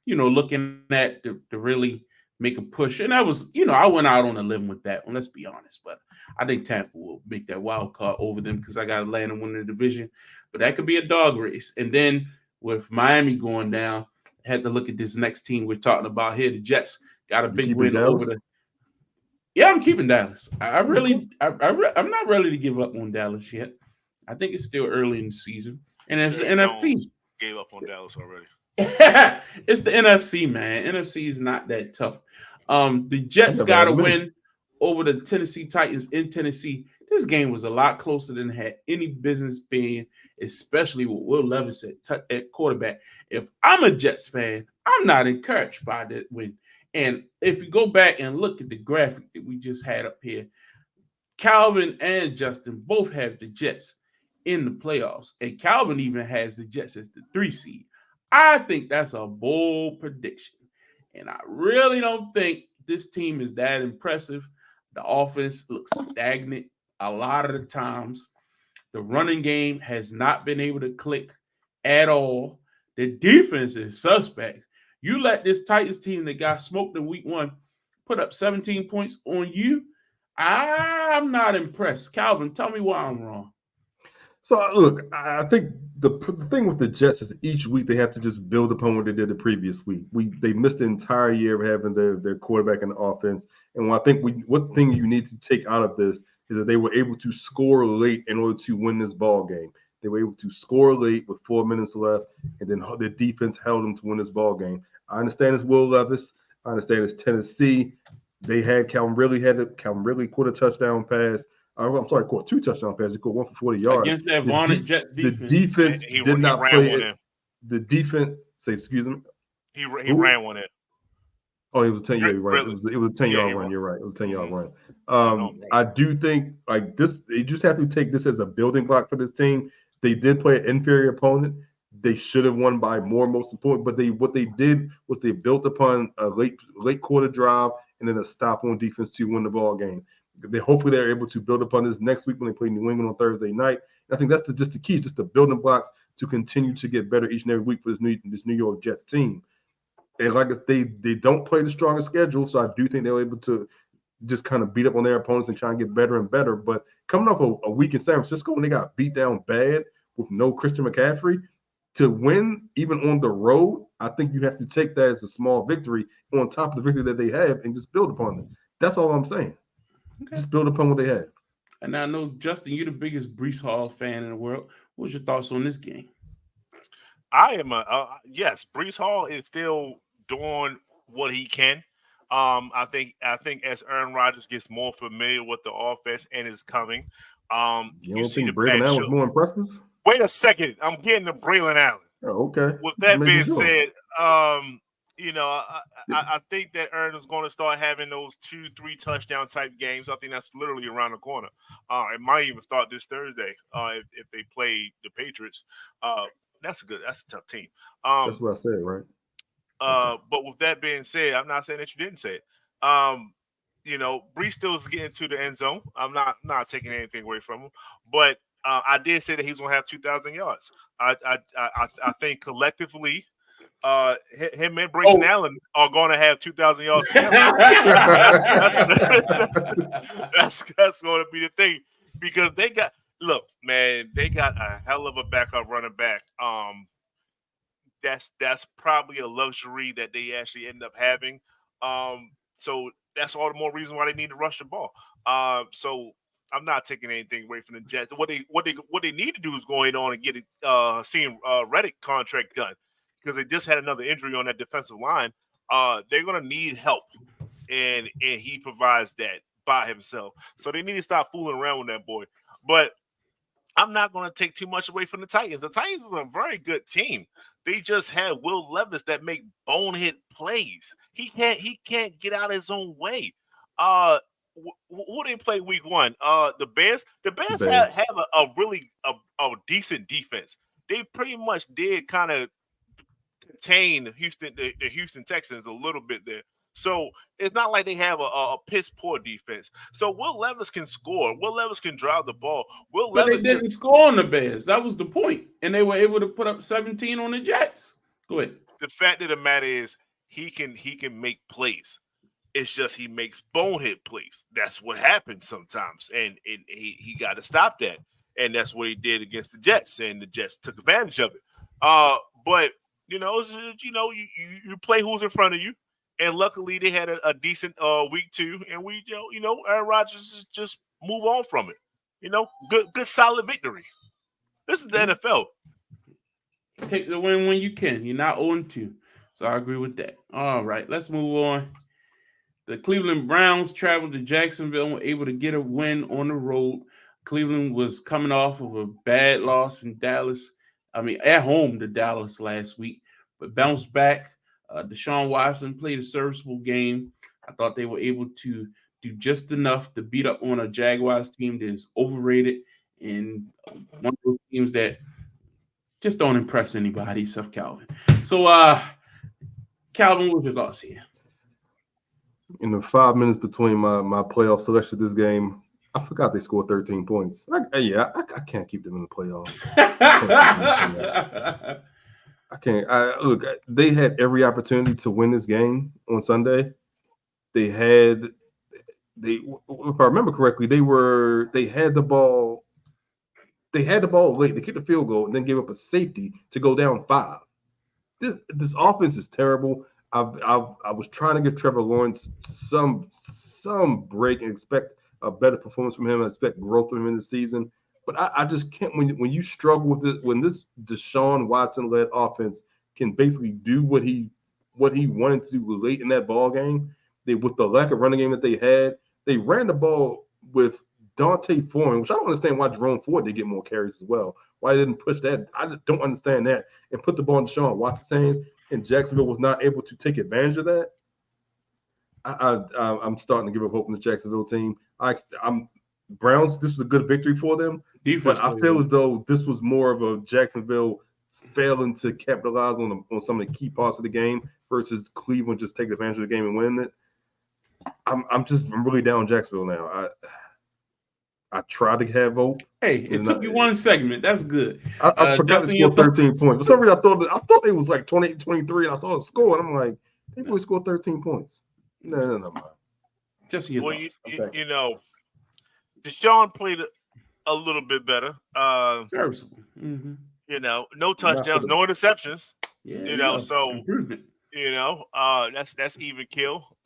looking at to really make a push. And that was, I went out on a limb with that one, let's be honest. But I think Tampa will make that wild card over them because I got Atlanta winning the division. But that could be a dog race. And then with Miami going down, I had to look at this next team we're talking about here. The Jets got a big win over the. Yeah, I'm keeping Dallas. I'm not ready to give up on Dallas yet. I think it's still early in the season. And it's the NFC. Gave up on Dallas already. It's the NFC, man. NFC is not that tough. The Jets got to win over the Tennessee Titans in Tennessee. This game was a lot closer than it had any business being, especially with Will Levis at quarterback. If I'm a Jets fan, I'm not encouraged by that win. And if you go back and look at the graphic that we just had up here, Calvin and Justin both have the Jets in the playoffs. And Calvin even has the Jets as the 3 seed. I think that's a bold prediction. And I really don't think this team is that impressive. The offense looks stagnant a lot of the times. The running game has not been able to click at all. The defense is suspect. You let this Titans team that got smoked in week 1 put up 17 points on you. I'm not impressed. Calvin, tell me why I'm wrong. So, look, I think the thing with the Jets is each week they have to just build upon what they did the previous week. They missed the entire year of having their quarterback and the offense. And I think what thing you need to take out of this is that they were able to score late in order to win this ball game. They were able to score late with 4 minutes left, and then the defense held them to win this ball game. I understand it's Will Levis. I understand it's Tennessee. They had Calvin Ridley caught a touchdown pass. I'm sorry, caught 2 touchdown passes. He caught 1 for 40 yards. Against that vaunted Jets The defense. defense He did not ran play one it. in. The defense, say, excuse me. He ran one in. Oh, it was a 10 yard right. Really? It was a 10-yard run. Ran. You're right. It was a 10-yard run. Right. I do think like this, you just have to take this as a building block for this team. They did play an inferior opponent. They should have won by more, most important. But what they did was they built upon a late quarter drive and then a stop on defense to win the ball game. Hopefully they're able to build upon this next week when they play New England on Thursday night. And I think that's just the key, just the building blocks to continue to get better each and every week for this New York Jets team. And like they don't play the strongest schedule, so I do think they're able to just kind of beat up on their opponents and try and get better and better. But coming off a week in San Francisco when they got beat down bad with no Christian McCaffrey, to win even on the road, I think you have to take that as a small victory on top of the victory that they have and just build upon it. That's all I'm saying. Okay. Just build upon what they have. And I know, Justin, you're the biggest Breece Hall fan in the world. What's your thoughts on this game? I am yes, Breece Hall is still doing what he can. I think as Aaron Rodgers gets more familiar with the offense and is coming, you don't think Braylon Allen was more impressive? Wait a second, I'm getting to Braylon Allen. Oh, okay. With that being said, I think that Aaron is going to start having those 2-3 touchdown type games. I think that's literally around the corner. It might even start this Thursday if they play the Patriots. That's a tough team. That's what I said, right? But with that being said, I'm not saying that you didn't say it. Breece still is getting to the end zone. I'm not taking anything away from him, but I did say that he's going to have 2,000 yards. I think collectively, him and Braxton Allen are going to have 2,000 yards together. That's going to be the thing because they got a hell of a backup running back. That's probably a luxury that they actually end up having. So that's all the more reason why they need to rush the ball. So I'm not taking anything away from the Jets. What they need to do is going on and get seeing Reddick contract done because they just had another injury on that defensive line. They're gonna need help, and he provides that by himself. So they need to stop fooling around with that boy. But I'm not going to take too much away from the Titans. The Titans is a very good team. They just had Will Levis that make bonehead plays. He can't get out of his own way. Who they play week 1? The Bears. The Bears have a really decent defense. They pretty much did kind of contain the Houston Texans a little bit there. So it's not like they have a piss poor defense. So Will Levis can score. Will Levis can drive the ball. But they didn't score on the Bears. That was the point. And they were able to put up 17 on the Jets. Go ahead. The fact of the matter is he can make plays. It's just he makes bonehead plays. That's what happens sometimes. And he got to stop that. And that's what he did against the Jets. And the Jets took advantage of it. But you play who's in front of you. And luckily, they had a decent week 2, and Aaron Rodgers just move on from it. Good solid victory. This is the NFL. Take the win when you can. You're not 0-2, so I agree with that. All right, let's move on. The Cleveland Browns traveled to Jacksonville and were able to get a win on the road. Cleveland was coming off of a bad loss in Dallas. At home to Dallas last week, but bounced back. Deshaun Watson played a serviceable game. I thought they were able to do just enough to beat up on a Jaguars team that is overrated and one of those teams that just don't impress anybody except Calvin. So, Calvin, what's your thoughts here? In the 5 minutes between my playoff selection this game, I forgot they scored 13 points. I can't keep them in the playoffs. I can't. Look, they had every opportunity to win this game on Sunday. If I remember correctly, they had the ball. They had the ball late. They kicked a field goal and then gave up a safety to go down 5. This offense is terrible. I was trying to give Trevor Lawrence some break and expect a better performance from him. I expect growth from him in the season. But I just can't when you struggle with this, when this Deshaun Watson led offense can basically do what he wanted to do late in that ball game. With the lack of running game that they had, they ran the ball with Dante Foreman, which I don't understand why Jerome Ford did get more carries as well. Why they didn't push that? I don't understand that. And put the ball in Deshaun Watson's hands, and Jacksonville was not able to take advantage of that. I'm starting to give up hope in the Jacksonville team. I'm Browns. This was a good victory for them, but I feel as though this was more of a Jacksonville failing to capitalize on some of the key parts of the game versus Cleveland just taking advantage of the game and winning it. I'm really down on Jacksonville now. I tried to have hope. Hey, it took you one segment. That's good. I forgot to score 13 points. For some reason, I thought it was like 28-23, and I saw the score, and I'm like, they really scored 13 points. No. Just your thoughts. You know, Deshaun played a little bit better. Serviceable. Mm-hmm. You know, no touchdowns, no interceptions. Yeah, you know, so improvement. You know, that's even kill.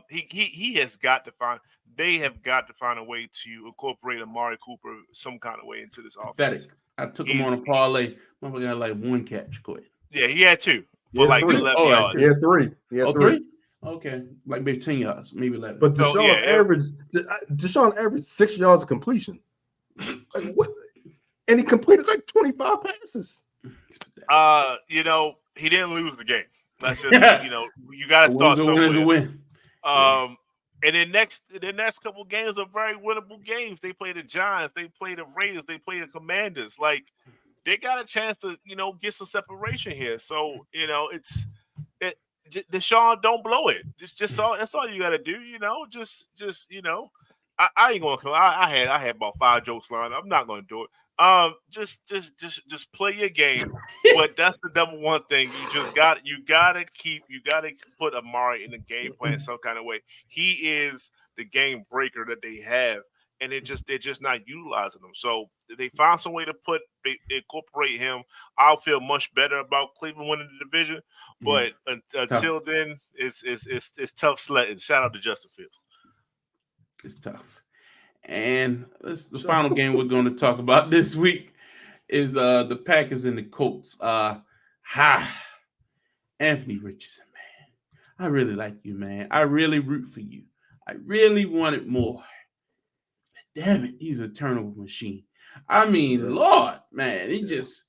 He has got to find. They have got to find a way to incorporate Amari Cooper some kind of way into this offense. I took him on a parlay. I got like one catch. Go ahead. Yeah, he had two for like 11 yards. He had three. Three? Okay, like maybe 10 yards, maybe 11. But Deshaun averaged 6 yards of completion. Like what? And he completed like 25 passes. You know, he didn't lose the game. That's just you know, you got to start somewhere. Win. And the next couple games are very winnable games. They play the Giants, they play the Raiders, they play the Commanders. Like they got a chance to, you know, get some separation here. So, you know, Deshaun, don't blow it. That's all you got to do. You know, just you know, I ain't gonna come. I had about 5 jokes lined. I'm not gonna do it. Just play your game. But that's the number one thing. You gotta put Amari in the game plan some kind of way. He is the game breaker that they have, and they're just not utilizing him. So they found some way to incorporate him. I'll feel much better about Cleveland winning the division. But until then, it's tough sledding. Shout out to Justin Fields. It's tough. And the final game we're going to talk about this week is the Packers and the Colts. Anthony Richardson, man. I really like you, man. I really root for you. I really wanted more. But damn it, he's a turnover machine. I mean, Lord, man, he's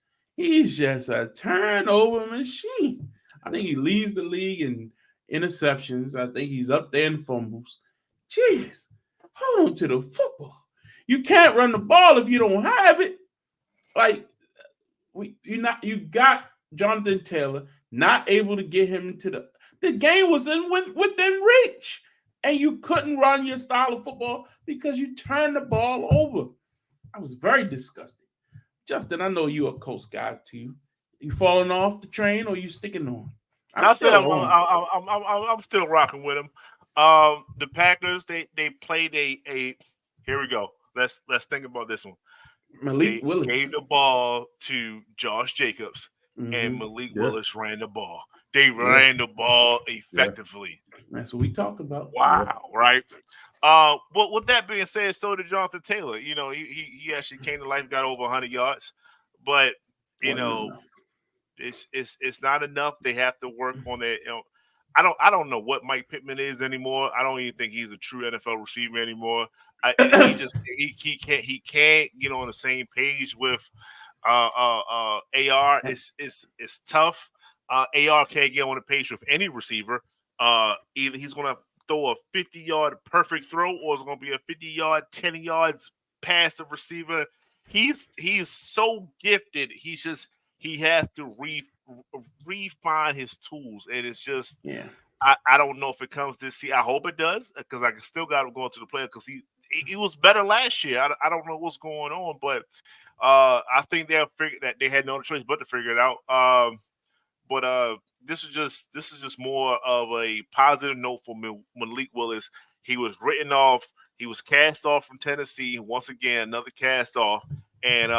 just a turnover machine. I think he leads the league in interceptions. I think he's up there in fumbles. Jeez. Hold on to the football. You can't run the ball if you don't have it. Like you got Jonathan Taylor not able to get him into the game was within reach, and you couldn't run your style of football because you turned the ball over. I was very disgusted. Justin, I know you're a Colts guy too. You falling off the train or you sticking on? I'm still rocking with him. The Packers, they played a here we go. Let's think about this one. Malik Willis gave the ball to Josh Jacobs, and Malik Willis ran the ball. They ran the ball effectively. That's what we talk about. Wow, right? But with that being said, so did Jonathan Taylor. You know, he actually came to life, got over 100 yards, but you know, it's not enough. They have to work on it. You know, I don't know what Mike Pittman is anymore. I don't even think he's a true NFL receiver anymore. He can't get on the same page with AR. It's tough. AR can't get on the page with any receiver. Either he's gonna throw a 50-yard perfect throw, or it's gonna be a 50-yard, 10 yards past the receiver. He's so gifted. He has to refine his tools, and it's just I don't know if it comes this season. I hope it does, because I still got him going to the playoffs, because he was better last year. I don't know what's going on, but I think they'll figure that they had no choice but to figure it out. But this is just more of a positive note for Malik Willis. He was written off. He was cast off from Tennessee. Once again, another cast off, and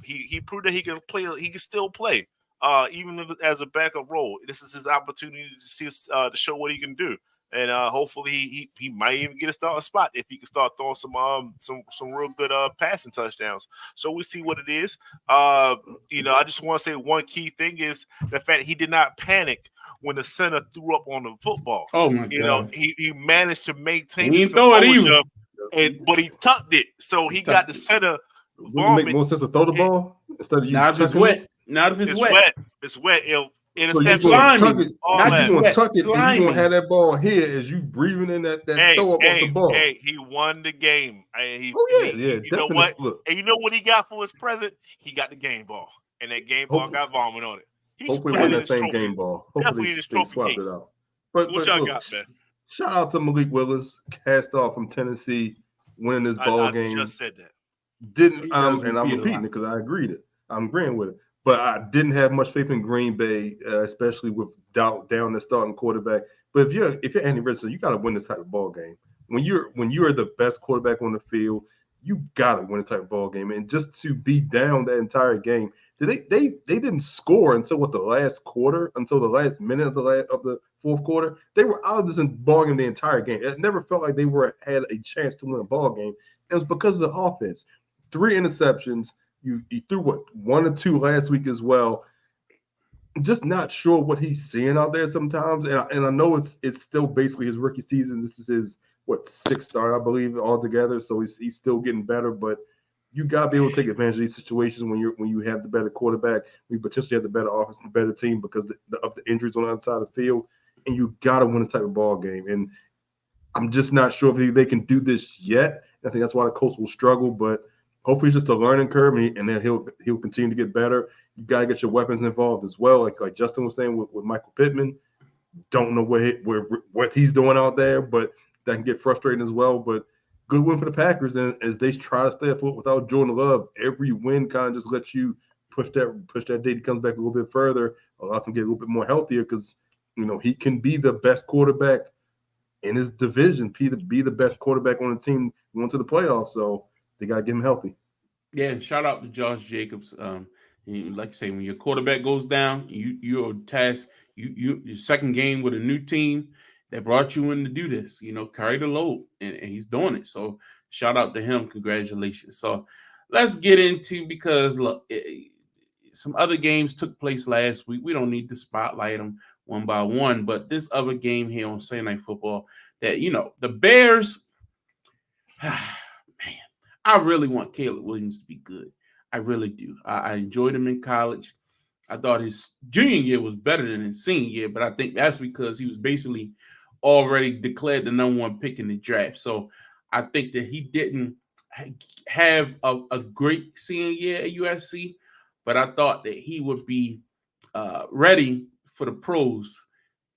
he proved that he can play. He can still play. Even if as a backup role. This is his opportunity to see to show what he can do. And hopefully he might even get a starting spot if he can start throwing some real good passing touchdowns. So we see what it is. I just want to say one key thing is the fact he did not panic when the center threw up on the football. Oh my God. He managed to maintain He his didn't throw it either. composure, but he tucked it, so he got the center. Wouldn't it make more sense to throw the ball instead of you Not if it's tucking it? wet. Not if it's It's wet. wet. It's wet. So Interception. you gonna Slimy. tuck it, All Not that. you gonna wet, tuck it, and you slimy. gonna have that ball here as you breathing in that throw up off the ball. Hey, he won the game. You definitely. know what? Look, And you know what he got for his present? He got the game ball, and that game ball got vomit on it. He's hopefully putting win that his same trophy. game ball. Definitely Hopefully in his they trophy swapped case. it out. But What y'all look, got, man? shout out to Malik Willis, cast off from Tennessee, winning this ball game. I just said that. And I'm repeat a repeating lot. it because I agreed it. I'm agreeing with it. But I didn't have much faith in Green Bay, especially with doubt down the starting quarterback. But if you're Andy Richardson, you got to win this type of ball game. When you're the best quarterback on the field, you got to win this type of ball game. And just to be down that entire game, they didn't score until the last quarter, until the last minute of the fourth quarter. They were out of this ball game the entire game. It never felt like they had a chance to win a ball game. It was because of the offense. 3 interceptions. You threw 1 or 2 last week as well. I'm just not sure what he's seeing out there sometimes, and I know it's still basically his rookie season. This is his 6th start, I believe, altogether. So he's still getting better, but you got to be able to take advantage of these situations when you have the better quarterback, when you potentially have the better offense, the better team because of the injuries on the outside of the field, and you got to win this type of ball game. And I'm just not sure if they can do this yet. I think that's why the Colts will struggle, but hopefully it's just a learning curve, and then he'll continue to get better. You got to get your weapons involved as well, like Justin was saying with Michael Pittman. Don't know what he's doing out there, but that can get frustrating as well. But good win for the Packers, and as they try to stay afloat without Jordan Love, every win kind of just lets you push that date. He comes back a little bit further, allows him to get a little bit more healthier because he can be the best quarterback in his division, be the best quarterback on the team going to the playoffs. So they got to get him healthy. Yeah, shout out to Josh Jacobs. Like I say, when your quarterback goes down, you're tasked. Your second game with a new team that brought you in to do this. Carry the load, and he's doing it. So shout out to him. Congratulations. So let's get into, because look, some other games took place last week. We don't need to spotlight them one by one, but this other game here on Sunday Night Football, that the Bears. Man, I really want Caleb Williams to be good. I really do. I enjoyed him in college. I thought his junior year was better than his senior year, but I think that's because he was basically already declared the #1 pick in the draft. So I think that he didn't have a great senior year at USC, but I thought that he would be ready for the pros,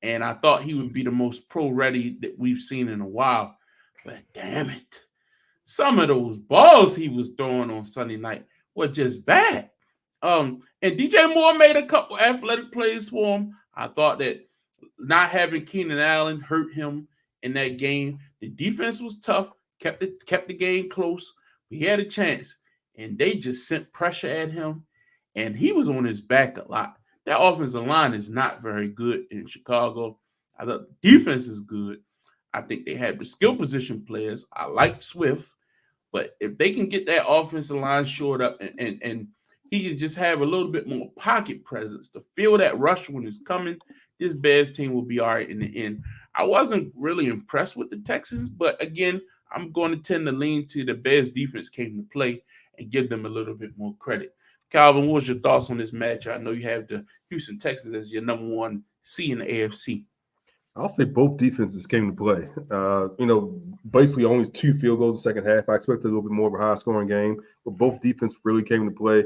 and I thought he would be the most pro-ready that we've seen in a while. But damn it, some of those balls he was throwing on Sunday night were just bad. And DJ Moore made a couple athletic plays for him. I thought that not having Keenan Allen hurt him in that game. The defense was tough, kept the game close. We had a chance, and they just sent pressure at him, and he was on his back a lot. That offensive line is not very good in Chicago. I thought the defense is good. I think they have the skill position players. I like Swift, but if they can get that offensive line shored up and he can just have a little bit more pocket presence to feel that rush when it's coming, this Bears team will be all right in the end. I wasn't really impressed with the Texans, but again, I'm going to tend to lean to the Bears defense came to play and give them a little bit more credit. Calvin, what was your thoughts on this match? I know you have the Houston Texans as your #1 seed in the AFC. I'll say both defenses came to play. Basically only 2 field goals in the second half. I expected a little bit more of a high-scoring game, but both defense really came to play.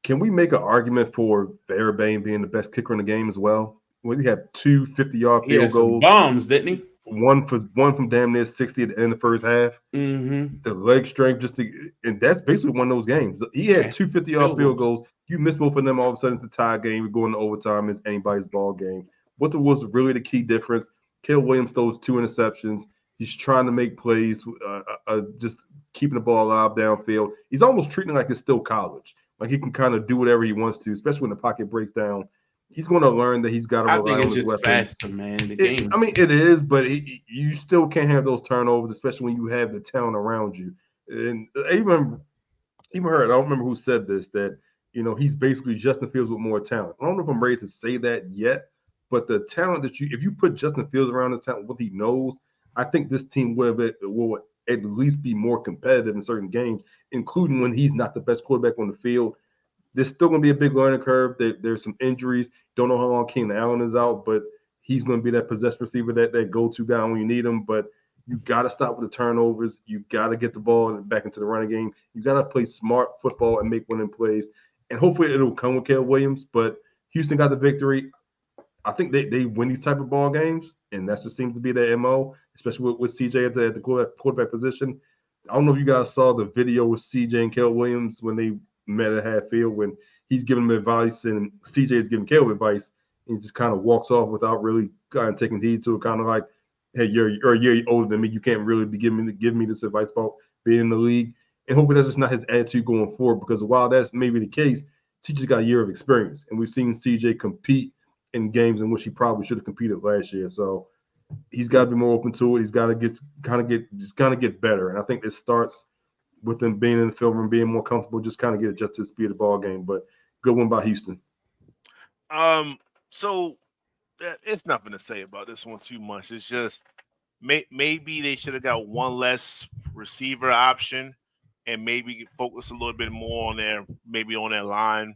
Can we make an argument for Fairbairn being the best kicker in the game as well? Well, he had 2 50-yard field goals. Bombs, didn't he? One from damn near 60 at the end of the first half. Mm-hmm. The leg strength, and that's basically one of those games. He had 2 50-yard field goals. You miss both of them, all of a sudden it's a tie game. We're going to overtime. It's anybody's ball game. What was really the key difference? Caleb Williams throws 2 interceptions. He's trying to make plays, just keeping the ball alive downfield. He's almost treating it like it's still college. Like he can kind of do whatever he wants to, especially when the pocket breaks down. he's going to learn that he's got to I rely think on it's his just weapons. faster, man. The game. I mean, it is, but you still can't have those turnovers, especially when you have the talent around you. And even heard, I don't remember who said this, that he's basically Justin Fields with more talent. I don't know if I'm ready to say that yet, but the talent that if you put Justin Fields around his talent, what he knows, I think this team will at least be more competitive in certain games, including when he's not the best quarterback on the field. There's still going to be a big learning curve. There's some injuries. Don't know how long Keenan Allen is out, but he's going to be that possession receiver, that go-to guy when you need him. But you got to stop with the turnovers. You got to get the ball back into the running game. You got to play smart football and make winning plays. And hopefully it'll come with Caleb Williams. But Houston got the victory. I think they win these type of ball games, and that just seems to be their MO, especially with CJ at the quarterback position. I don't know if you guys saw the video with CJ and Caleb Williams when they met at half field, when he's giving him advice and CJ is giving Caleb advice, and he just kind of walks off without really kind of taking heed to it, kind of like, hey, you're a year older than me. You can't really be giving me this advice about being in the league. And hopefully that's just not his attitude going forward, because while that's maybe the case, CJ's got a year of experience, and we've seen CJ compete in games in which he probably should have competed last year. So he's got to be more open to it. He's got to get better. And I think it starts with him being in the film and being more comfortable, just kind of get adjusted to the speed of the ball game. But good one by Houston. So it's nothing to say about this one too much. It's just maybe they should have got one less receiver option, and maybe focus a little bit more on their line,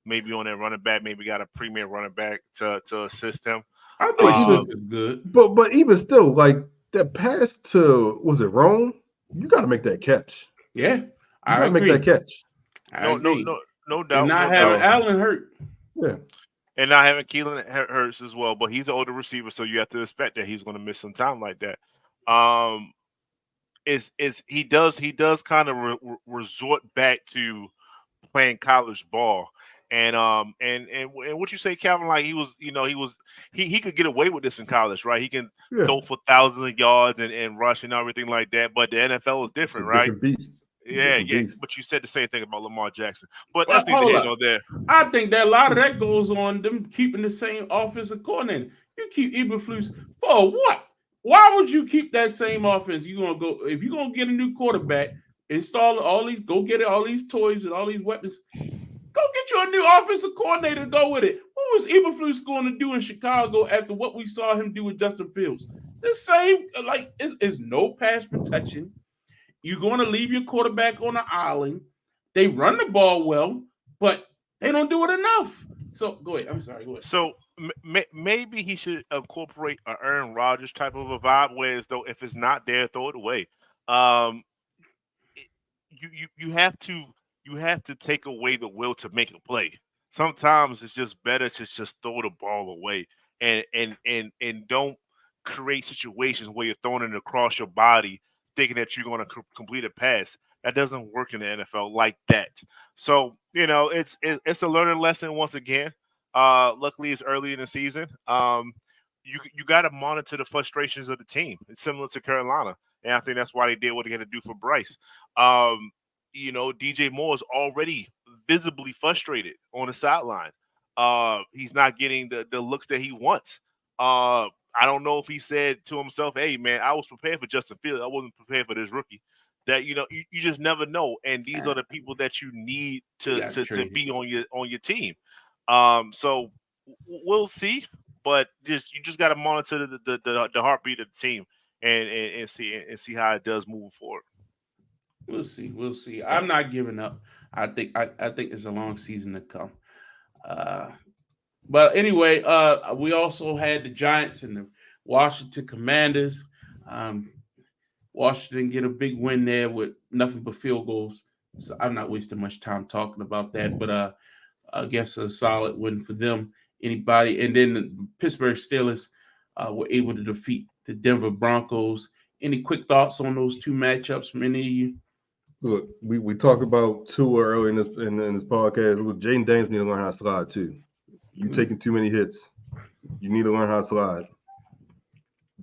maybe on their running back, maybe got a premier running back to assist him. I think Swift is good. But even still, like that pass to, was it Rome? You got to make that catch. Yeah, I agree. Make that catch. No doubt. And not having Allen hurt. Yeah. And not having Keelan hurts as well, but he's an older receiver, so you have to expect that he's going to miss some time like that. He does kind of resort back to playing college ball, and what you say, Calvin? Like he could get away with this in college, right? He can throw for thousands of yards and rush and everything like that. But the NFL is different, right? Different beast. Yeah. But you said the same thing about Lamar Jackson. But that's neither here nor there. I think that a lot of that goes on them keeping the same offensive coordinator. You keep Eberflus for what? Why would you keep that same offense? You're gonna go if you're gonna get a new quarterback, install all these, go get all these toys and all these weapons. Go get you a new offensive coordinator to go with it. What was Eberflus going to do in Chicago after what we saw him do with Justin Fields? The same, like, is no pass protection. You're going to leave your quarterback on the island. They run the ball well, but they don't do it enough. So go ahead. I'm sorry. Go ahead. So maybe he should incorporate an Aaron Rodgers type of a vibe, where as though if it's not there, throw it away. You have to take away the will to make a play. Sometimes it's just better to just throw the ball away and don't create situations where you're throwing it across your body, thinking that you're going to complete a pass. That doesn't work in the NFL like that. So, it's a learning lesson once again. Luckily, it's early in the season. You got to monitor the frustrations of the team. It's similar to Carolina, and I think that's why they did what they had to do for Bryce. DJ Moore is already visibly frustrated on the sideline. He's not getting the looks that he wants. I don't know if he said to himself, "Hey, man, I was prepared for Justin Fields. I wasn't prepared for this rookie." That you just never know, and these are the people that you need to be on your team. So we'll see, but you just got to monitor the heartbeat of the team and see how it does moving forward. We'll see. I'm not giving up. I think it's a long season to come. But anyway, we also had the Giants and the Washington Commanders. Washington get a big win there with nothing but field goals. So I'm not wasting much time talking about that. But I guess a solid win for them. Anybody? And then the Pittsburgh Steelers were able to defeat the Denver Broncos. Any quick thoughts on those two matchups from any of you? Look, we talked about Tua earlier in this podcast. Look, Jaden Daniels need to learn how to slide too. You taking too many hits. You need to learn how to slide.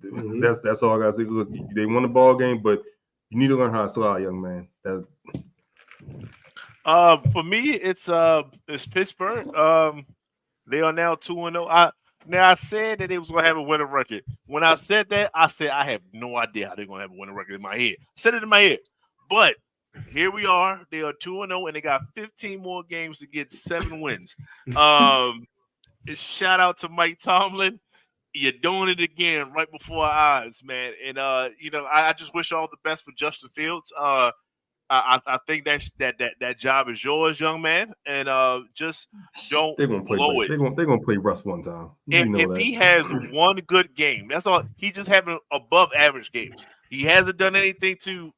Mm-hmm. That's all I gotta say. Look, they won the ball game, but you need to learn how to slide, young man. For me, it's Pittsburgh. They are now 2-0. I said that they was gonna have a winning record. When I said that, I said I have no idea how they're gonna have a winning record in my head. I said it in my head, but here we are. They are 2-0, and they got 15 more games to get 7 wins. Um, Shout out to Mike Tomlin. You're doing it again right before our eyes, man. And I just wish all the best for Justin Fields. I think that job is yours, young man, and just don't They're gonna play. blow it. They're gonna play Russ one time. We know If that. he has one good game, that's all. He just having above average games. He hasn't done anything to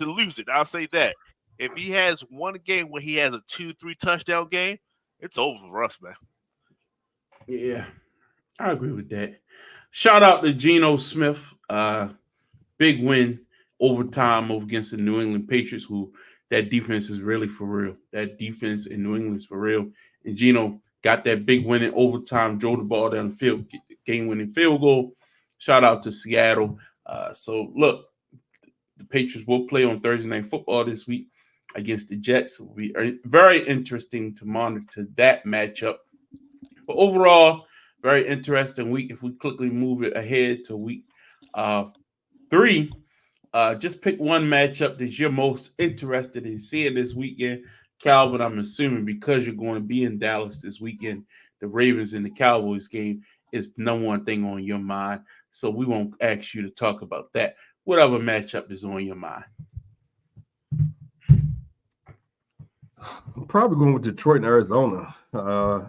lose it. I'll say that. If he has one game where he has a 2-3 touchdown game, it's over for us, man. Yeah, I agree with that. Shout out to Geno Smith. Big win overtime over against the New England Patriots, who that defense is really for real. That defense in New England is for real. And Geno got that big win in overtime, drove the ball down the field, get the game-winning field goal. Shout out to Seattle. So, look, the Patriots will play on Thursday Night Football this week against the Jets. It will be very interesting to monitor that matchup. But overall, very interesting week. If we quickly move it ahead to week 3, just pick one matchup that you're most interested in seeing this weekend. Calvin, I'm assuming because you're going to be in Dallas this weekend, the Ravens and the Cowboys game is the number one thing on your mind. So we won't ask you to talk about that. Whatever matchup is on your mind. I'm probably going with Detroit and Arizona.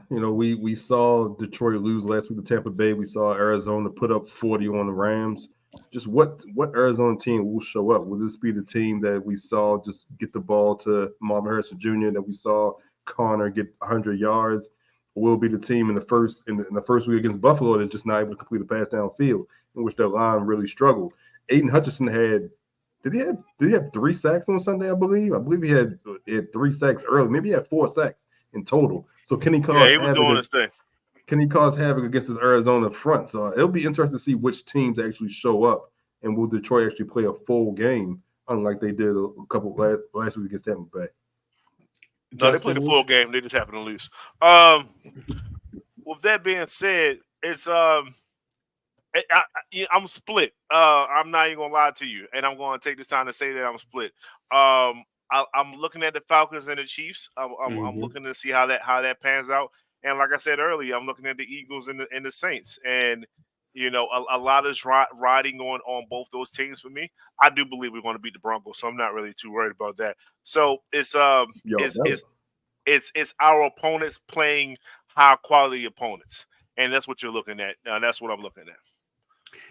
We saw Detroit lose last week to Tampa Bay. We saw Arizona put up 40 on the Rams. Just what Arizona team will show up? Will this be the team that we saw just get the ball to Marvin Harrison Jr., that we saw Connor get 100 yards? Or will it be the team in the first week against Buffalo that's just not able to complete a pass downfield, in which their line really struggled? Aiden Hutchinson did he have 3 sacks on Sunday? I believe he had 3 sacks early. Maybe he had 4 sacks in total. So can he cause he was doing his thing. Can he cause havoc against his Arizona front? So it'll be interesting to see which teams actually show up, and will Detroit actually play a full game, unlike they did a couple last week against Tampa Bay? No, they played a full game. They just happened to lose. With that being said, it's I'm split. I'm not even gonna lie to you, and I'm going to take this time to say that I'm split. I'm looking at the Falcons and the Chiefs. I'm looking to see how that pans out. And like I said earlier, I'm looking at the Eagles and the Saints. And, a lot is riding on both those teams for me. I do believe we're going to beat the Broncos, so I'm not really too worried about that. So it's our opponents playing high quality opponents. And that's what you're looking at. That's what I'm looking at.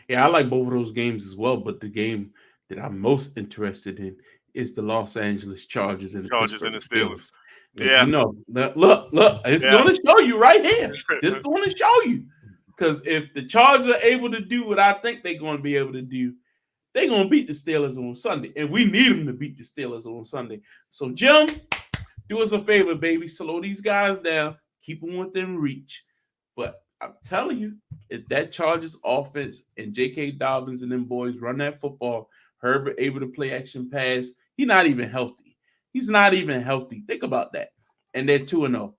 Yeah, I like both of those games as well, but the game that I'm most interested in is the Los Angeles Chargers and the Pittsburgh Steelers. Yeah. Look, it's going to show you right here. It's going to show you. Because if the Chargers are able to do what I think they're going to be able to do, they're going to beat the Steelers on Sunday. And we need them to beat the Steelers on Sunday. So, Jim, do us a favor, baby. Slow these guys down. Keep them within reach. But I'm telling you, if that Chargers offense and J.K. Dobbins and them boys run that football, Herbert able to play action pass, he's not even healthy. He's not even healthy. Think about that. And they're 2-0.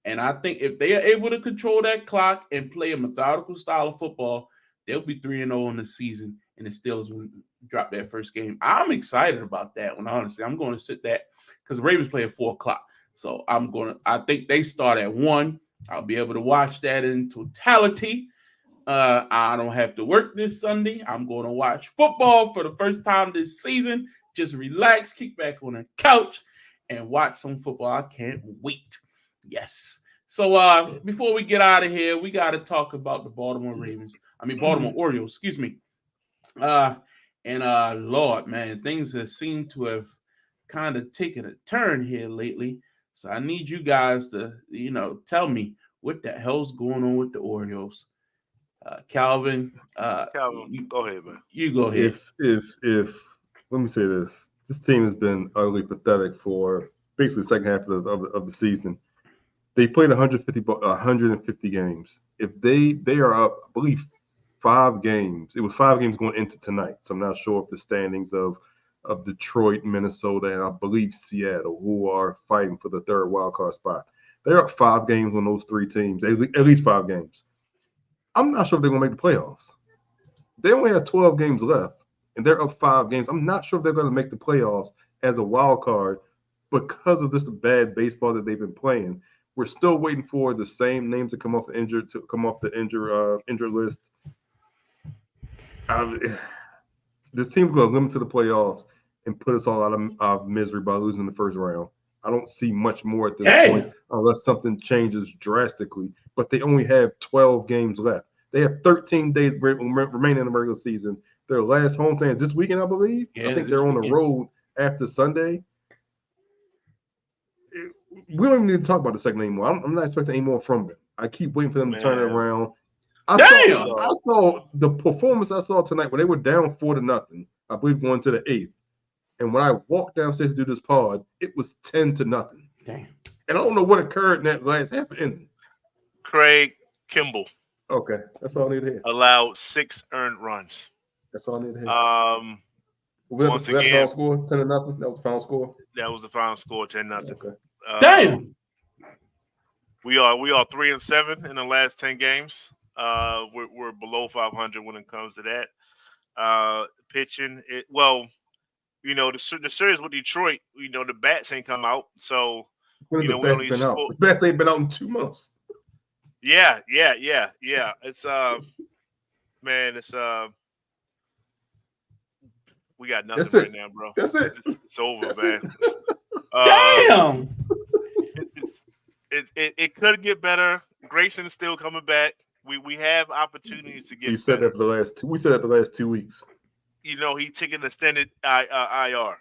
And I think if they are able to control that clock and play a methodical style of football, they'll be 3-0 in the season, and the Steelers will drop that first game. I'm excited about that one, honestly. I'm going to sit that because the Ravens play at 4 o'clock. So I think they start at 1. I'll be able to watch that in totality. I don't have to work this Sunday. I'm going to watch football for the first time this season. Just relax, kick back on the couch, and watch some football. I can't wait. Yes. So before we get out of here, we got to talk about the Baltimore Orioles, excuse me. Lord, man, things have seemed to have kind of taken a turn here lately. So I need you guys to, tell me what the hell's going on with the Orioles. Calvin, go ahead, man. You go ahead. If let me say this. This team has been utterly pathetic for basically the second half of the season. They played 150 games. If they are up, I believe 5 games. It was 5 games going into tonight. So I'm not sure if the standings of Detroit, Minnesota, and I believe Seattle, who are fighting for the 3rd wild card spot. They're up 5 games on those 3 teams, at least 5 games. I'm not sure if they're going to make the playoffs. They only have 12 games left, and they're up 5 games. I'm not sure if they're going to make the playoffs as a wild card because of this bad baseball that they've been playing. We're still waiting for the same names to come off the injured list. This team's going to limit to the playoffs and put us all out of misery by losing the first round. I don't see much more at this point unless something changes drastically. But they only have 12 games left. They have 13 days remaining in the regular season. Their last home stand is this weekend, I believe. I think they're on the road after Sunday. We don't even need to talk about the second anymore. I'm not expecting any more from them. I keep waiting for them to turn it around. I saw the performance I saw tonight when they were down 4-0, I believe, going to the 8th. And when I walked downstairs to do this pod, it was 10-0. Damn. And I don't know what occurred in that last half inning. Craig Kimball. Okay, that's all I need to hear. Allowed 6 earned runs. That's all I need to hear. Once again, final score 10-0. That was the final score. That was the final score, 10-0. Okay. Damn. We are 3-7 in the last 10 games. We're below 500 when it comes to that. Pitching it well. The series with Detroit, the bats ain't come out. So, we only been out. The bats ain't been out in 2 months. Yeah. It's man, it's we got nothing right now, bro. That's it. It's over, man. Damn. It could get better. Grayson is still coming back. We have opportunities to get. You said that for the last 2. We said that the last 2 weeks. He took an extended IR.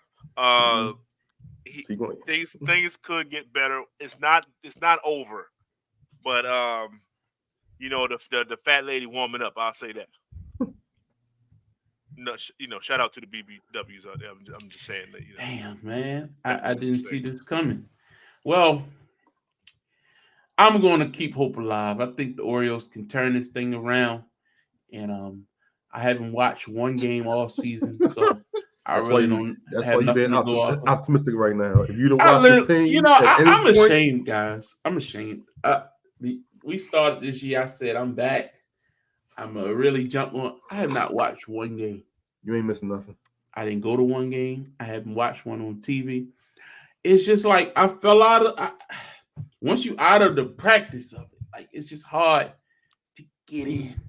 Things could get better. It's not over, but the fat lady warming up. I'll say that. No, shout out to the BBWs out there. I'm just saying that. Damn, man, I didn't see this coming. Well, I'm going to keep hope alive. I think the Orioles can turn this thing around, and I haven't watched one game all season, so I really don't have nothing to go off. Optimistic right now. If you don't watch the team, I'm ashamed, guys. I'm ashamed. We started this year. I said I'm back. I'm a really jump on. I have not watched one game. You ain't missing nothing. I didn't go to one game. I haven't watched one on TV. It's just like I fell out of. Once you out of the practice of it, like it's just hard to get in.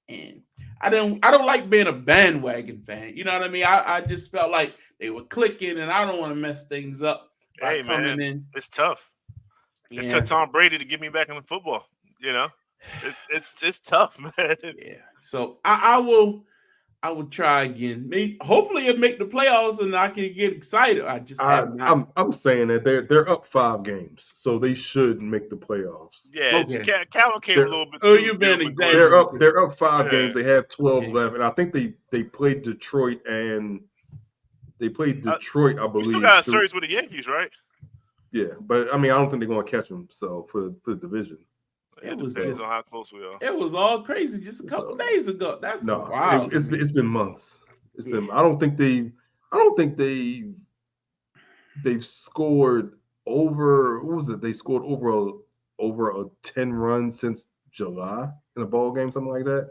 And I don't like being a bandwagon fan. You know what I mean? I just felt like they were clicking, and I don't want to mess things up. Hey man, it's tough. Yeah. It took Tom Brady to get me back into football. It's tough, man. Yeah. So I will try again. Maybe hopefully it'll make the playoffs and I can get excited. I just have not. I'm saying that they're up 5 games, so they should make the playoffs. Yeah, okay. Calvin came a little bit. Oh, you've been exactly. They're up 5 games. They have 12 left, and I think they played Detroit I believe. We still got a series with the Yankees, right? Yeah, but I mean, I don't think they're going to catch them. So for the division. It depends on how close we are. It was all crazy just a couple days ago. That's wild. It's been months. It's been. I don't think they've scored over. What was it? They scored over a 10 runs since July in a ball game, something like that.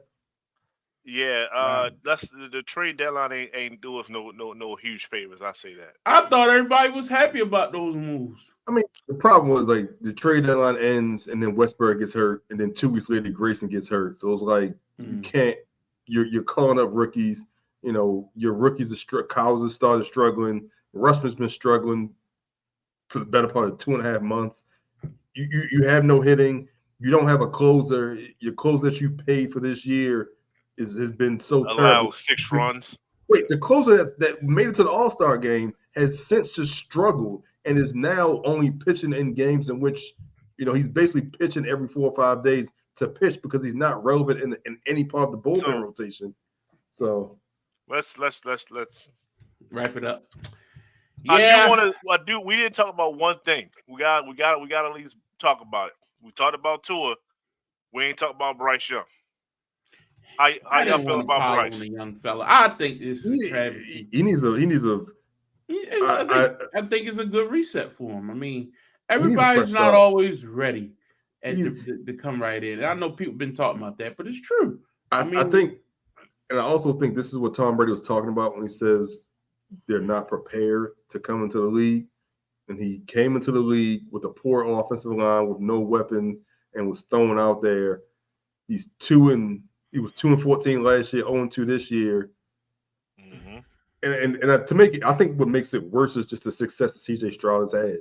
Yeah, that's the trade deadline ain't do us no huge favors. I say that. I thought everybody was happy about those moves. I mean, the problem was like the trade deadline ends and then Westberg gets hurt, and then 2 weeks later Grayson gets hurt. So it's like you can't. You're calling up rookies. Your rookies are Cowles has started struggling. Rushman's been struggling for the better part of 2.5 months. You have no hitting. You don't have a closer. Your closer that you paid for this year has been so terrible. Allow 6 runs. Wait, the closer that made it to the All-Star game has since just struggled and is now only pitching in games in which, he's basically pitching every 4 or 5 days to pitch because he's not relevant in any part of the bullpen rotation. So let's wrap it up. Yeah, we didn't talk about one thing. We got to at least talk about it. We talked about Tua. We ain't talked about Bryce Young. How y'all feel about Bryce? The young fella. I think this is a travesty. He needs a. I think it's a good reset for him. I mean, Everybody's fresh not start. always ready He needs- to come right in. And I know people been talking about that, but it's true. I think, and I also think this is what Tom Brady was talking about when he says they're not prepared to come into the league. And he came into the league with a poor offensive line, with no weapons, and was thrown out there. He was 2-14 last year, 0-2 this year. Mm-hmm. And to make it, I think what makes it worse is just the success that CJ Stroud has had.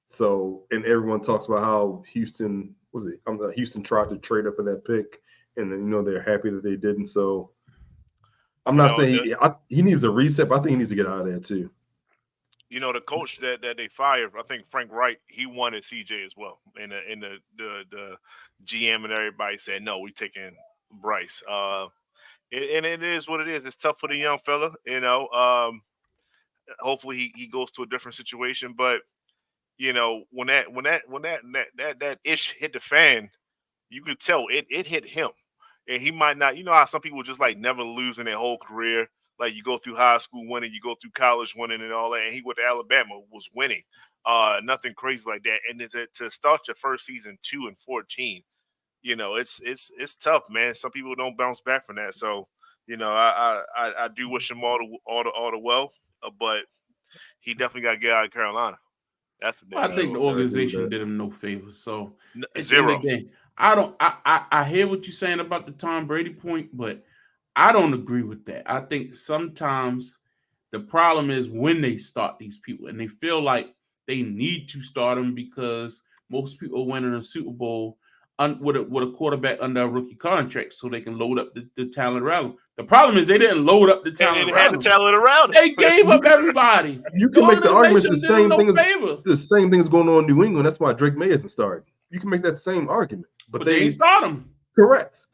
So, and everyone talks about how Houston tried to trade up for that pick, and then they're happy that they didn't. So, I'm not saying he needs a reset, but I think he needs to get out of there too. The coach that they fired, I think Frank Wright, he wanted CJ as well. And the GM and everybody said, no, we taking Bryce. And it is what it is. It's tough for the young fella, hopefully he goes to a different situation. But when that ish hit the fan, you could tell it hit him. And he might not, how some people just like never lose in their whole career. Like you go through high school winning, you go through college winning and all that. And he went to Alabama, was winning. Nothing crazy like that. And to start your first season 2-14, it's tough, man. Some people don't bounce back from that. So, I do wish him all the well, but he definitely got to get out of Carolina. I think the organization did him no favors. So zero. I hear what you're saying about the Tom Brady point, but I don't agree with that. I think sometimes the problem is when they start these people and they feel like they need to start them because most people winning a Super Bowl with a quarterback under a rookie contract so they can load up the talent around them. The problem is they didn't load up the talent around them. The talent around They gave up everybody. You can make the argument the same thing is going on in New England. That's why Drake May hasn't started. You can make that same argument, but they ain't start him. Correct.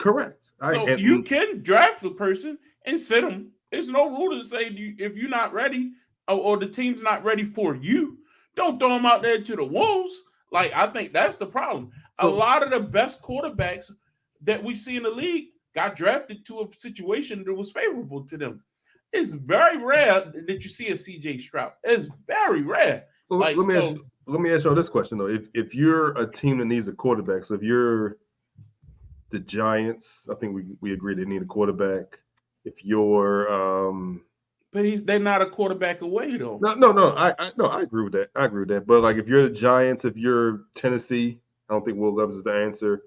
So you can draft the person and sit them. There's no rule to say if you're not ready or the team's not ready for you, don't throw them out there to the wolves. Like, I think that's the problem. So, a lot of the best quarterbacks that we see in the league got drafted to a situation that was favorable to them. It's very rare that you see a CJ Stroud. It's very rare. So let me ask you this question though. If you're a team that needs a quarterback, so if you're the Giants, I think we agree they need a quarterback. If you're but they're not a quarterback away though. No, I agree with that. But like if you're the Giants, if you're Tennessee, I don't think Will Levis is the answer.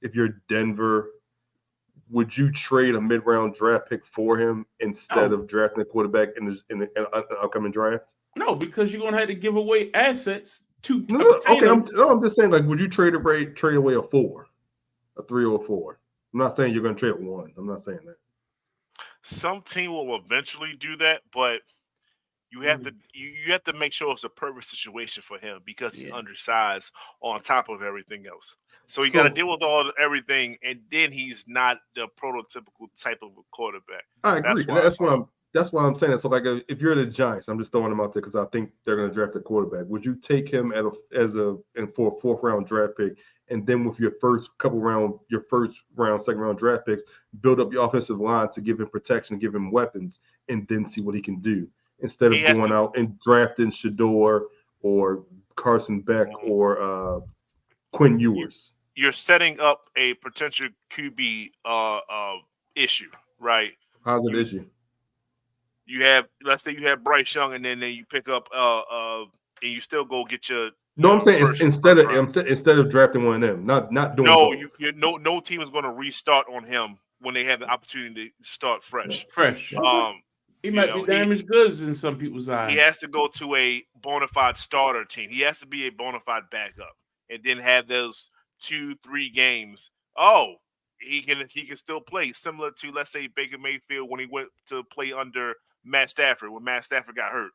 If you're Denver, would you trade a mid-round draft pick for him instead of drafting a quarterback in the upcoming draft? No, because you're gonna have to give away assets to. Okay, I'm just saying, like, would you trade away a 3 or a 4? I'm not saying you're gonna trade a 1. I'm not saying that. Some team will eventually do that, but you have to make sure it's a perfect situation for him because he's undersized on top of everything else. So you got to deal with everything, and then he's not the prototypical type of a quarterback. I agree. That's why I'm saying it. So like, if you're the Giants, I'm just throwing him out there because I think they're going to draft a quarterback. Would you take him for a 4th round draft pick, and then with your first round, second round draft picks, build up your offensive line to give him protection, give him weapons, and then see what he can do instead of going out and drafting Shador or Carson Beck or Quinn Ewers? You're setting up a potential QB issue, right? How's it issue? Let's say you have Bryce Young, and then you pick up and you still go get your. No, I'm saying instead of drafting one of them, not doing. No, no team is going to restart on him when they have the opportunity to start fresh. He might be damaged goods in some people's eyes. He has to go to a bona fide starter team. He has to be a bona fide backup, and then have those 2-3 games. Oh, he can still play, similar to, let's say, Baker Mayfield when he went to play under Matt Stafford when Matt Stafford got hurt.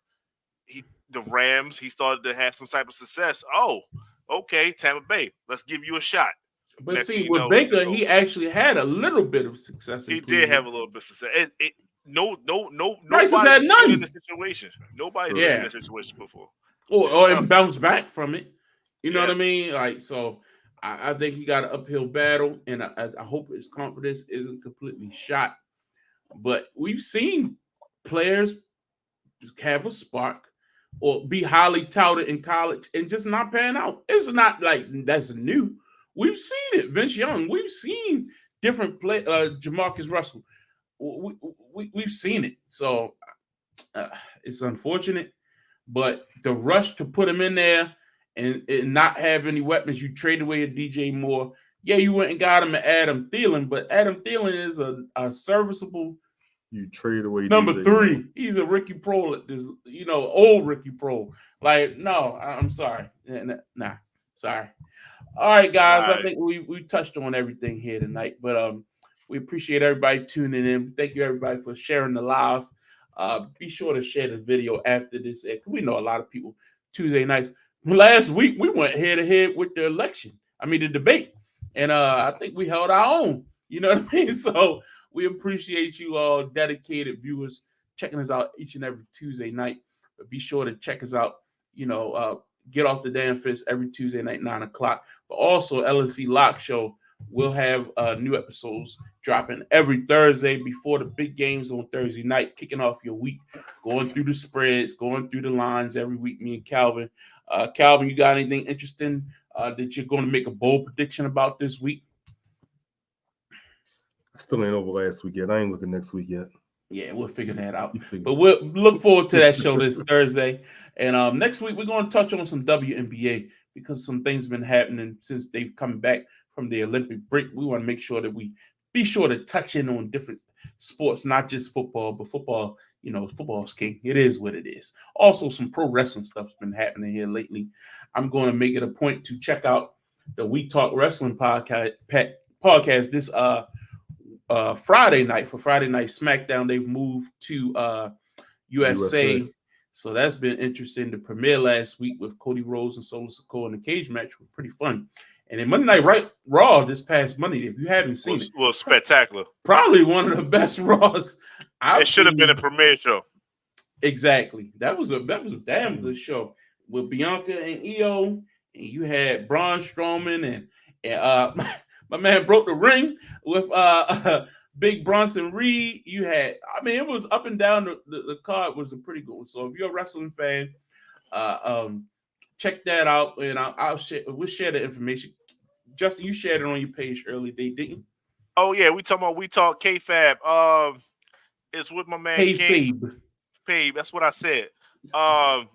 The Rams, he started to have some type of success. Oh, okay, Tampa Bay, let's give you a shot. But see, with Baker, he actually had a little bit of success. He did have a little bit of success. Bryce has had none in the situation. Nobody's been in this situation before. Or bounced back from it. You know what I mean? Like, so I think he got an uphill battle, and I hope his confidence isn't completely shot. But we've seen players have a spark, or be highly touted in college and just not pan out. It's not like that's new. We've seen it. Vince Young. We've seen different play. Jamarcus Russell. We've seen it. So it's unfortunate, but the rush to put him in there and not have any weapons, you trade away a DJ Moore. Yeah, you went and got him an Adam Thielen, but Adam Thielen is a serviceable. You trade away Number DJ 3. Moore. He's a Ricky Pro, old Ricky Pro. Like, no, I'm sorry. Nah, sorry. All right, guys. Right. I think we touched on everything here tonight, but we appreciate everybody tuning in. Thank you, everybody, for sharing the live. Be sure to share the video after this. We know a lot of people Tuesday nights. Last week we went head to head with the the debate, and I think we held our own. You know what I mean? So we appreciate you all, dedicated viewers, checking us out each and every Tuesday night. But be sure to check us out. Get off the damn fist every Tuesday night, 9:00. But also LNC Lock Show. We'll have new episodes dropping every Thursday before the big games on Thursday night, kicking off your week, going through the spreads, going through the lines every week. Me and Calvin. Calvin, you got anything interesting that you're going to make a bold prediction about this week? I still ain't over last week yet. I ain't looking next week yet. Yeah, we'll figure that out. But we'll look forward to that show this Thursday. And next week, we're going to touch on some WNBA because some things have been happening since they've come back from the Olympic break. We want to make sure that we be sure to touch in on different sports, not just football, but football, football's king. It is what it is. Also, some pro wrestling stuff's been happening here lately. I'm going to make it a point to check out the We Talk Wrestling podcast this Friday night. For Friday Night SmackDown, they've moved to USA. So that's been interesting. The premiere last week with Cody Rhodes and Solo Sikoa in the cage match was pretty fun. And then Monday Night Raw this past Monday, if you haven't seen it, was spectacular. Probably one of the best Raws. It should have been a premiere show. Exactly. That was a damn good show with Bianca and Io, and you had Braun Strowman and my man broke the ring with Big Bronson Reed. You had, it was up and down. The card was a pretty good one. So if you're a wrestling fan, check that out, and we'll share the information. Justin, you shared it on your page early, didn't you? Oh yeah, we talk K-Fab. It's with my man Pabe. That's what I said. Shout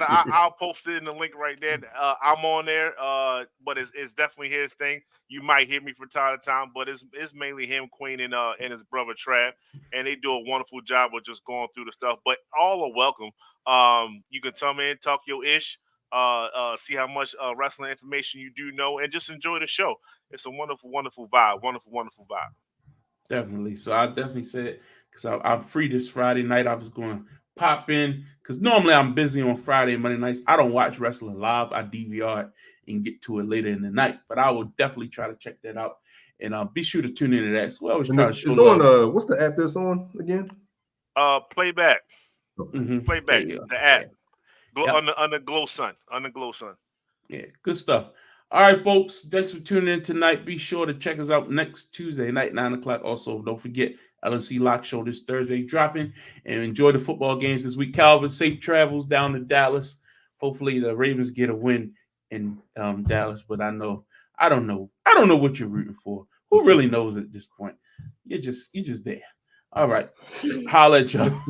out. I'll post it in the link right there. I'm on there, but it's definitely his thing. You might hear me from time to time, but it's mainly him, Queen, and his brother Trav, and they do a wonderful job of just going through the stuff. But all are welcome. You can come in, talk your ish, see how much wrestling information you do know, and just enjoy the show. It's a wonderful, wonderful vibe. Wonderful, wonderful vibe. Definitely. So I definitely said, because I'm free this Friday night, I was going to pop in, because normally I'm busy on Friday and Monday nights. I don't watch wrestling live. I DVR it and get to it later in the night. But I will definitely try to check that out. And be sure to tune into that. So I always try to show it's on, what's the app that's on again? Playback. Mm-hmm. Playback. The app. On the Glow Sun. Yeah, good stuff. All right, folks. Thanks for tuning in tonight. Be sure to check us out next Tuesday night, 9:00. Also, don't forget LNC Lock Show this Thursday dropping, and enjoy the football games this week. Calvin, safe travels down to Dallas. Hopefully the Ravens get a win in Dallas, but I don't know what you're rooting for. Who really knows at this point? You're just there. All right. Holla at y'all.